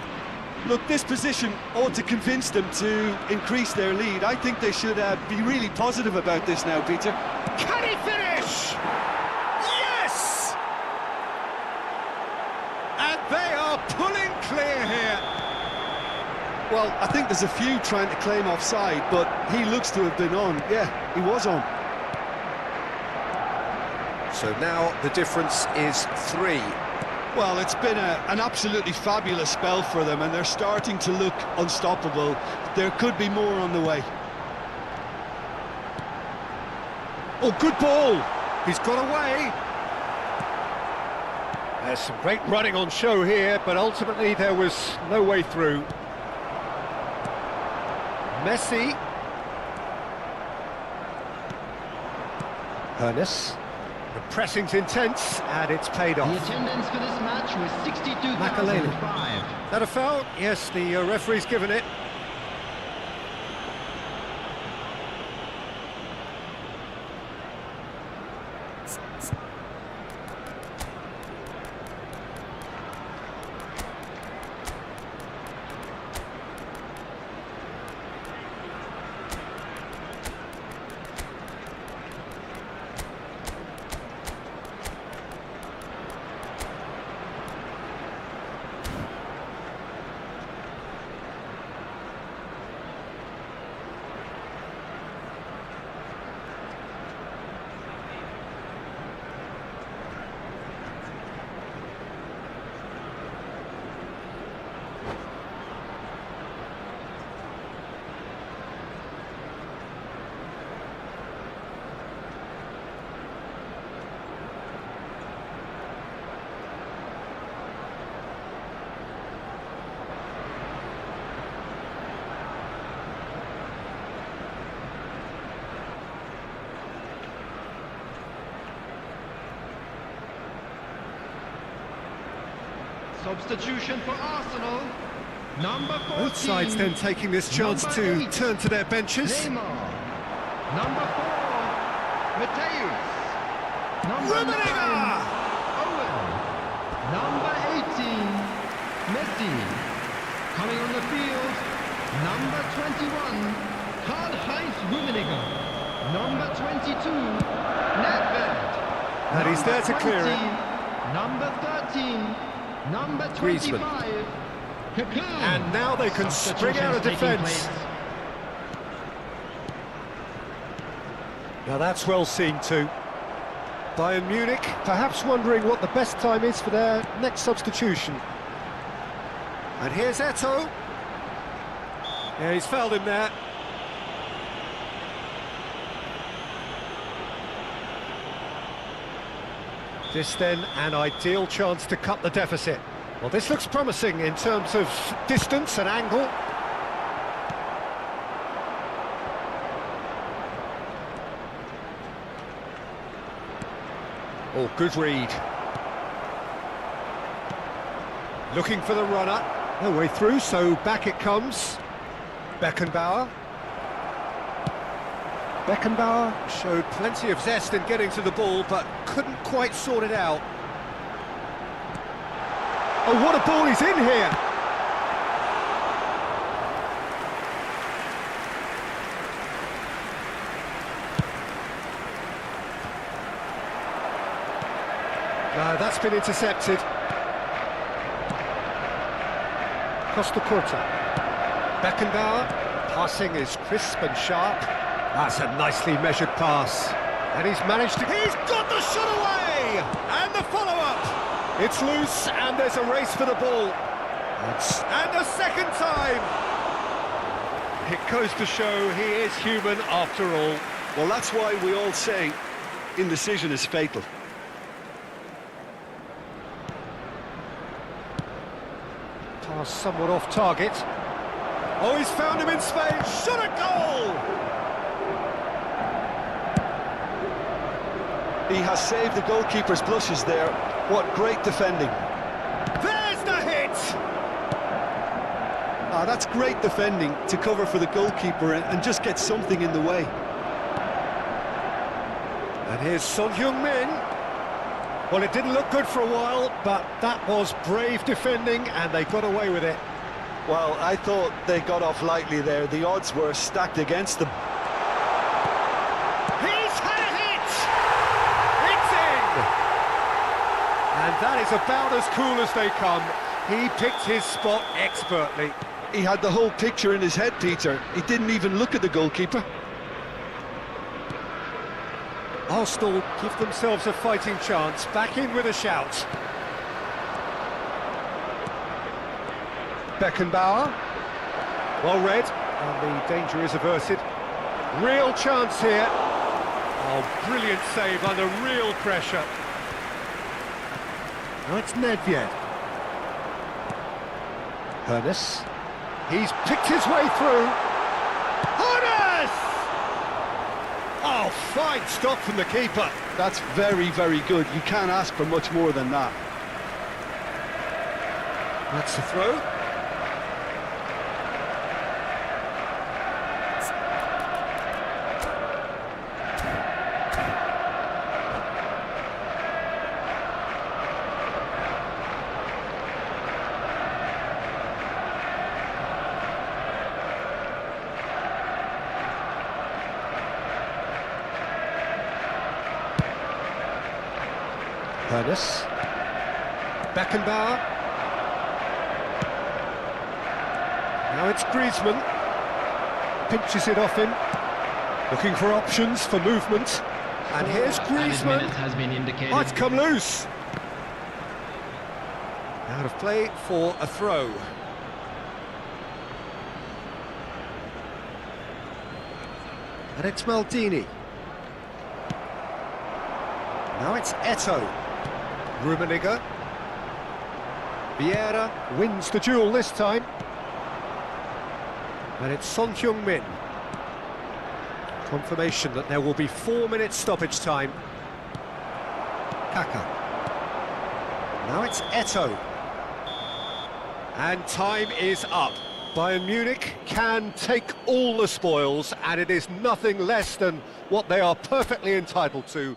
Look, this position ought to convince them to increase their lead. I think they should be really positive about this now, Peter. Can he finish? Yes! And they are pulling clear here. Well, I think there's a few trying to claim offside, but he looks to have been on. Yeah, he was on. So now the difference is 3. Well, it's been an absolutely fabulous spell for them, and they're starting to look unstoppable. There could be more on the way. Oh, good ball! He's got away! There's some great running on show here, but ultimately there was no way through. Messi. Ernest. The pressing's intense, and it's paid off. The attendance for this match was 62,005. Is that a foul? Yes, the referee's given it. Substitution for Arsenal. Number 14. Both sides then taking this chance Number to 8, turn to their benches. Neymar. Number 4, Mateus. Number 9, Rummenigge! Owen. Number 18, Messi. Coming on the field, number 21, Karl-Heinz Rummenigge. Number 22, Nedved. And he's there to clear it. Number 13, number Griezmann. 25, Kaká. And now they can spring out of Substitutions taking defence. place. Now that's well seen too. Bayern Munich perhaps wondering what the best time is for their next substitution. And here's Eto'o. Yeah, he's fouled him there. This then an ideal chance to cut the deficit. Well, this looks promising in terms of distance and angle. Oh, good read. Looking for the runner. No way through, so back it comes. Beckenbauer. Beckenbauer showed plenty of zest in getting to the ball, but couldn't quite sort it out. Oh, what a ball he's in here! No, that's been intercepted. Costa Curta. Beckenbauer, passing is crisp and sharp. That's a nicely measured pass. And he's managed to... He's got the shot away! And the follow-up! It's loose, and there's a race for the ball. And a second time! It goes to show he is human after all. Well, that's why we all say indecision is fatal. Pass somewhat off target. Oh, he's found him in space. Shot a goal! He has saved the goalkeeper's blushes there. What great defending. There's the hit! Ah, that's great defending to cover for the goalkeeper and just get something in the way. And here's Son Heung-min. Well, it didn't look good for a while, but that was brave defending, and they got away with it. Well, I thought they got off lightly there. The odds were stacked against them. He's had a hit! It's in! And that is about as cool as they come. He picked his spot expertly. He had the whole picture in his head, Peter. He didn't even look at the goalkeeper. Arsenal give themselves a fighting chance. Back in with a shout. Beckenbauer. Well read, and the danger is averted. Real chance here. Oh, brilliant save under real pressure. Now it's Nedved. Ernest. He's picked his way through. Ernest! Oh, fine stop from the keeper. That's very, very good. You can't ask for much more than that. That's the throw. Ernest. Beckenbauer. Now it's Griezmann. Pinches it off him. Looking for options for movement. And here's Griezmann. Has been indicated. Oh, it's come loose. Out of play for a throw. And it's Maldini. Now it's Eto'o. Rummenigge. Vieira wins the duel this time. And it's Son Heung-min. Confirmation that there will be 4 minutes stoppage time. Kaká. Now it's Eto'o. And time is up. Bayern Munich can take all the spoils, and it is nothing less than what they are perfectly entitled to.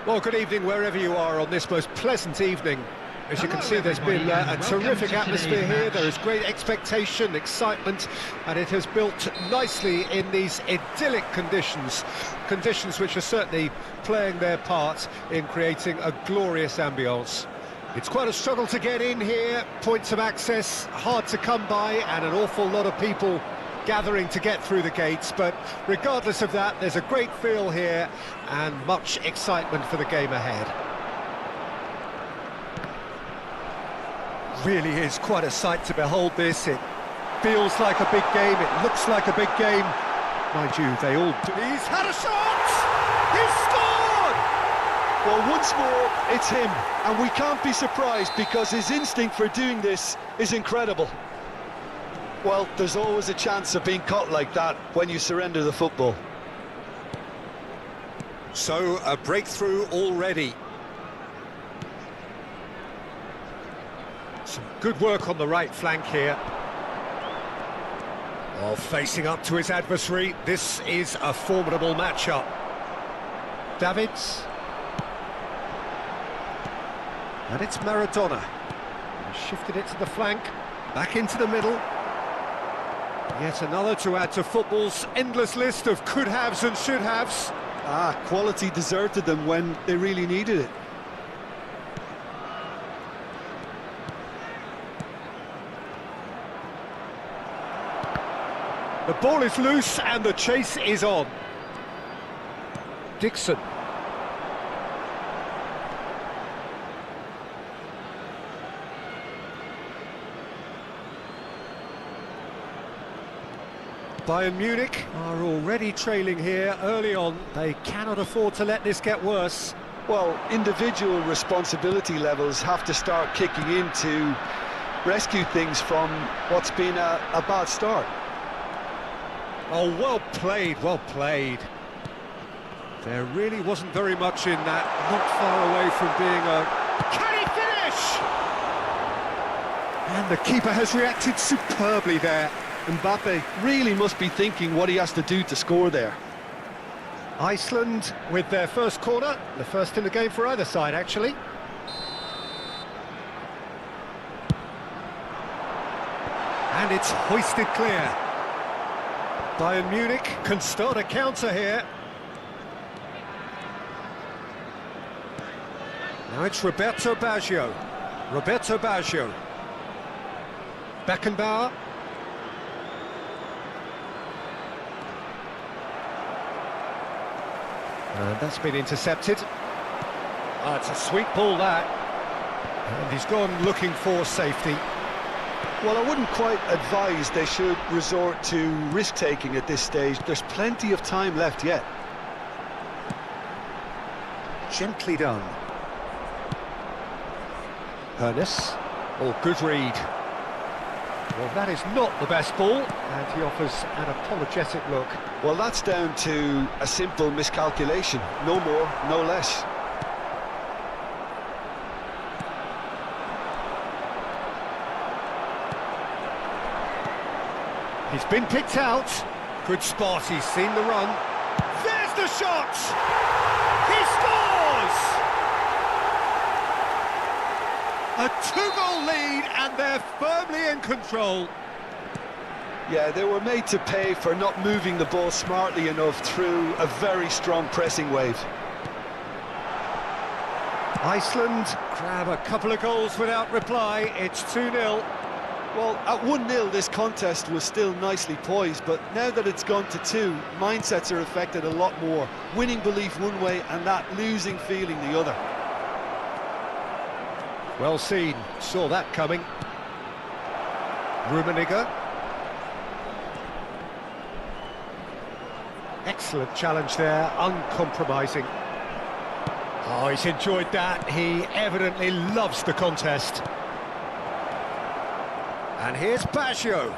Well, good evening wherever you are on this most pleasant evening. As you can see, there's been a terrific atmosphere here. There is great expectation, excitement, and it has built nicely in these idyllic conditions. Conditions which are certainly playing their part in creating a glorious ambience. It's quite a struggle to get in here, points of access hard to come by, and an awful lot of people gathering to get through the gates, but regardless of that, there's a great feel here and much excitement for the game ahead. Really is quite a sight to behold this. It feels like a big game, it looks like a big game. Mind you, they all do. He's had a shot! He's scored! Well, once more, it's him, and we can't be surprised because his instinct for doing this is incredible. Well, there's always a chance of being caught like that when you surrender the football. So, a breakthrough already. Some good work on the right flank here. While facing up to his adversary, this is a formidable matchup. Davids. And it's Maradona. He shifted it to the flank, back into the middle. Yet another to add to football's endless list of could-haves and should-haves. Quality deserted them when they really needed it. The ball is loose and the chase is on. Dixon. Bayern Munich are already trailing here early on. They cannot afford to let this get worse. Well, individual responsibility levels have to start kicking in to rescue things from what's been a bad start. Oh, well played, well played. There really wasn't very much in that, not far away from being a... Can he finish? And the keeper has reacted superbly there. Mbappe really must be thinking what he has to do to score there. Iceland with their first corner, the first in the game for either side, actually. And it's hoisted clear. Bayern Munich can start a counter here. Now it's Roberto Baggio. Roberto Baggio. Beckenbauer. And that's been intercepted. It's a sweet ball, that. And he's gone looking for safety. Well, I wouldn't quite advise they should resort to risk-taking at this stage. There's plenty of time left yet. Gently done. Hernus. Oh, good read. Well, that is not the best ball, and he offers an apologetic look. Well, that's down to a simple miscalculation. No more, no less. He's been picked out. Good spot, he's seen the run. There's the shot! He scores! A two-goal lead, and they're firmly in control. Yeah, they were made to pay for not moving the ball smartly enough through a very strong pressing wave. Iceland grab a couple of goals without reply. It's 2-0. Well, at 1-0 this contest was still nicely poised, but now that it's gone to 2, mindsets are affected a lot more. Winning belief one way and that losing feeling the other. Well seen, saw that coming. Rummenigge. Excellent challenge there, uncompromising. Oh, he's enjoyed that. He evidently loves the contest. And here's Baggio.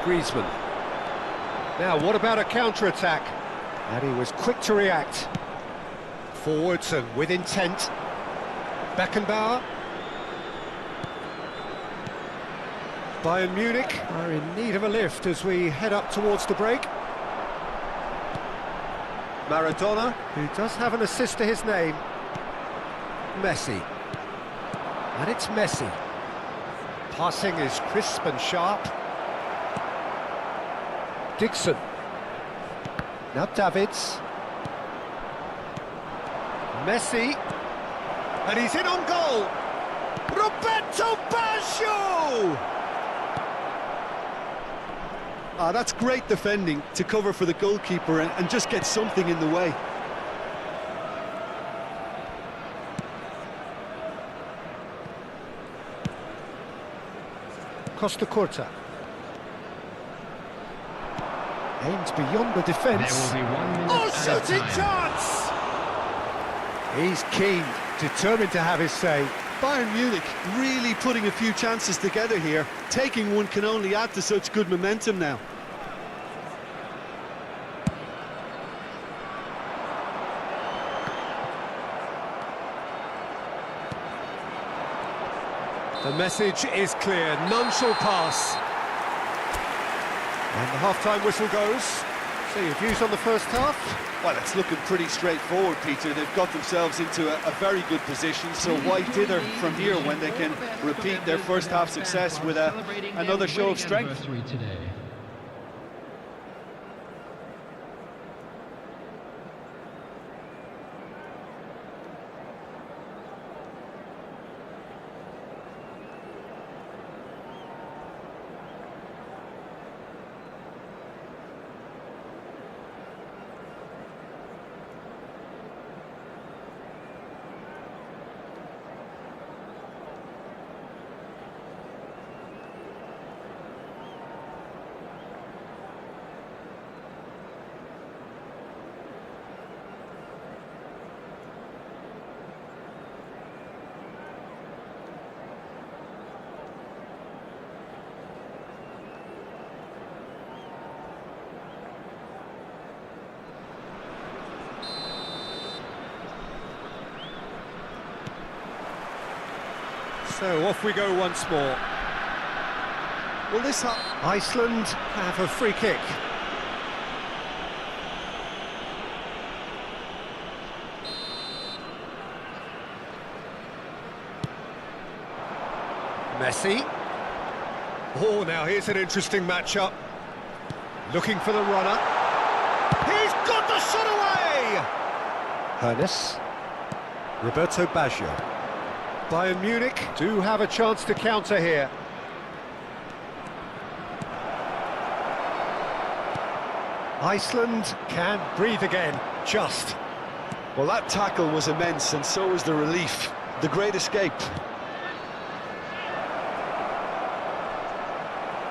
Griezmann. Now, what about a counter-attack? And he was quick to react. Forwards and with intent. Beckenbauer. Bayern Munich are in need of a lift as we head up towards the break. Maradona, who does have an assist to his name. Messi. And it's Messi. Passing is crisp and sharp. Dixon. Now Davids. Messi. And he's in on goal. Roberto Baggio! That's great defending to cover for the goalkeeper and just get something in the way. Costa Curta. Aimed beyond the defence. There will be 1 minute Oh, added shooting time. chance! He's keen, determined to have his say. Bayern Munich really putting a few chances together here. Taking one can only add to such good momentum now. The message is clear, none shall pass. And the half-time whistle goes. So your views on the first half? Well, it's looking pretty straightforward, Peter. They've got themselves into a very good position, so why dither from here when they can repeat their first half success with another show of strength? Today. So off we go once more. Well, this Iceland have a free kick. Messi. Oh, now here's an interesting matchup. Looking for the runner. He's got the shot away! Hernus. Roberto Baggio. Bayern Munich do have a chance to counter here. Iceland can breathe again, just. Well, that tackle was immense, and so was the relief. The great escape.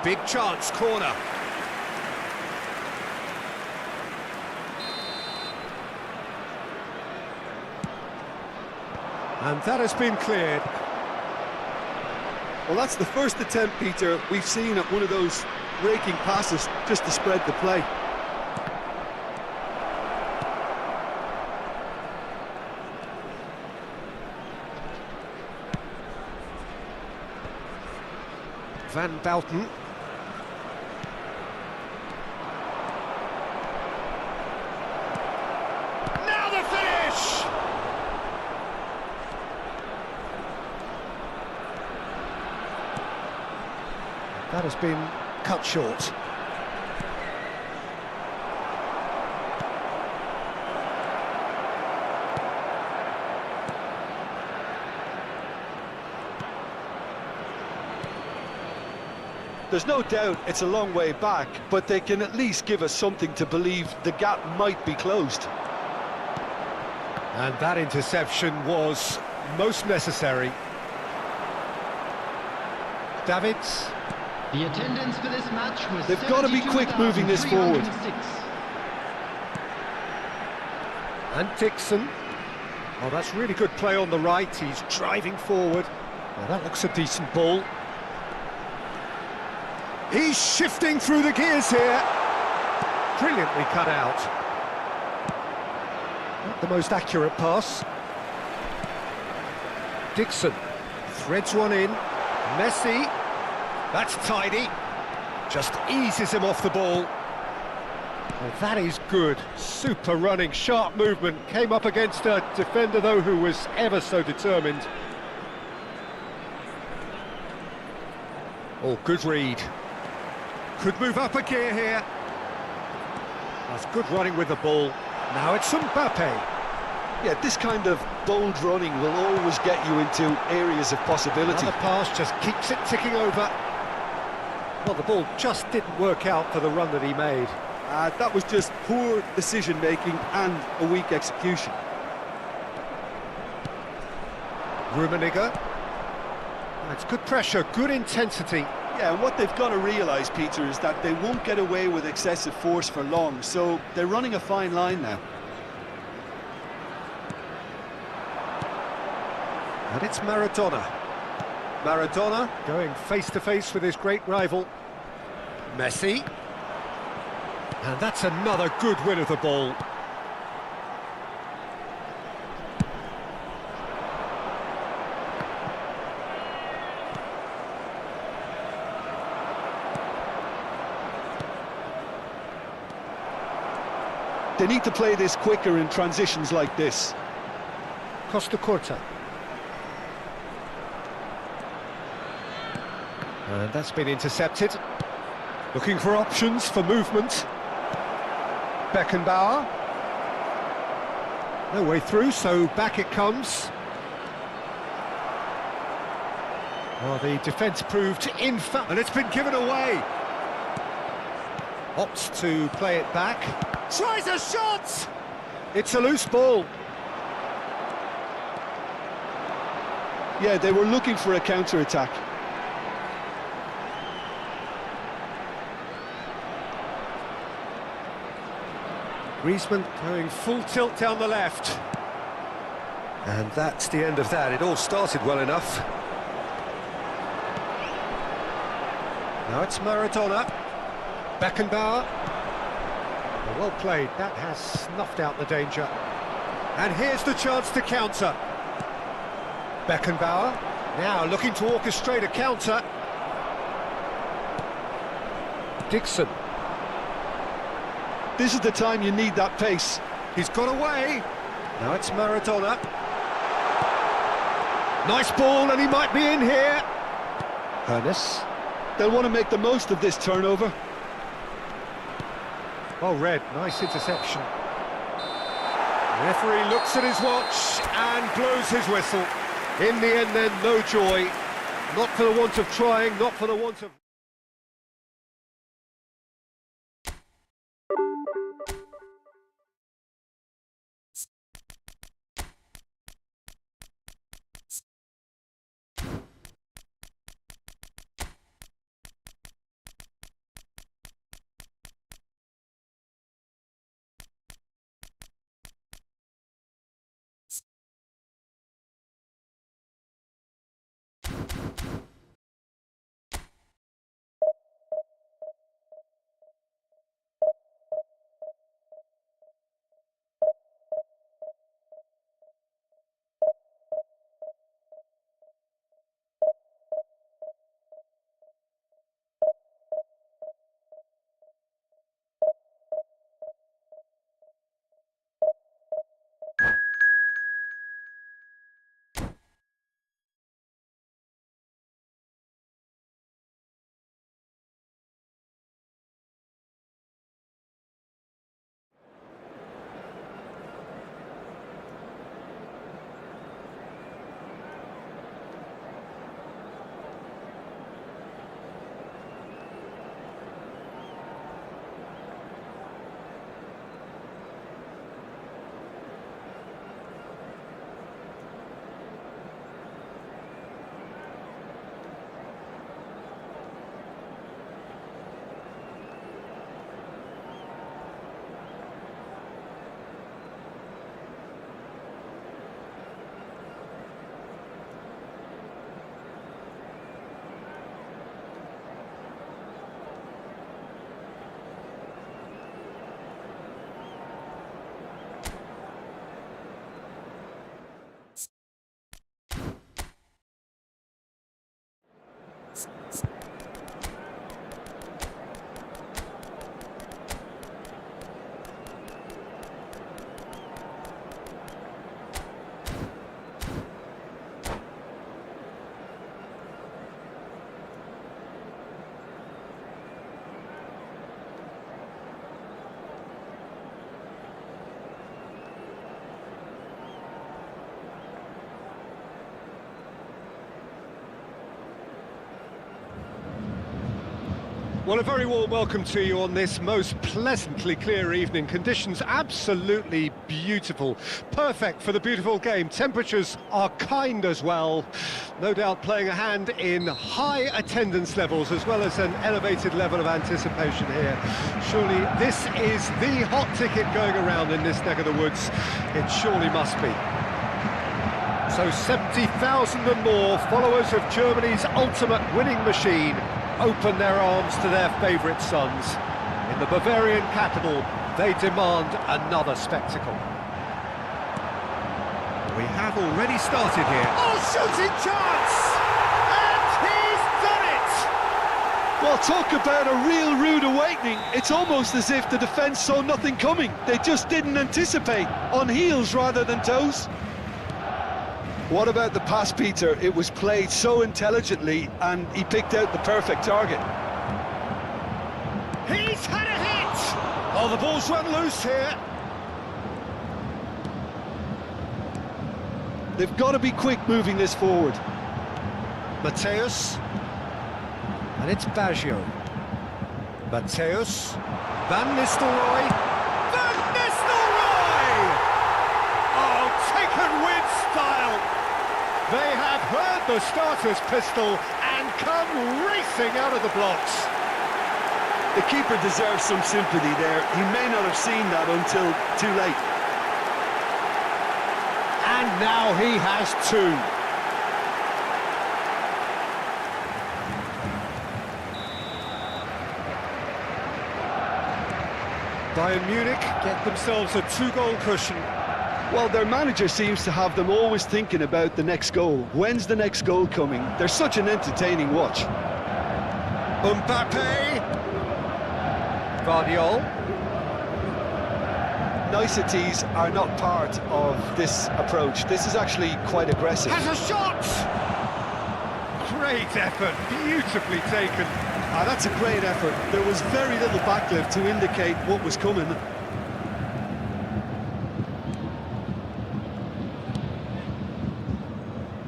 Big chance, corner. And that has been cleared. Well, that's the first attempt, Peter, we've seen at one of those raking passes just to spread the play. Van Bouten. Now the finish! That has been cut short. There's no doubt it's a long way back, but they can at least give us something to believe the gap might be closed. And that interception was most necessary. Davids. The attendance for this match was They've got to be quick moving this forward. 72,306. And Dixon. Oh, that's really good play on the right. He's driving forward. Well, that looks a decent ball. He's shifting through the gears here. Brilliantly cut out. Not the most accurate pass. Dixon threads one in. Messi. That's tidy. Just eases him off the ball. Well, that is good. Super running, sharp movement. Came up against a defender, though, who was ever so determined. Oh, good read. Could move up a gear here. That's good running with the ball. Now it's Mbappe. Yeah, this kind of bold running will always get you into areas of possibility. Another pass just keeps it ticking over. Well, the ball just didn't work out for the run that he made. That was just poor decision-making and a weak execution. Rummenigge. It's good pressure, good intensity. Yeah, and what they've got to realise, Peter, is that they won't get away with excessive force for long, so they're running a fine line now. And it's Maradona. Maradona going face-to-face with his great rival. Messi. And that's another good win of the ball. They need to play this quicker in transitions like this. Costa Corta. And that's been intercepted. Looking for options for movement. Beckenbauer. No way through, so back it comes. Well, the defence proved infallible, and it's been given away. Opts to play it back. Tries a shot! It's a loose ball. Yeah, they were looking for a counter-attack. Griezmann going full tilt down the left. And that's the end of that. It all started well enough. Now it's Maradona. Beckenbauer. Well played. That has snuffed out the danger. And here's the chance to counter. Beckenbauer now looking to orchestrate a counter. Dixon. This is the time you need that pace. He's got away. Now it's Maradona. Nice ball, and he might be in here. Ernest. They'll want to make the most of this turnover. Well read, nice interception. The referee looks at his watch and blows his whistle. In the end then, no joy. Not for the want of trying, not for the want of... Well, a very warm welcome to you on this most pleasantly clear evening. Conditions absolutely beautiful. Perfect for the beautiful game. Temperatures are kind as well. No doubt playing a hand in high attendance levels as well as an elevated level of anticipation here. Surely this is the hot ticket going around in this neck of the woods. It surely must be. So 70,000 and more followers of Germany's ultimate winning machine open their arms to their favourite sons. In the Bavarian capital, they demand another spectacle. We have already started here. Oh, shooting chance! And he's done it! Well, talk about a real rude awakening. It's almost as if the defence saw nothing coming. They just didn't anticipate, on heels rather than toes. What about the pass, Peter? It was played so intelligently and he picked out the perfect target. He's had a hit! Oh, the ball's run loose here. They've got to be quick moving this forward. Mateus. And it's Baggio. Mateus. Van Nistelrooy. Van Nistelrooy! Oh, taken with style. They have heard the starter's pistol and come racing out of the blocks. The keeper deserves some sympathy there. He may not have seen that until too late. And now he has two. Bayern Munich get themselves a two-goal cushion. Well, their manager seems to have them always thinking about the next goal. When's the next goal coming? They're such an entertaining watch. Mbappe. Guardiola. Niceties are not part of this approach. This is actually quite aggressive. Has a shot! Great effort, beautifully taken. That's a great effort. There was very little backlift to indicate what was coming.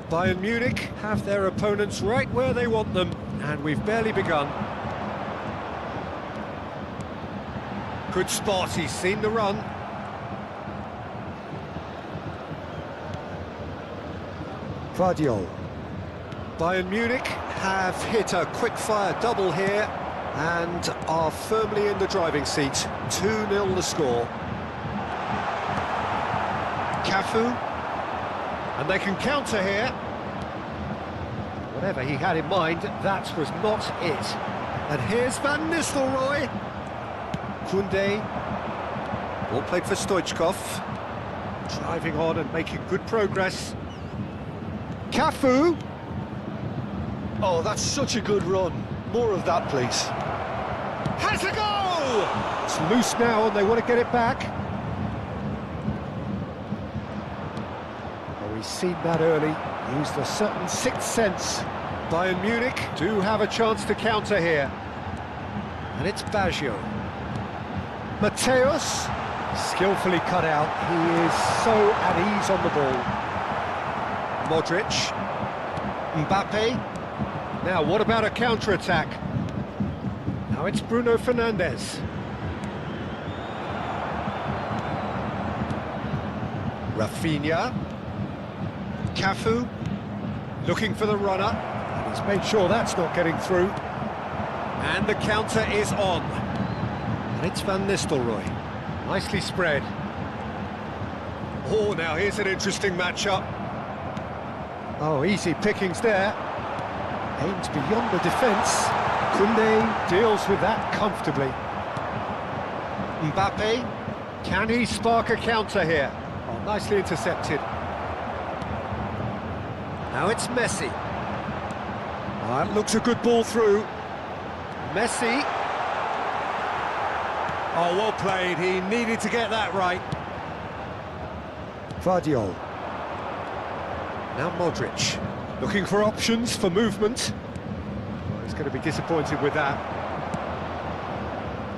Bayern Munich have their opponents right where they want them, and we've barely begun. Good spot, he's seen the run. Guardiola. Bayern Munich have hit a quick-fire double here and are firmly in the driving seat. 2-0 the score. Cafu. And they can counter here. Whatever he had in mind, that was not it. And here's Van Nistelrooy. Koundé. Ball played for Stoichkov. Driving on and making good progress. Cafu. Oh, that's such a good run. More of that, please. Has a goal! It's loose now and they want to get it back. We've seen that early, used a certain sixth sense. Bayern Munich do have a chance to counter here. And it's Baggio. Mateus, skillfully cut out. He is so at ease on the ball. Modric. Mbappe. Now, what about a counter-attack? Now it's Bruno Fernandes. Rafinha. Cafu, looking for the runner, and he's made sure that's not getting through. And the counter is on. And it's Van Nistelrooy. Nicely spread. Oh, now here's an interesting matchup. Oh, easy pickings there. Aims beyond the defence. Koundé deals with that comfortably. Mbappe, can he spark a counter here? Oh, nicely intercepted. Now it's Messi. That looks a good ball through. Messi. Oh, well played. He needed to get that right. Guardiola. Now Modric. Looking for options for movement. Well, he's going to be disappointed with that.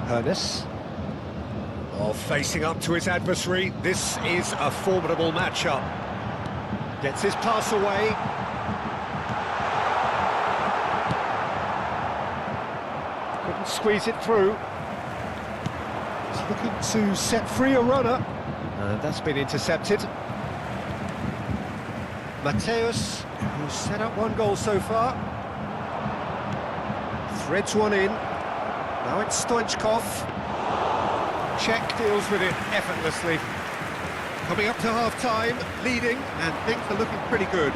Ernest. Oh, facing up to his adversary. This is a formidable matchup. Gets his pass away. Couldn't squeeze it through. He's looking to set free a runner. And that's been intercepted. Mateus, who's set up one goal so far. Threads one in. Now it's Stoichkov. Czech deals with it effortlessly. Coming up to half-time, leading, and things are looking pretty good.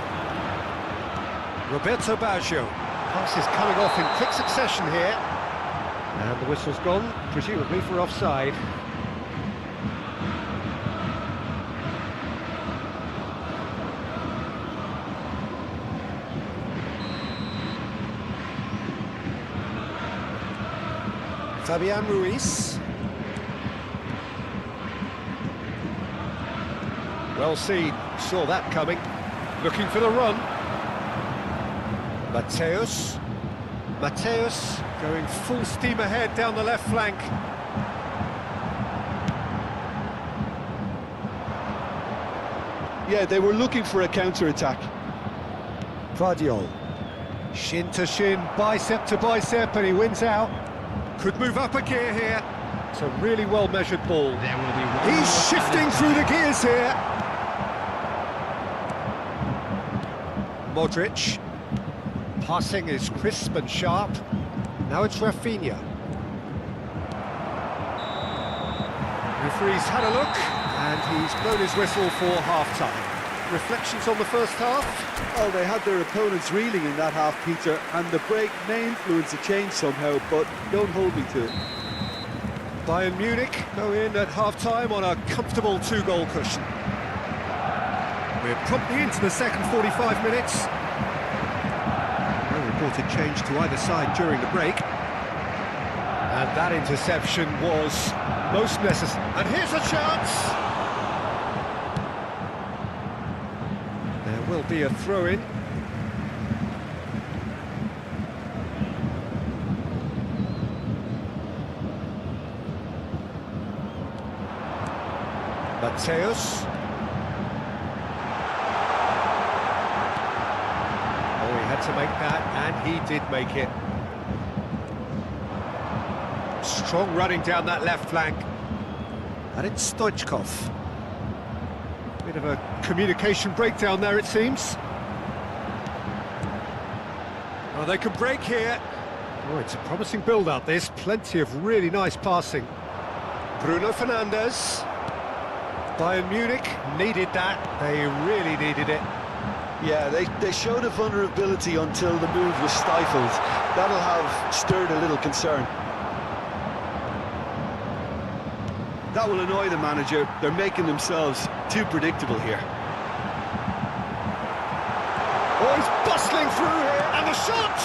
Roberto Baggio. Pass is coming off in quick succession here. And the whistle's gone, presumably for offside. Fabian Ruiz. Well seen, saw that coming. Looking for the run. Mateus. Mateus going full steam ahead down the left flank. Yeah, they were looking for a counter-attack. Vardiol. Shin to shin, bicep to bicep, and he wins out. Could move up a gear here. It's a really well-measured ball. There will be one He's more shifting time. through the gears here. Modric. Passing is crisp and sharp. Now it's Rafinha. Referee's had a look, and he's blown his whistle for half-time. Reflections on the first half? Well, they had their opponents reeling in that half, Peter, and the break may influence a change somehow, but don't hold me to it. Bayern Munich go in at half-time on a comfortable two-goal cushion. We're promptly into the second 45 minutes. No reported change to either side during the break. And that interception was most necessary. And here's a chance! There will be a throw-in. Mateus. Oh, he had to make that, and he did make it. Strong running down that left flank. And it's Stoichkov. Bit of a communication breakdown there, it seems. Oh, they can break here. Oh, it's a promising build-up, this. Plenty of really nice passing. Bruno Fernandes. Bayern Munich needed that. They really needed it. Yeah, they showed a vulnerability until the move was stifled. That'll have stirred a little concern. That will annoy the manager. They're making themselves too predictable here. Oh, he's bustling through here, and the shot!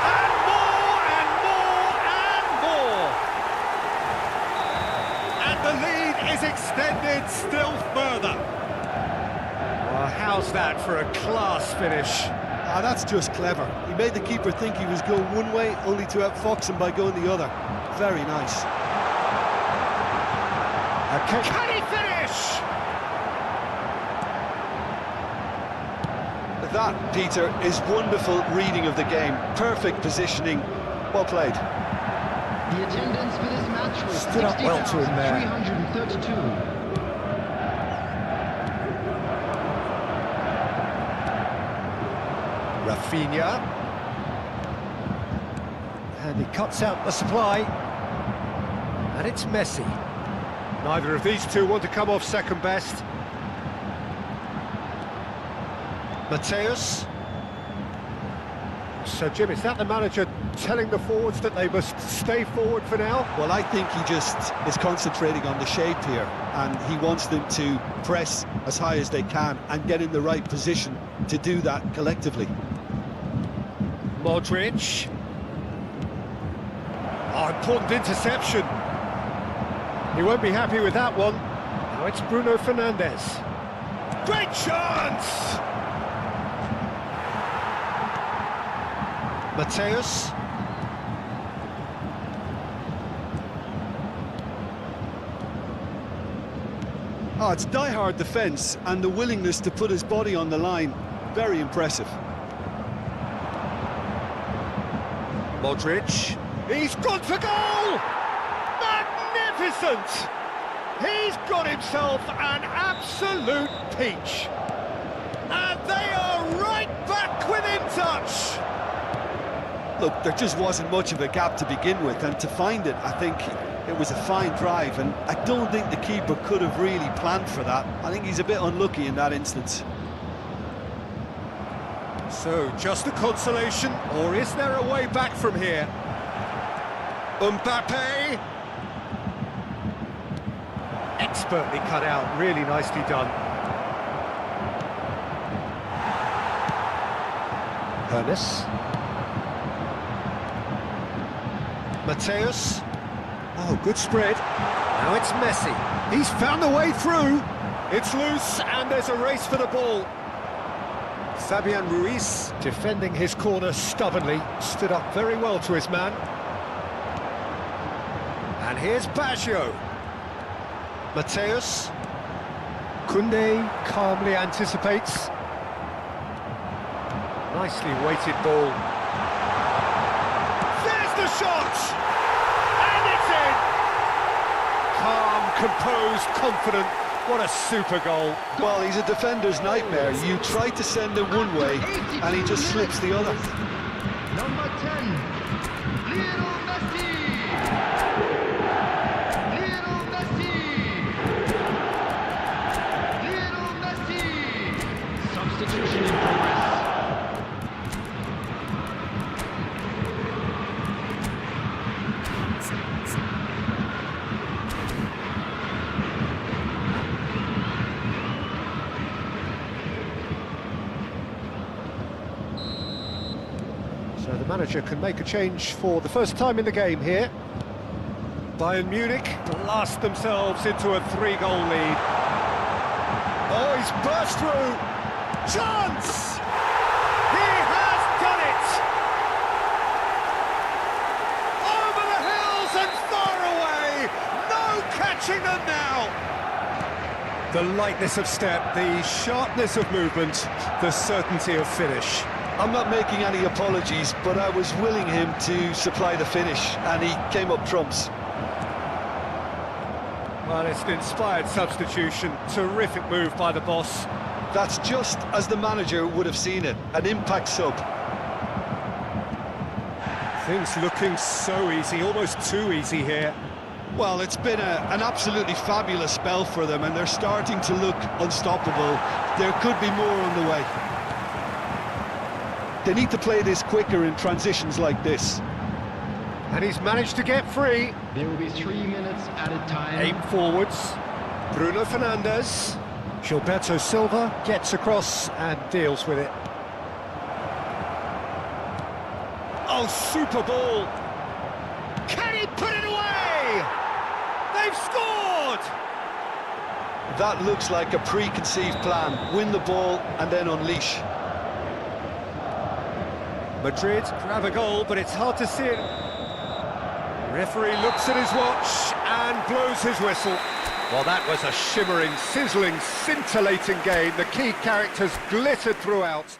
And more, and more, and more! And the lead is extended still further. Well, how's that for a class finish? Ah, that's just clever. He made the keeper think he was going one way, only to outfox him by going the other. Very nice. Can he finish? That, Peter, is wonderful reading of the game. Perfect positioning. Well played. The attendance for this match was Stood up well to him there. 60,332. Rafinha. And he cuts out the supply. And it's Messi. Neither of these two want to come off second best. Mateus. So, Jim, is that the manager telling the forwards that they must stay forward for now? Well, I think he just is concentrating on the shape here, and he wants them to press as high as they can and get in the right position to do that collectively. Modric. Oh, important interception. He won't be happy with that one. Now it's Bruno Fernandes. Great chance! Mateus. Oh, it's die-hard defence and the willingness to put his body on the line. Very impressive. Modric. He's gone for goal! Magnificent! He's got himself an absolute peach. And they are right back within touch. Look, there just wasn't much of a gap to begin with, and to find it, I think it was a fine drive, and I don't think the keeper could have really planned for that. I think he's a bit unlucky in that instance. So, just a consolation, or is there a way back from here? Mbappe. Expertly cut out, really nicely done. Ernest. Mateus. Oh, good spread. Now it's Messi. He's found a way through. It's loose, and there's a race for the ball. Fabian Ruiz, defending his corner stubbornly, stood up very well to his man. And here's Baggio. Mateus. Koundé calmly anticipates. Nicely weighted ball. There's the shot! And it's in! Calm, composed, confident. What a super goal. Well, he's a defender's nightmare. You try to send him one way, and he just slips the other. Number 10, Lionel Messi. Lionel Messi. Lionel Messi. Substitution in progress. So the manager can make a change for the first time in the game here. Bayern Munich blast themselves into a 3-goal lead. Oh, he's burst through! Chance! He has done it! Over the hills and far away! No catching them now! The lightness of step, the sharpness of movement, the certainty of finish. I'm not making any apologies, but I was willing him to supply the finish, and he came up trumps. Well, it's an inspired substitution. Terrific move by the boss. That's just as the manager would have seen it, an impact sub. Things looking so easy, almost too easy here. Well, it's been an absolutely fabulous spell for them, and they're starting to look unstoppable. There could be more on the way. They need to play this quicker in transitions like this. And he's managed to get free. There will be 3 minutes added time. Aim forwards. Bruno Fernandes. Gilberto Silva gets across and deals with it. Oh, super ball. Can he put it away? They've scored! That looks like a preconceived plan. Win the ball and then unleash. Madrid grab a goal, but it's hard to see it. Referee looks at his watch and blows his whistle. Well, that was a shimmering, sizzling, scintillating game. The key characters glittered throughout.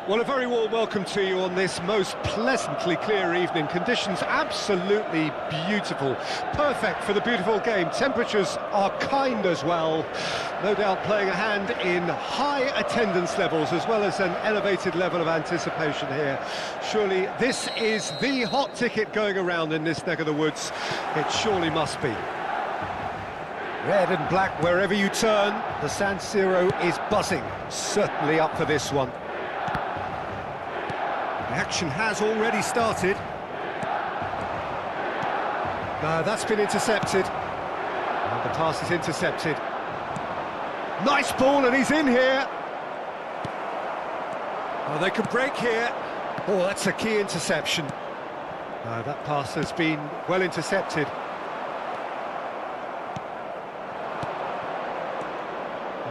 Well, a very warm welcome to you on this most pleasantly clear evening. Conditions absolutely beautiful. Perfect for the beautiful game. Temperatures are kind as well. No doubt playing a hand in high attendance levels as well as an elevated level of anticipation here. Surely this is the hot ticket going around in this neck of the woods. It surely must be. Red and black wherever you turn. The San Siro is buzzing. Certainly up for this one. The action has already started. That's been intercepted. And the pass is intercepted. Nice ball, and he's in here. Oh, they could break here. Oh, that's a key interception. That pass has been well intercepted.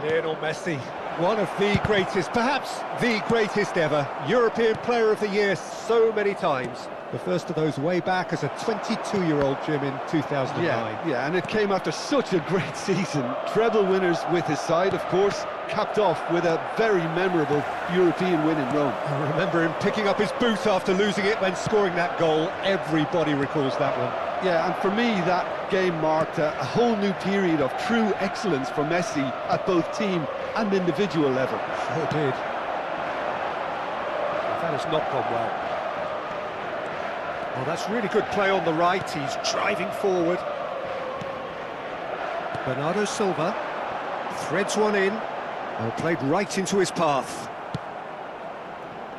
Lionel Messi, one of the greatest, perhaps the greatest ever, European Player of the Year so many times. The first of those way back as a 22-year-old, Jim, in 2009. Yeah, and it came after such a great season. Treble winners with his side, of course, capped off with a very memorable European win in Rome. I remember him picking up his boot after losing it when scoring that goal. Everybody recalls that one. Yeah, and for me, that game marked a whole new period of true excellence for Messi at both team and individual level. Sure did. That has not gone well. Well, that's really good play on the right. He's driving forward. Bernardo Silva threads one in. Oh, played right into his path.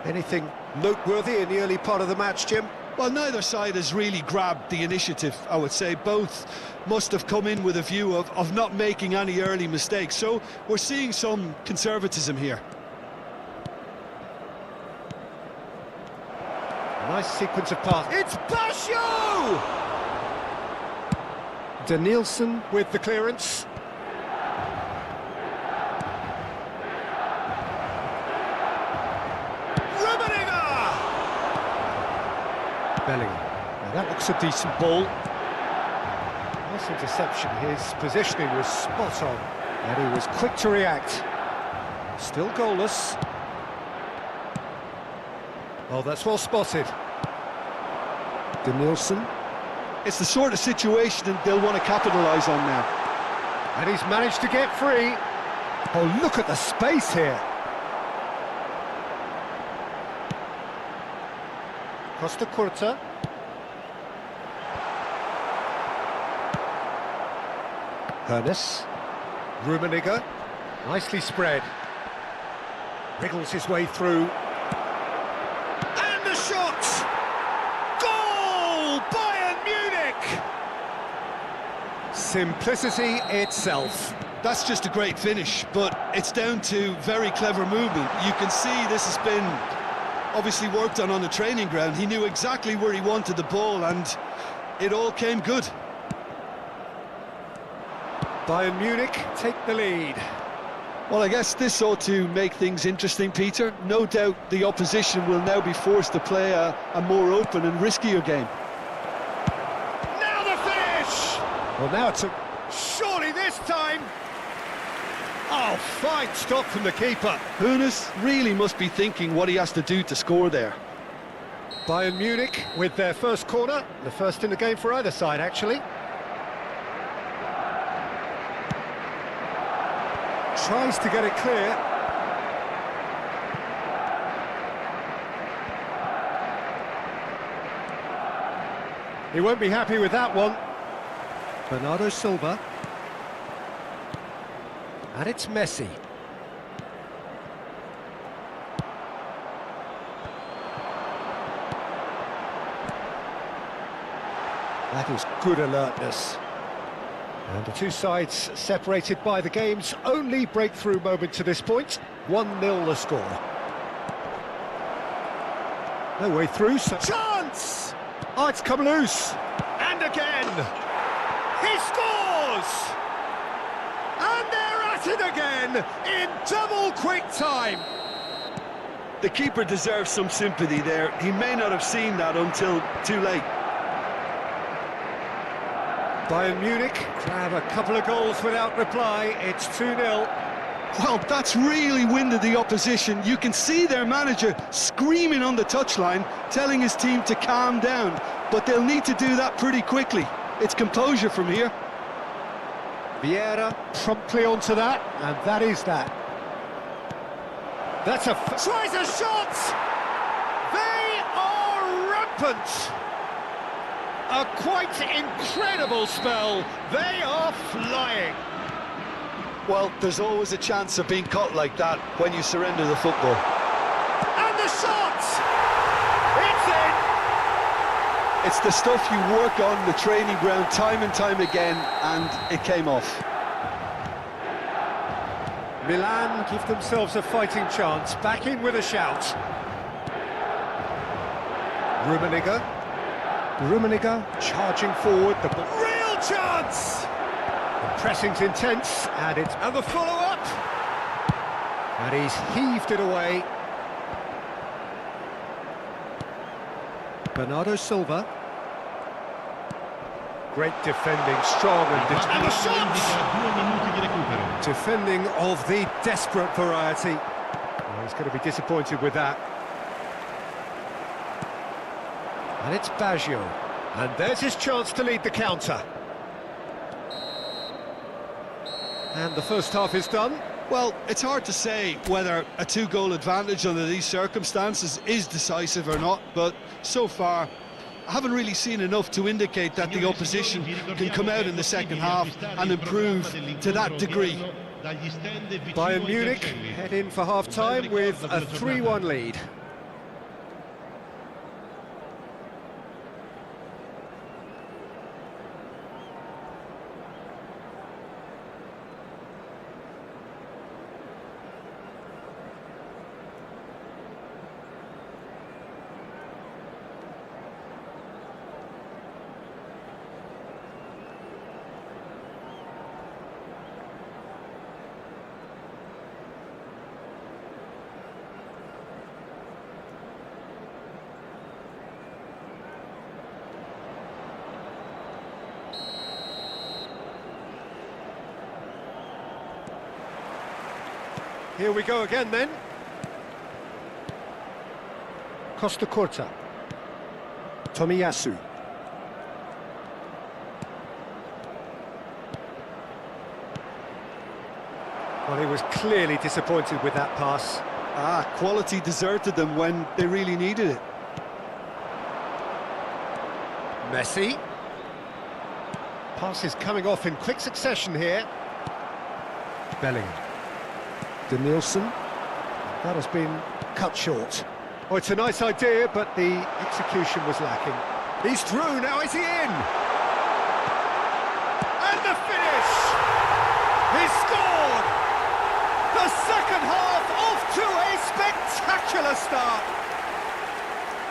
Anything noteworthy in the early part of the match, Jim? Well, neither side has really grabbed the initiative, I would say. Both must have come in with a view of not making any early mistakes. So we're seeing some conservatism here. Nice sequence of pass. It's Basho! Danielson with the clearance. Bellingham. Now that looks a decent ball. Nice interception. His positioning was spot on, and he was quick to react. Still goalless. Oh, that's well spotted. Danielson. It's the sort of situation that they'll want to capitalise on now. And he's managed to get free. Oh, look at the space here. Costa Curta. Hernes. Rummenigge. Nicely spread. Wriggles his way through. And the shot! Goal! Bayern Munich! Simplicity itself. That's just a great finish, but it's down to very clever movement. You can see this has been obviously worked on the training ground. He knew exactly where he wanted the ball, and it all came good. Bayern Munich take the lead. Well, I guess this ought to make things interesting, Peter. No doubt the opposition will now be forced to play a more open and riskier game. Now the finish! Well, now it's surely this time! Oh, fine stop from the keeper. Hernes really must be thinking what he has to do to score there. Bayern Munich with their first corner, the first in the game for either side, actually. Tries to get it clear. He won't be happy with that one. Bernardo Silva. And it's Messi. That is good alertness. And the two sides separated by the game's only breakthrough moment to this point. 1-0 the score. No way through, so chance! Oh, it's come loose. And again! He scores! And they're at it again in double quick time. The keeper deserves some sympathy there. He may not have seen that until too late. Bayern Munich grab a couple of goals without reply. It's 2-0. Well, that's really winded the opposition. You can see their manager screaming on the touchline, telling his team to calm down, but they'll need to do that pretty quickly. It's composure from here. Vieira promptly onto that, and that is that. That's a... tries a shot! They are rampant! A quite incredible spell. They are flying. Well, there's always a chance of being caught like that when you surrender the football. And the shot! It's in! It's the stuff you work on the training ground time and time again, and it came off. Milan give themselves a fighting chance, back in with a shout. Rummenigge charging forward, the real chance! The pressing's intense, and the follow-up! And he's heaved it away. Bernardo Silva. Great defending, strong and the shot! Defending of the desperate variety. Well, he's going to be disappointed with that. And it's Baggio. And there's his chance to lead the counter. And the first half is done. Well, it's hard to say whether a two-goal advantage under these circumstances is decisive or not, but so far I haven't really seen enough to indicate that the opposition can come out in the second half and improve to that degree. Bayern Munich head in for half-time with a 3-1 lead. Here we go again then. Costa Curta. Tomiyasu. Well, he was clearly disappointed with that pass. Quality deserted them when they really needed it. Messi. Passes coming off in quick succession here. Bellingham. Danielson. That has been cut short. Oh, it's a nice idea, but the execution was lacking. He's through, now is he in? And the finish! He scored! The second half off to a spectacular start!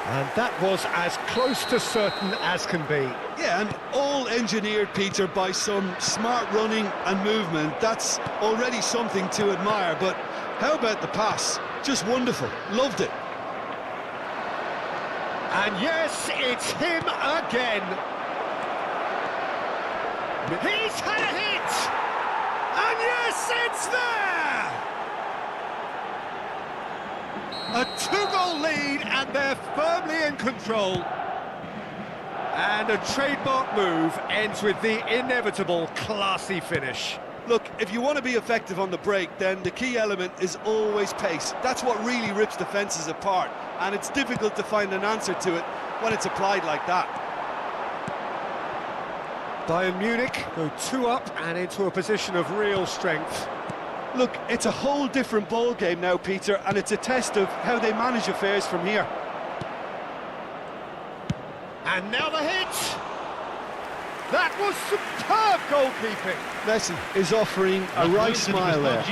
And that was as close to certain as can be. Yeah, and all engineered, Peter, by some smart running and movement. That's already something to admire, but how about the pass? Just wonderful, loved it. And yes, it's him again. He's had a hit! And yes, it's there! A two-goal lead, and they're firmly in control. And a trademark move ends with the inevitable classy finish. Look, if you want to be effective on the break, then the key element is always pace. That's what really rips defences apart, and it's difficult to find an answer to it when it's applied like that. Bayern Munich go 2 up and into a position of real strength. Look, it's a whole different ball game now, Peter, and it's a test of how they manage affairs from here. And now the hit! That was superb goalkeeping! Messi is offering a right smile there.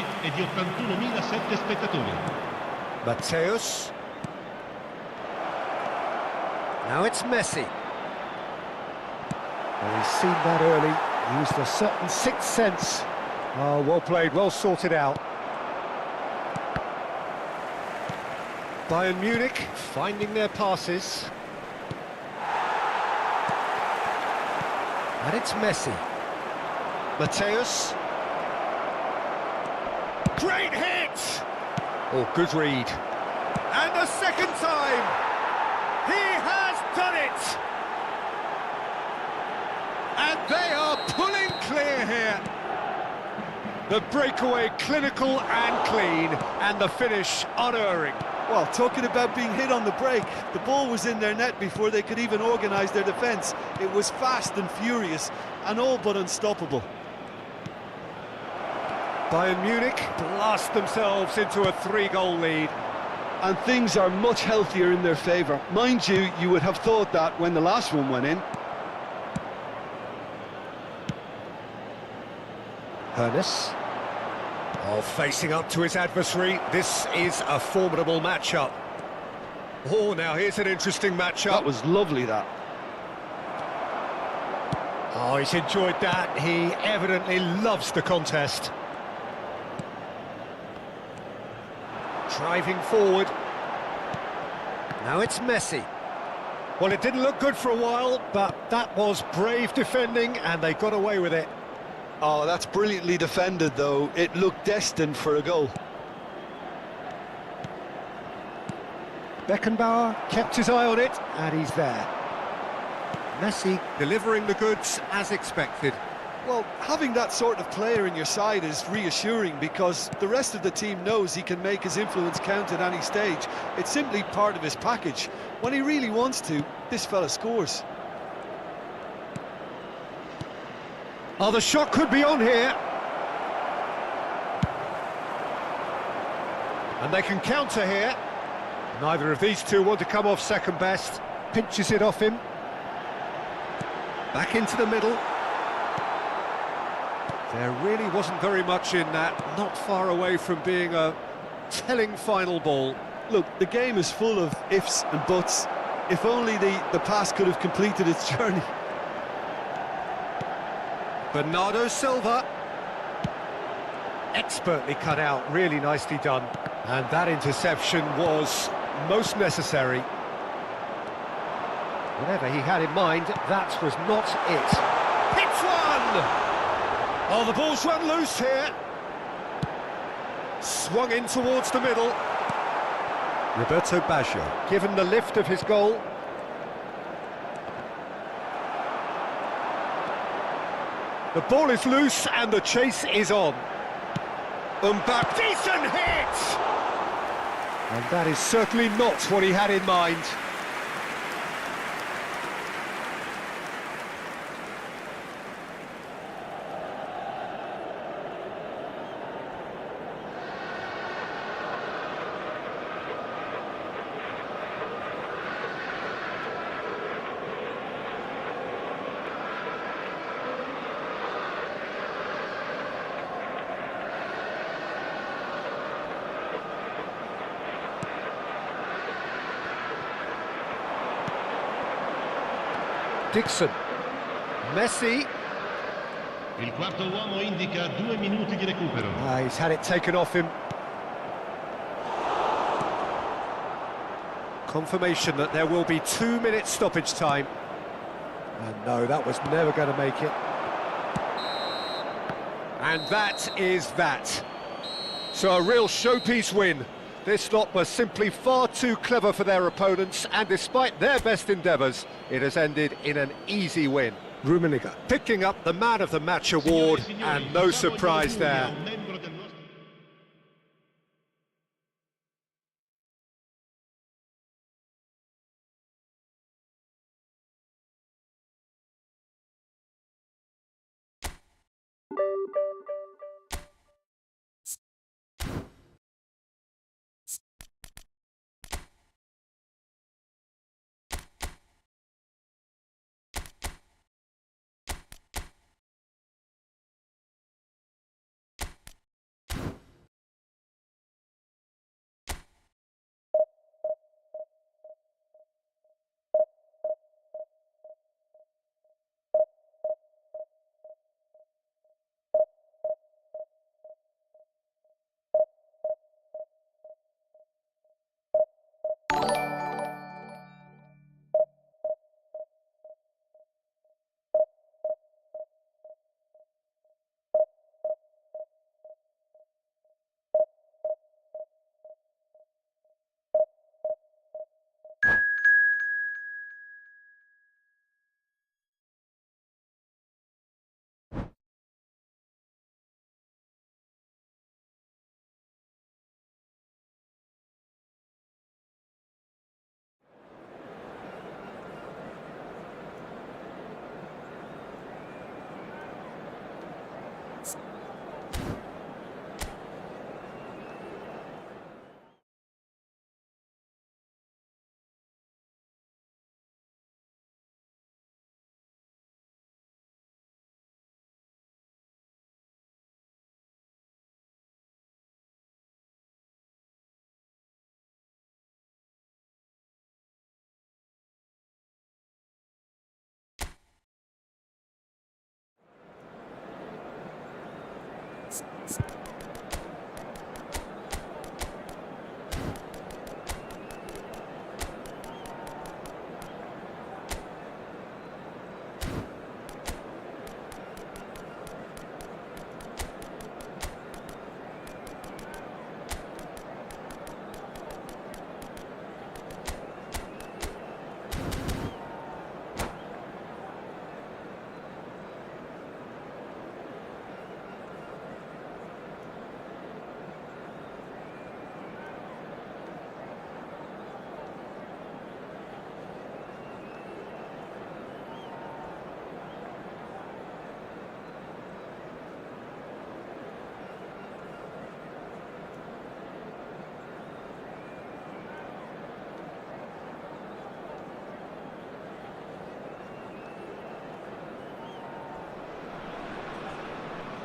Mateus. Now it's Messi. Well, he's seen that early, used a certain sixth sense. Oh, well played, well sorted out. Bayern Munich finding their passes. And it's Messi. Mateus. Great hit! Oh, good read. And a second time! He has done it! And they are pulling clear here. The breakaway clinical and clean, and the finish unerring. Well, talking about being hit on the break, the ball was in their net before they could even organise their defence. It was fast and furious, and all but unstoppable. Bayern Munich blast themselves into a 3-goal lead. And things are much healthier in their favour. Mind you, you would have thought that when the last one went in. Hernes. Oh, facing up to his adversary. This is a formidable matchup. Oh, now here's an interesting matchup. That was lovely, that. Oh, he's enjoyed that. He evidently loves the contest. Driving forward. Now it's Messi. Well, it didn't look good for a while, but that was brave defending, and they got away with it. Oh, that's brilliantly defended, though. It looked destined for a goal. Beckenbauer kept his eye on it, and he's there. Messi delivering the goods as expected. Well, having that sort of player in your side is reassuring because the rest of the team knows he can make his influence count at any stage. It's simply part of his package. When he really wants to, this fella scores. Oh, the shot could be on here. And they can counter here. Neither of these two want to come off second best. Pinches it off him. Back into the middle. There really wasn't very much in that, not far away from being a telling final ball. Look, the game is full of ifs and buts. If only the pass could have completed its journey. Bernardo Silva. Expertly cut out, really nicely done. And that interception was most necessary. Whatever he had in mind, that was not it. Hits one! Oh, the ball's run loose here. Swung in towards the middle. Roberto Baggio, given the lift of his goal. The ball is loose and the chase is on. Mbappe, decent hit! And that is certainly not what he had in mind. Dixon, Messi. Il quarto uomo indica 2 minuti di recupero. He's had it taken off him. Confirmation that there will be 2 minutes stoppage time. And no, that was never going to make it. And that is that. So a real showpiece win. This lot was simply far too clever for their opponents, and despite their best endeavours, it has ended in an easy win. Rummenigge picking up the Man of the Match award, and no surprise there.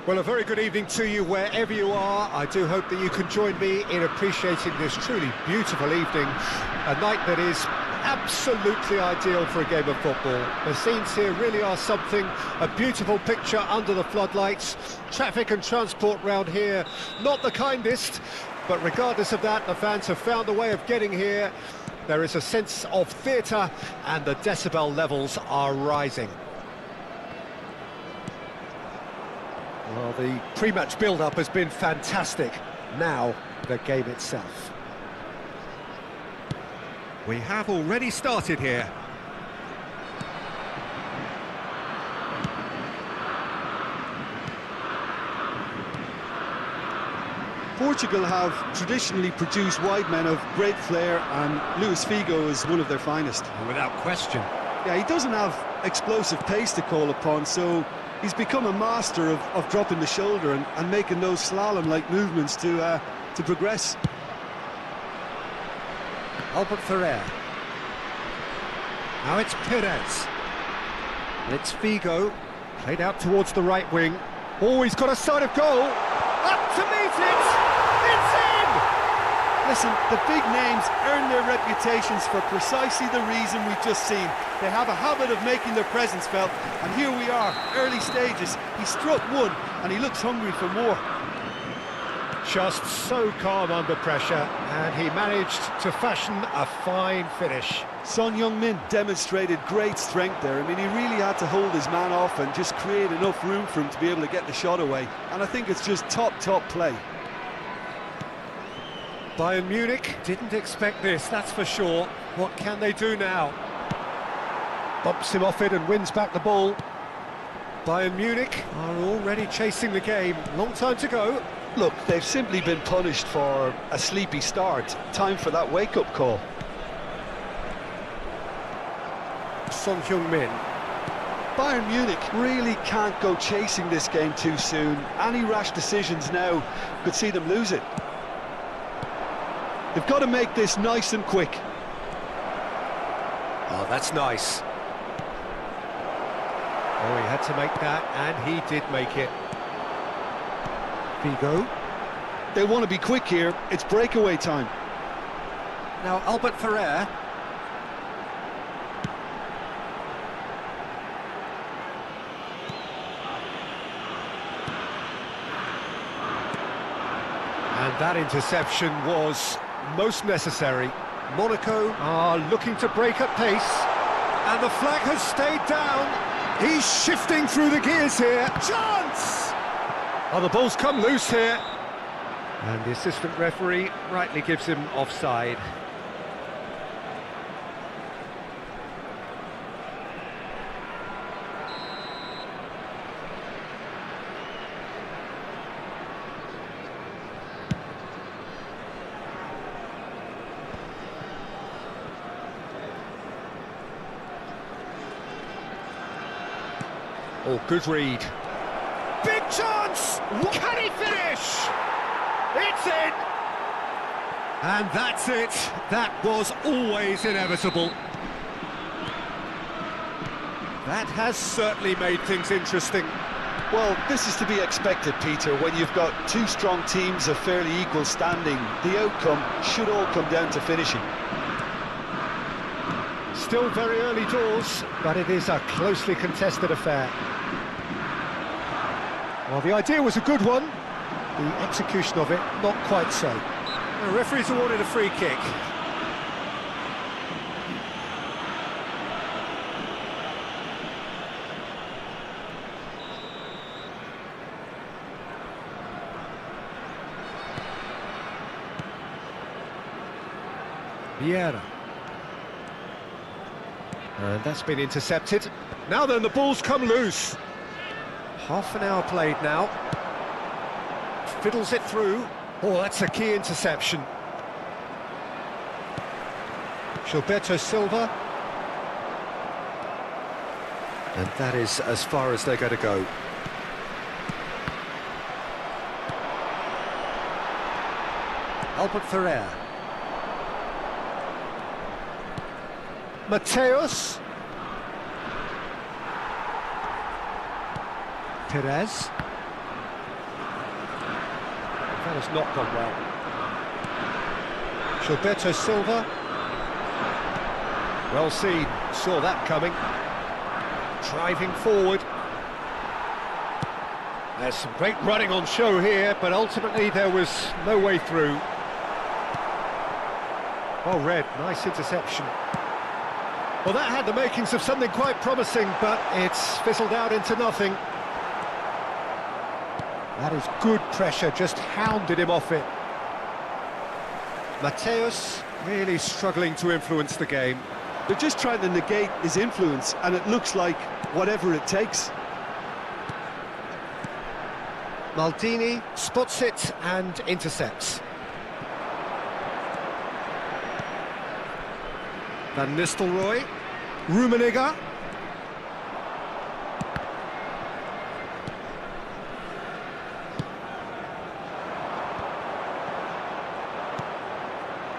Well, a very good evening to you wherever you are. I do hope that you can join me in appreciating this truly beautiful evening, a night that is absolutely ideal for a game of football. The scenes here really are something, a beautiful picture under the floodlights. Traffic and transport round here, not the kindest, but regardless of that, the fans have found a way of getting here. There is a sense of theatre and the decibel levels are rising. Well, the pre-match build-up has been fantastic. Now, the game itself. We have already started here. Portugal have traditionally produced wide men of great flair, and Luis Figo is one of their finest. Without question. Yeah, he doesn't have explosive pace to call upon, so he's become a master of dropping the shoulder and making those slalom-like movements to progress. Albert Ferrer. Now it's Perez. And it's Figo. Played out towards the right wing. Oh, he's got a sight of goal. Up to meet it. It's in! Listen, the big names earn their reputations for precisely the reason we've just seen. They have a habit of making their presence felt, and here we are, early stages. He struck one, and he looks hungry for more. Just so calm under pressure, and he managed to fashion a fine finish. Son Heung-min demonstrated great strength there. I mean, he really had to hold his man off and just create enough room for him to be able to get the shot away. And I think it's just top play. Bayern Munich didn't expect this, that's for sure. What can they do now? Bumps him off it and wins back the ball. Bayern Munich are already chasing the game. Long time to go. Look, they've simply been punished for a sleepy start. Time for that wake-up call. Son Heung-min. Bayern Munich really can't go chasing this game too soon. Any rash decisions now could see them lose it. They've got to make this nice and quick. Oh, that's nice. Oh, he had to make that, and he did make it. Figo. They want to be quick here. It's breakaway time. Now Albert Ferrer. And that interception was most necessary. Monaco are looking to break at pace, and the flag has stayed down. He's shifting through the gears here. Chance! Oh, the ball's come loose here. And the assistant referee rightly gives him offside. Oh, good read. Big chance! Can he finish? It's in! And that's it. That was always inevitable. That has certainly made things interesting. Well, this is to be expected, Peter, when you've got two strong teams of fairly equal standing. The outcome should all come down to finishing. Still very early doors, but it is a closely contested affair. Well, the idea was a good one, The execution of it, not quite so. The referee's awarded a free kick. Vieira. And that's been intercepted. Now then, the ball's come loose. Half an hour played now. Fiddles it through. Oh, that's a key interception. Gilberto Silva. And that is as far as they're going to go. Albert Ferrer. Mateus. Perez. That has not gone well. Gilberto Silva. Well seen, saw that coming. Driving forward. There's some great running on show here, but ultimately there was no way through. Well read, nice interception. Well, that had the makings of something quite promising, but it's fizzled out into nothing. That is good pressure, just hounded him off it. Mateus really struggling to influence the game. They're just trying to negate his influence, and it looks like whatever it takes. Maldini spots it and intercepts. Van Nistelrooy. Rummenigge.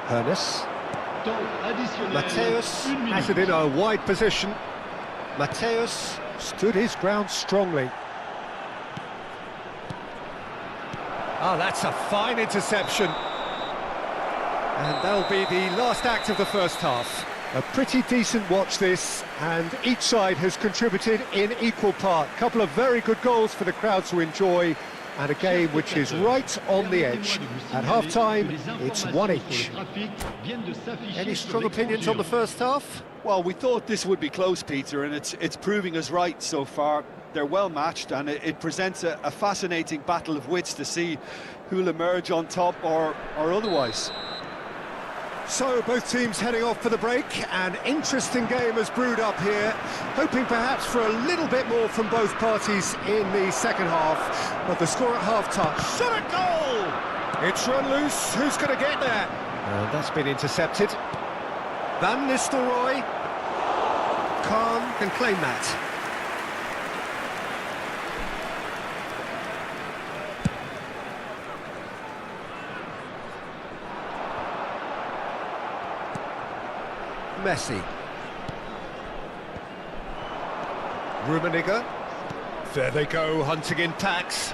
Hernes. Mateus has it in a wide position. Mateus stood his ground strongly. Oh, that's a fine interception. And that'll be the last act of the first half. A pretty decent watch this, and each side has contributed in equal part. A couple of very good goals for the crowd to enjoy, and a game which is right on the edge. At half-time, it's one each. Any strong opinions on the first half? Well, we thought this would be close, Peter, and it's proving us right so far. They're well matched, and it presents a fascinating battle of wits to see who'll emerge on top or otherwise. So, both teams heading off for the break. An interesting game has brewed up here, hoping perhaps for a little bit more from both parties in the second half. But the score at half-time, shot at goal! It's run loose, who's going to get there? That's been intercepted. Van Nistelrooy. Khan can claim that. Messi. Rummenigge. There they go, hunting in packs.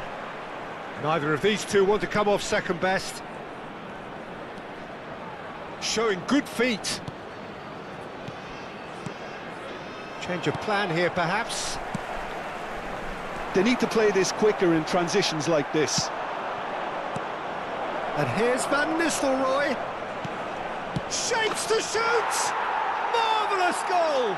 Neither of these two want to come off second best. Showing good feet. Change of plan here, perhaps. They need to play this quicker in transitions like this. And here's Van Nistelrooy. Shapes to shoot! Marvellous goal!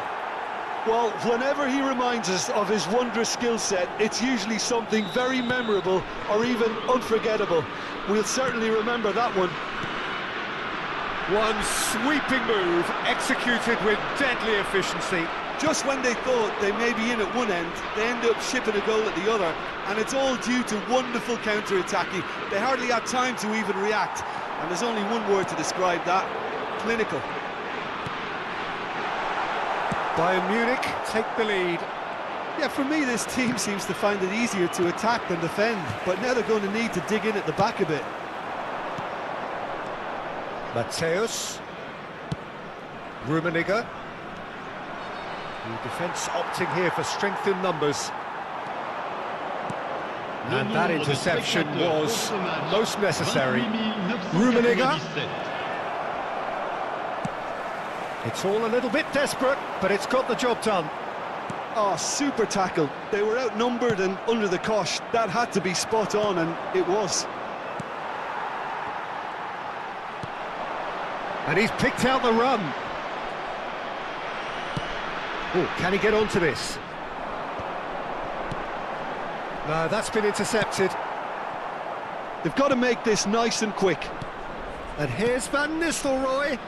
Well, whenever he reminds us of his wondrous skill set, it's usually something very memorable or even unforgettable. We'll certainly remember that one. One sweeping move, executed with deadly efficiency. Just when they thought they may be in at one end, they end up shipping a goal at the other, and it's all due to wonderful counter-attacking. They hardly had time to even react, and there's only one word to describe that: clinical. Bayern Munich take the lead. Yeah, for me, this team seems to find it easier to attack than defend, but now they're going to need to dig in at the back a bit. Mateus. Rummenigge. The defence opting here for strength in numbers. And that interception was most necessary. Rummenigge. It's all a little bit desperate, but it's got the job done. Oh, super tackle. They were outnumbered and under the cosh. That had to be spot on, and it was. And he's picked out the run. Oh, can he get onto this? No, that's been intercepted. They've got to make this nice and quick. And here's Van Nistelrooy.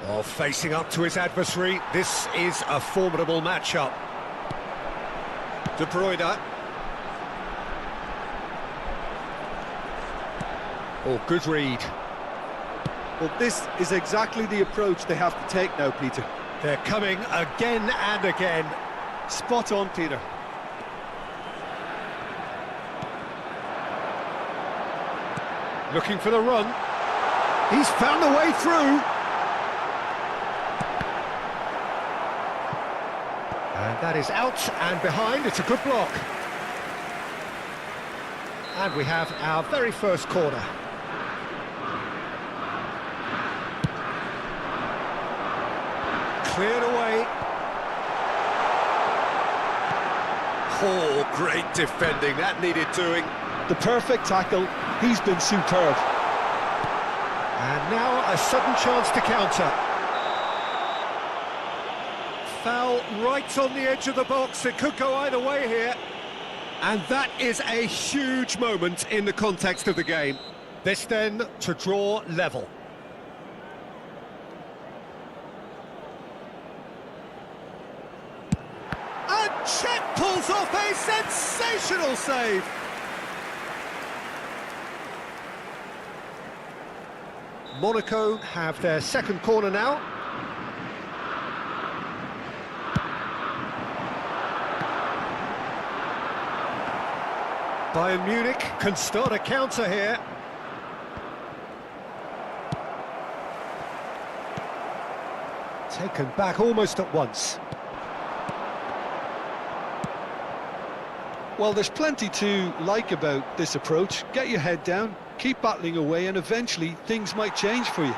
Oh, facing up to his adversary. This is a formidable matchup. De Bruyne. Oh, good read. Well, this is exactly the approach they have to take now, Peter. They're coming again and again. Spot on, Peter. Looking for the run. He's found the way through. And that is out and behind. It's a good block. And we have our very first corner. Cleared away. Oh, great defending. That needed doing. The perfect tackle. He's been superb. And now a sudden chance to counter. Foul right on the edge of the box. It could go either way here. And that is a huge moment in the context of the game. This then to draw level. And Czech pulls off a sensational save. Monaco have their second corner now. Bayern Munich can start a counter here. Taken back almost at once. Well, there's plenty to like about this approach. Get your head down, keep battling away, and eventually things might change for you.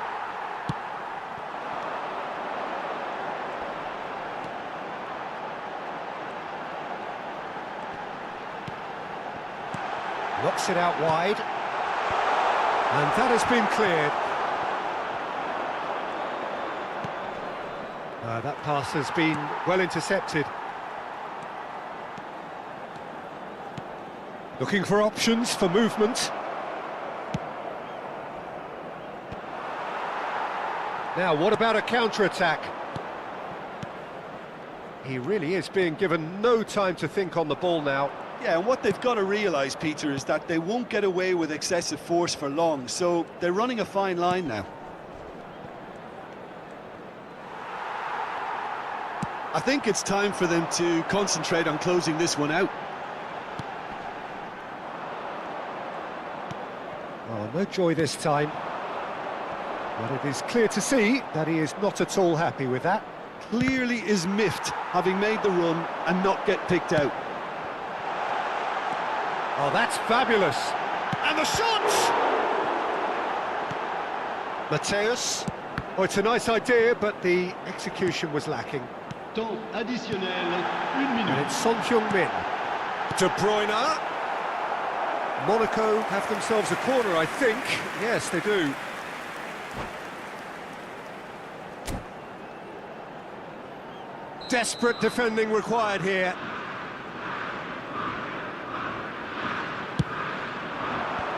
Knocks it out wide. And that has been cleared. That pass has been well intercepted. Looking for options for movement. Now, what about a counter-attack? He really is being given no time to think on the ball now. Yeah, and what they've got to realise, Peter, is that they won't get away with excessive force for long, so they're running a fine line now. I think it's time for them to concentrate on closing this one out. Oh, no joy this time. But it is clear to see that he is not at all happy with that. Clearly is miffed, having made the run and not get picked out. Oh, that's fabulous. And the shot! Mateus. Oh, it's a nice idea, but the execution was lacking. Temps additionnel, 1 And minute. it's Son Heung-min. De Bruyne. Monaco have themselves a corner, I think. Yes, they do. Desperate defending required here.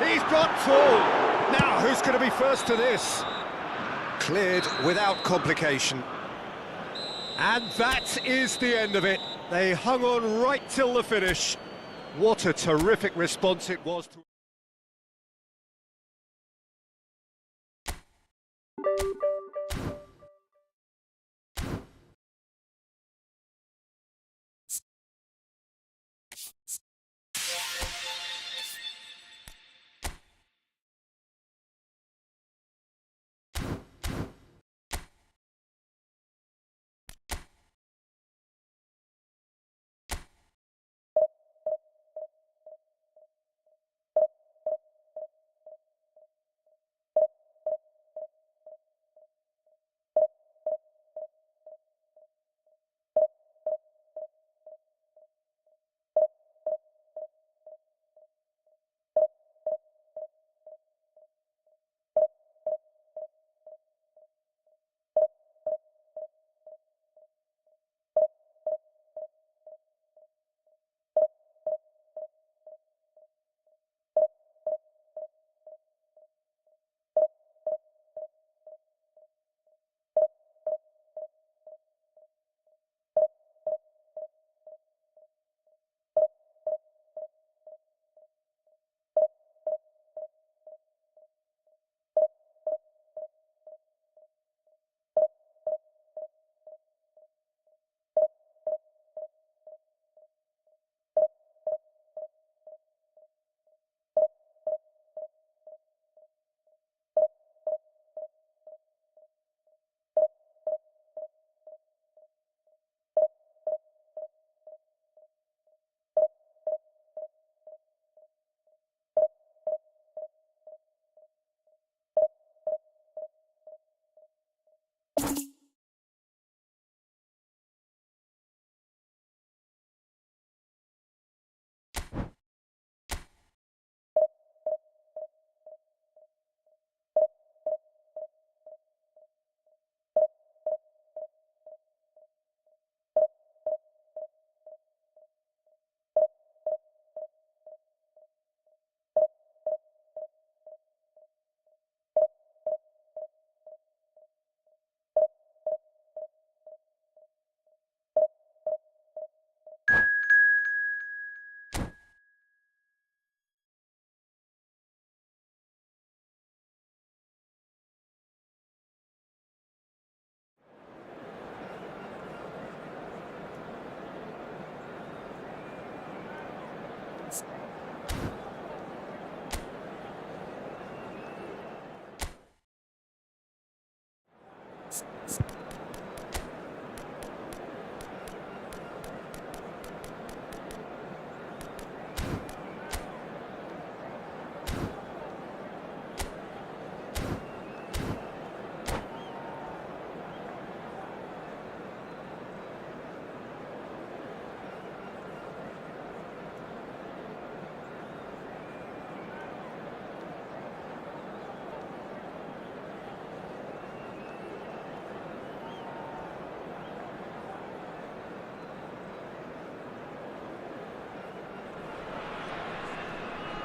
He's got full. Now, who's going to be first to this? Cleared without complication. And that is the end of it. They hung on right till the finish. What a terrific response it was to...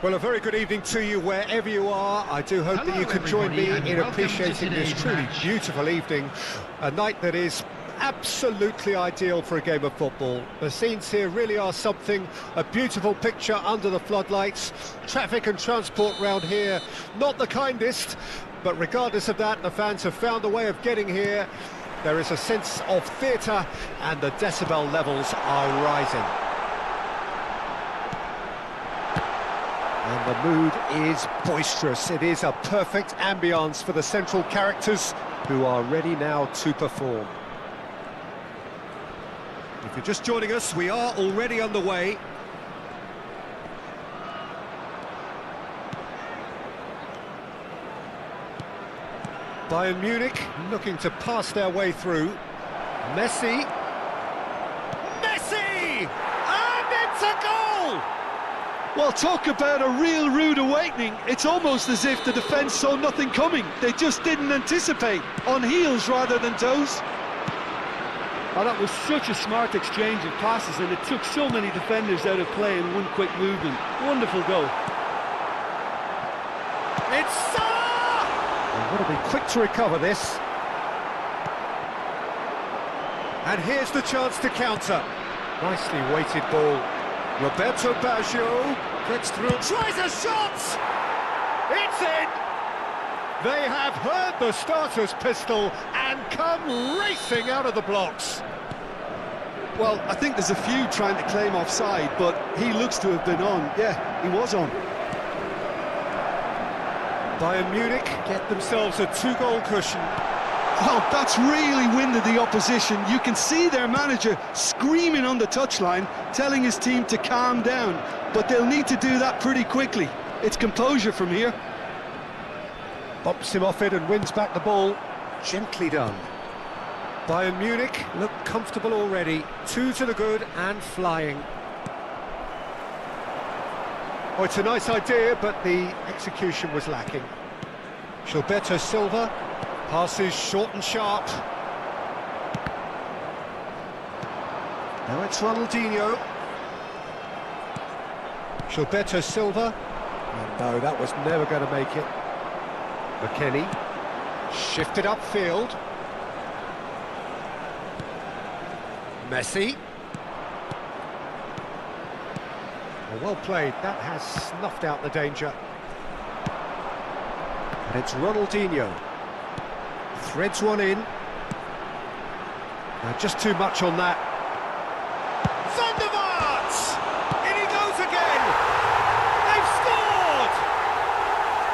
Well, a very good evening to you wherever you are. I do hope that you can join me in appreciating this truly beautiful evening, a night that is absolutely ideal for a game of football. The scenes here really are something, a beautiful picture under the floodlights. Traffic and transport round here, not the kindest, but regardless of that, the fans have found a way of getting here. There is a sense of theatre and the decibel levels are rising. And the mood is boisterous. It is a perfect ambience for the central characters who are ready now to perform. If you're just joining us, we are already underway. Bayern Munich looking to pass their way through. Messi! And it's a goal! Well, talk about a real rude awakening. It's almost as if the defence saw nothing coming. They just didn't anticipate, on heels rather than toes. Oh, that was such a smart exchange of passes, and it took so many defenders out of play in one quick movement. Wonderful goal. It's Salah! And got to be quick to recover this. And here's the chance to counter. Nicely weighted ball. Roberto Baggio gets through, tries a shot! It's in! They have heard the starter's pistol and come racing out of the blocks. Well, I think there's a few trying to claim offside, but he looks to have been on. Yeah, he was on. Bayern Munich get themselves a two-goal cushion. Oh, that's really winded the opposition. You can see their manager screaming on the touchline, telling his team to calm down, but they'll need to do that pretty quickly. It's composure from here. Bumps him off it and wins back the ball. Gently done. Bayern Munich look comfortable already. 2 to the good and flying. Oh, it's a nice idea, but the execution was lacking. Gilberto Silva passes short and sharp. Now it's Ronaldinho. Gilberto Silva. And no, that was never going to make it. McKennie. Shifted upfield. Messi. Well played. That has snuffed out the danger. And it's Ronaldinho. Threads one in. Just too much on that. Van der Vaart! In he goes again! They've scored!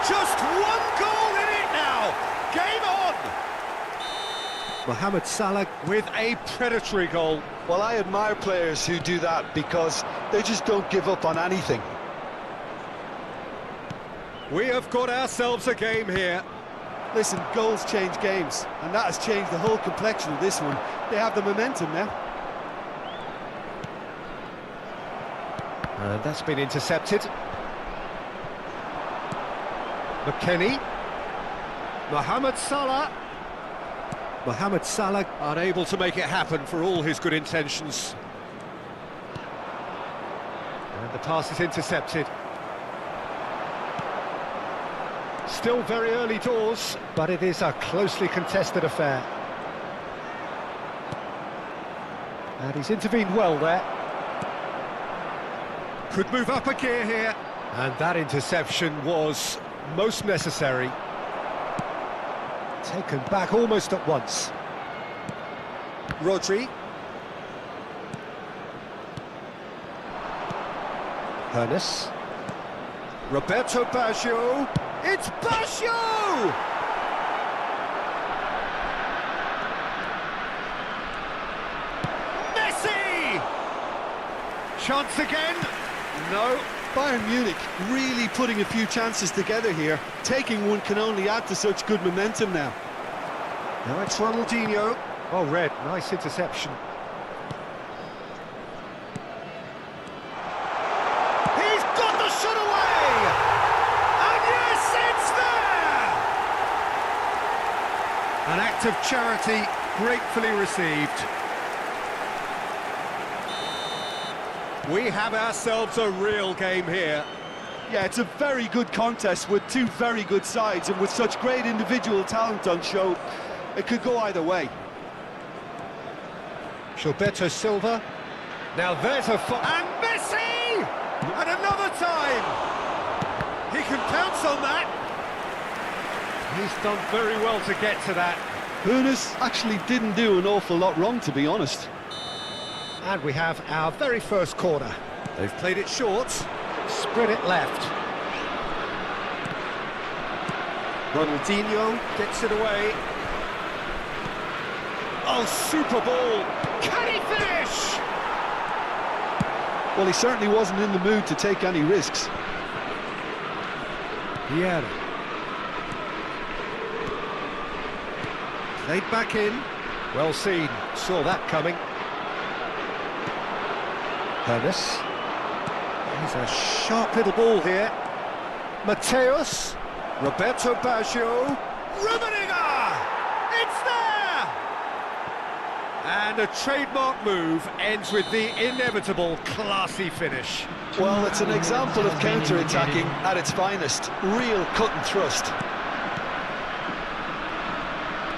Just one goal in it now! Game on! Mohamed Salah with a predatory goal. Well, I admire players who do that because they just don't give up on anything. We have got ourselves a game here. Listen, goals change games, and that has changed the whole complexion of this one. They have the momentum now. And that's been intercepted. McKennie. Mohamed Salah. Mohamed Salah unable to make it happen for all his good intentions. And the pass is intercepted. Still very early doors, but it is a closely contested affair. And he's intervened well there. Could move up a gear here. And that interception was most necessary. Taken back almost at once. Rodri. Hernes. Roberto Baggio. It's Baggio! Messi! Chance again? No. Bayern Munich really putting a few chances together here. Taking one can only add to such good momentum now. Now it's Ronaldinho. Oh, red. Nice interception. He's got the shot away! And yes, it's there! An act of charity gratefully received. We have ourselves a real game here. Yeah, it's a very good contest with two very good sides, and with such great individual talent on show, it could go either way. Gilberto Silva. Now there's a... And Messi! And another time! He can pounce on that. He's done very well to get to that. Hoeneß actually didn't do an awful lot wrong, to be honest. And we have our very first corner. They've played it short, spread it left. Ronaldinho gets it away. Oh, super ball! Can he finish? Well, he certainly wasn't in the mood to take any risks. Yeah. Played back in. Well seen. Saw that coming. Hoeneß. He's a sharp little ball here. Mateus. Roberto Baggio. Rummenigge! It's there! And a trademark move ends with the inevitable classy finish. Well, it's an example of counter-attacking at its finest. Real cut and thrust.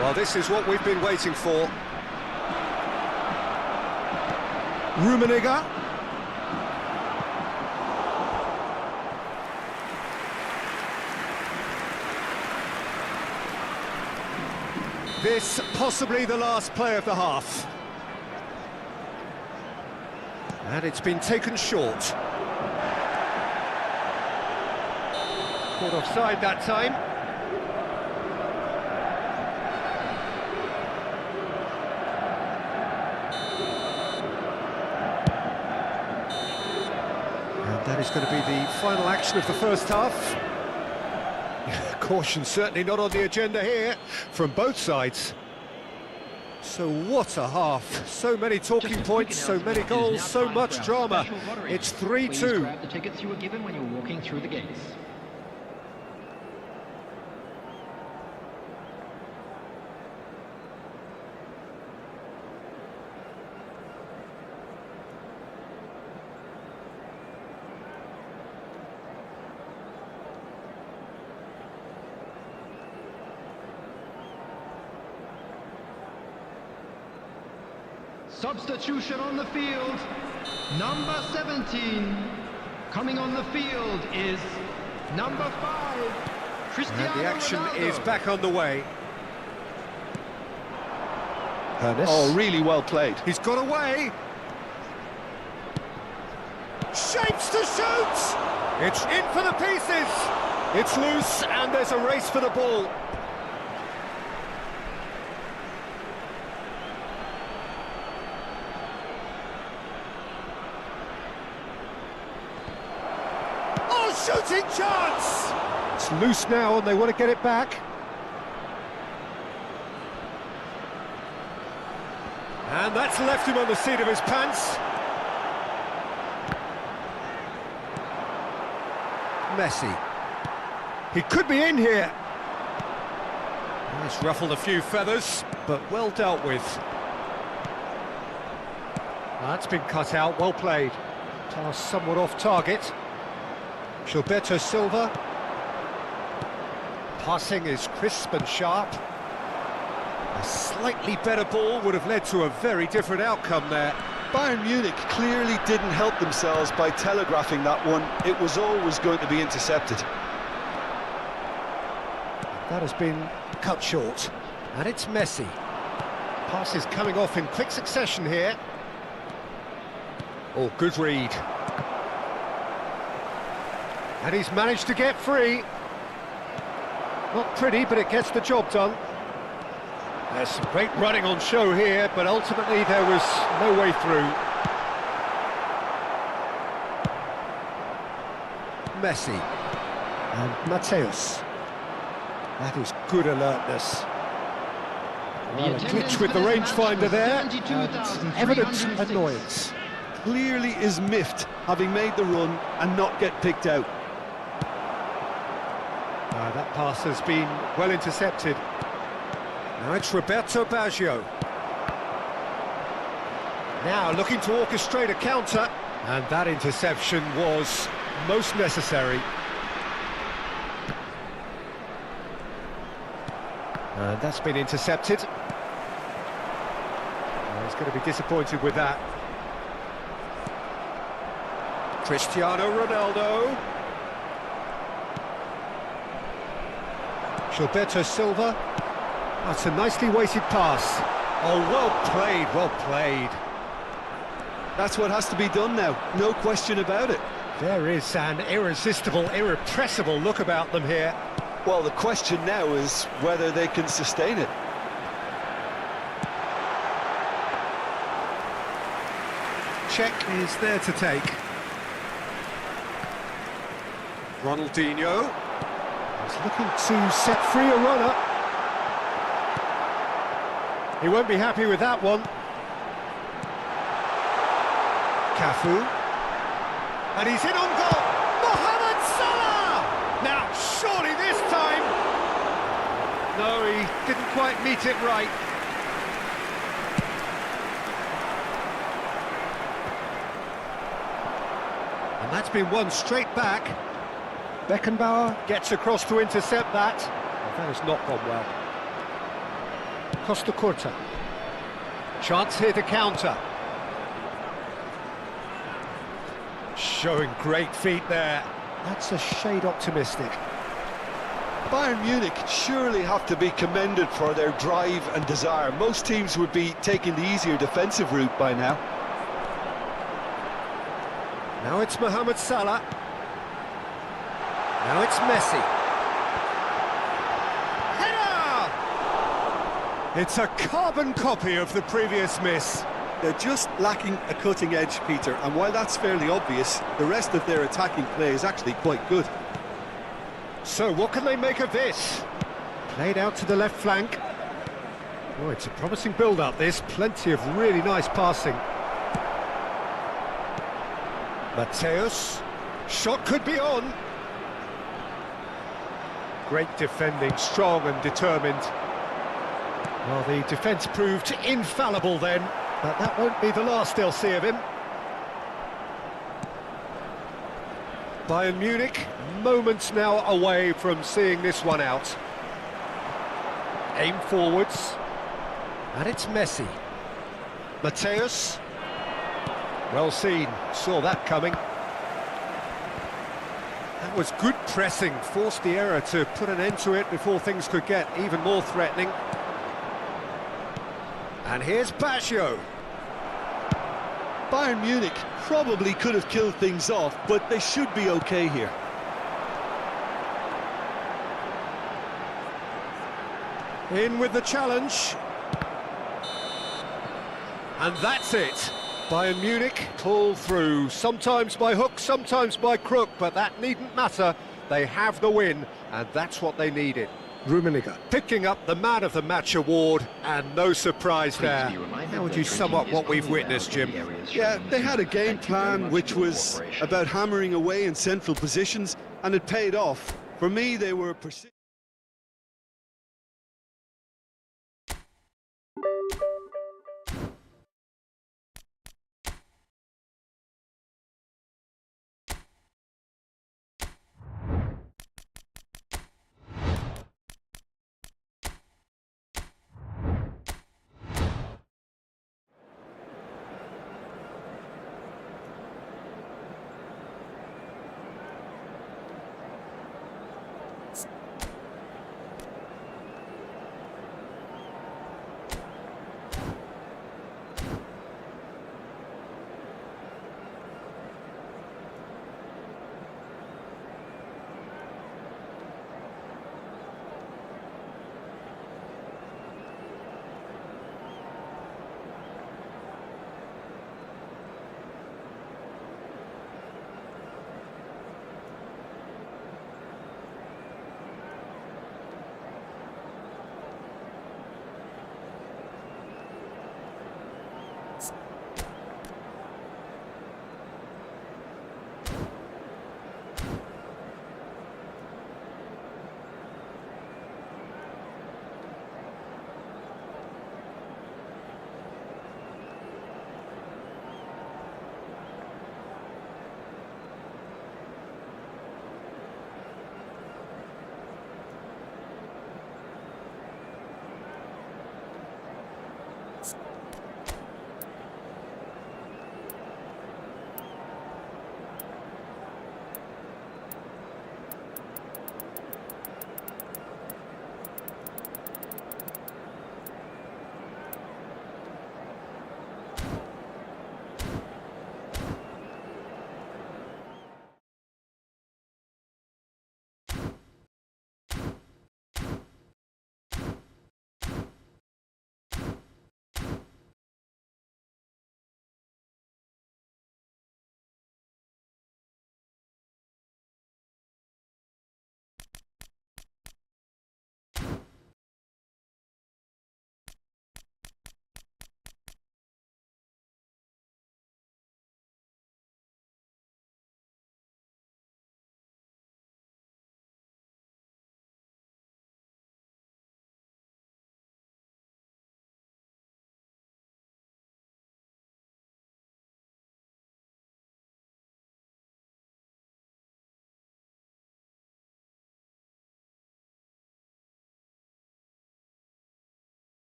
Well, this is what we've been waiting for. Rummenigge. This possibly the last play of the half. And it's been taken short. Caught offside that time. And that is going to be the final action of the first half. Caution certainly not on the agenda here from both sides. So what a half. So many talking points, so many goals, so much drama. It's 3-2. Please grab the tickets you were given when you were walking through the gates. Substitution on the field, number 17. Coming on the field is number 5, Cristiano And the action Ronaldo. is back on the way. Hoeneß. Oh, really well played. He's got away. Shapes to shoot! It's in for the pieces. It's loose and there's a race for the ball. Shooting chance! It's loose now and they want to get it back. And that's left him on the seat of his pants. Messi. He could be in here. He's ruffled a few feathers, but well dealt with. That's been cut out, well played. Pass somewhat off target. Gilberto Silva. Passing is crisp and sharp. A slightly better ball would have led to a very different outcome there. Bayern Munich clearly didn't help themselves by telegraphing that one. It was always going to be intercepted. That has been cut short. And it's Messi. Passes coming off in quick succession here. Oh, good read. And he's managed to get free. Not pretty, but it gets the job done. There's some great running on show here, but ultimately there was no way through. Messi. And Mateus. That is good alertness. Well, a glitch with the rangefinder there, and evident annoyance. Clearly is miffed, having made the run and not get picked out. That pass has been well intercepted. Now it's Roberto Baggio. Now looking to orchestrate a counter, and that interception was most necessary. That's been intercepted. He's going to be disappointed with that. Cristiano Ronaldo. Gilberto Silva. That's a nicely weighted pass. Oh, well played, well played. That's what has to be done now, no question about it. There is an irresistible, irrepressible look about them here. Well, the question now is whether they can sustain it. Check is there to take. Ronaldinho is looking to set free a runner. He won't be happy with that one. Cafu. And he's in on goal. Mohamed Salah! Now, surely this time... No, he didn't quite meet it right. And that's been won straight back. Beckenbauer gets across to intercept that. Well, that has not gone well. Costa Curta. Chance here to counter. Showing great feet there. That's a shade optimistic. Bayern Munich surely have to be commended for their drive and desire. Most teams would be taking the easier defensive route by now. Now it's Mohamed Salah. Now it's Messi. Header! It's a carbon copy of the previous miss. They're just lacking a cutting edge, Peter, and while that's fairly obvious, the rest of their attacking play is actually quite good. So what can they make of this? Played out to the left flank. Oh, it's a promising build-up, this. Plenty of really nice passing. Mateus. Shot could be on. Great defending, strong and determined. Well, the defence proved infallible then, but that won't be the last they'll see of him. Bayern Munich, moments now away from seeing this one out. Aim forwards. And it's Messi. Mateus. Well seen, saw that coming. That was good pressing, forced the error to put an end to it before things could get even more threatening. And here's Baggio. Bayern Munich probably could have killed things off, but they should be okay here. In with the challenge. And that's it. Bayern Munich pull through, sometimes by hook, sometimes by crook, but that needn't matter. They have the win, and that's what they needed. Rummenigge picking up the Man of the Match award, and no surprise there. How would you sum up what we've witnessed, Jim? Yeah, they had a game plan which was about hammering away in central positions, and it paid off. For me, they were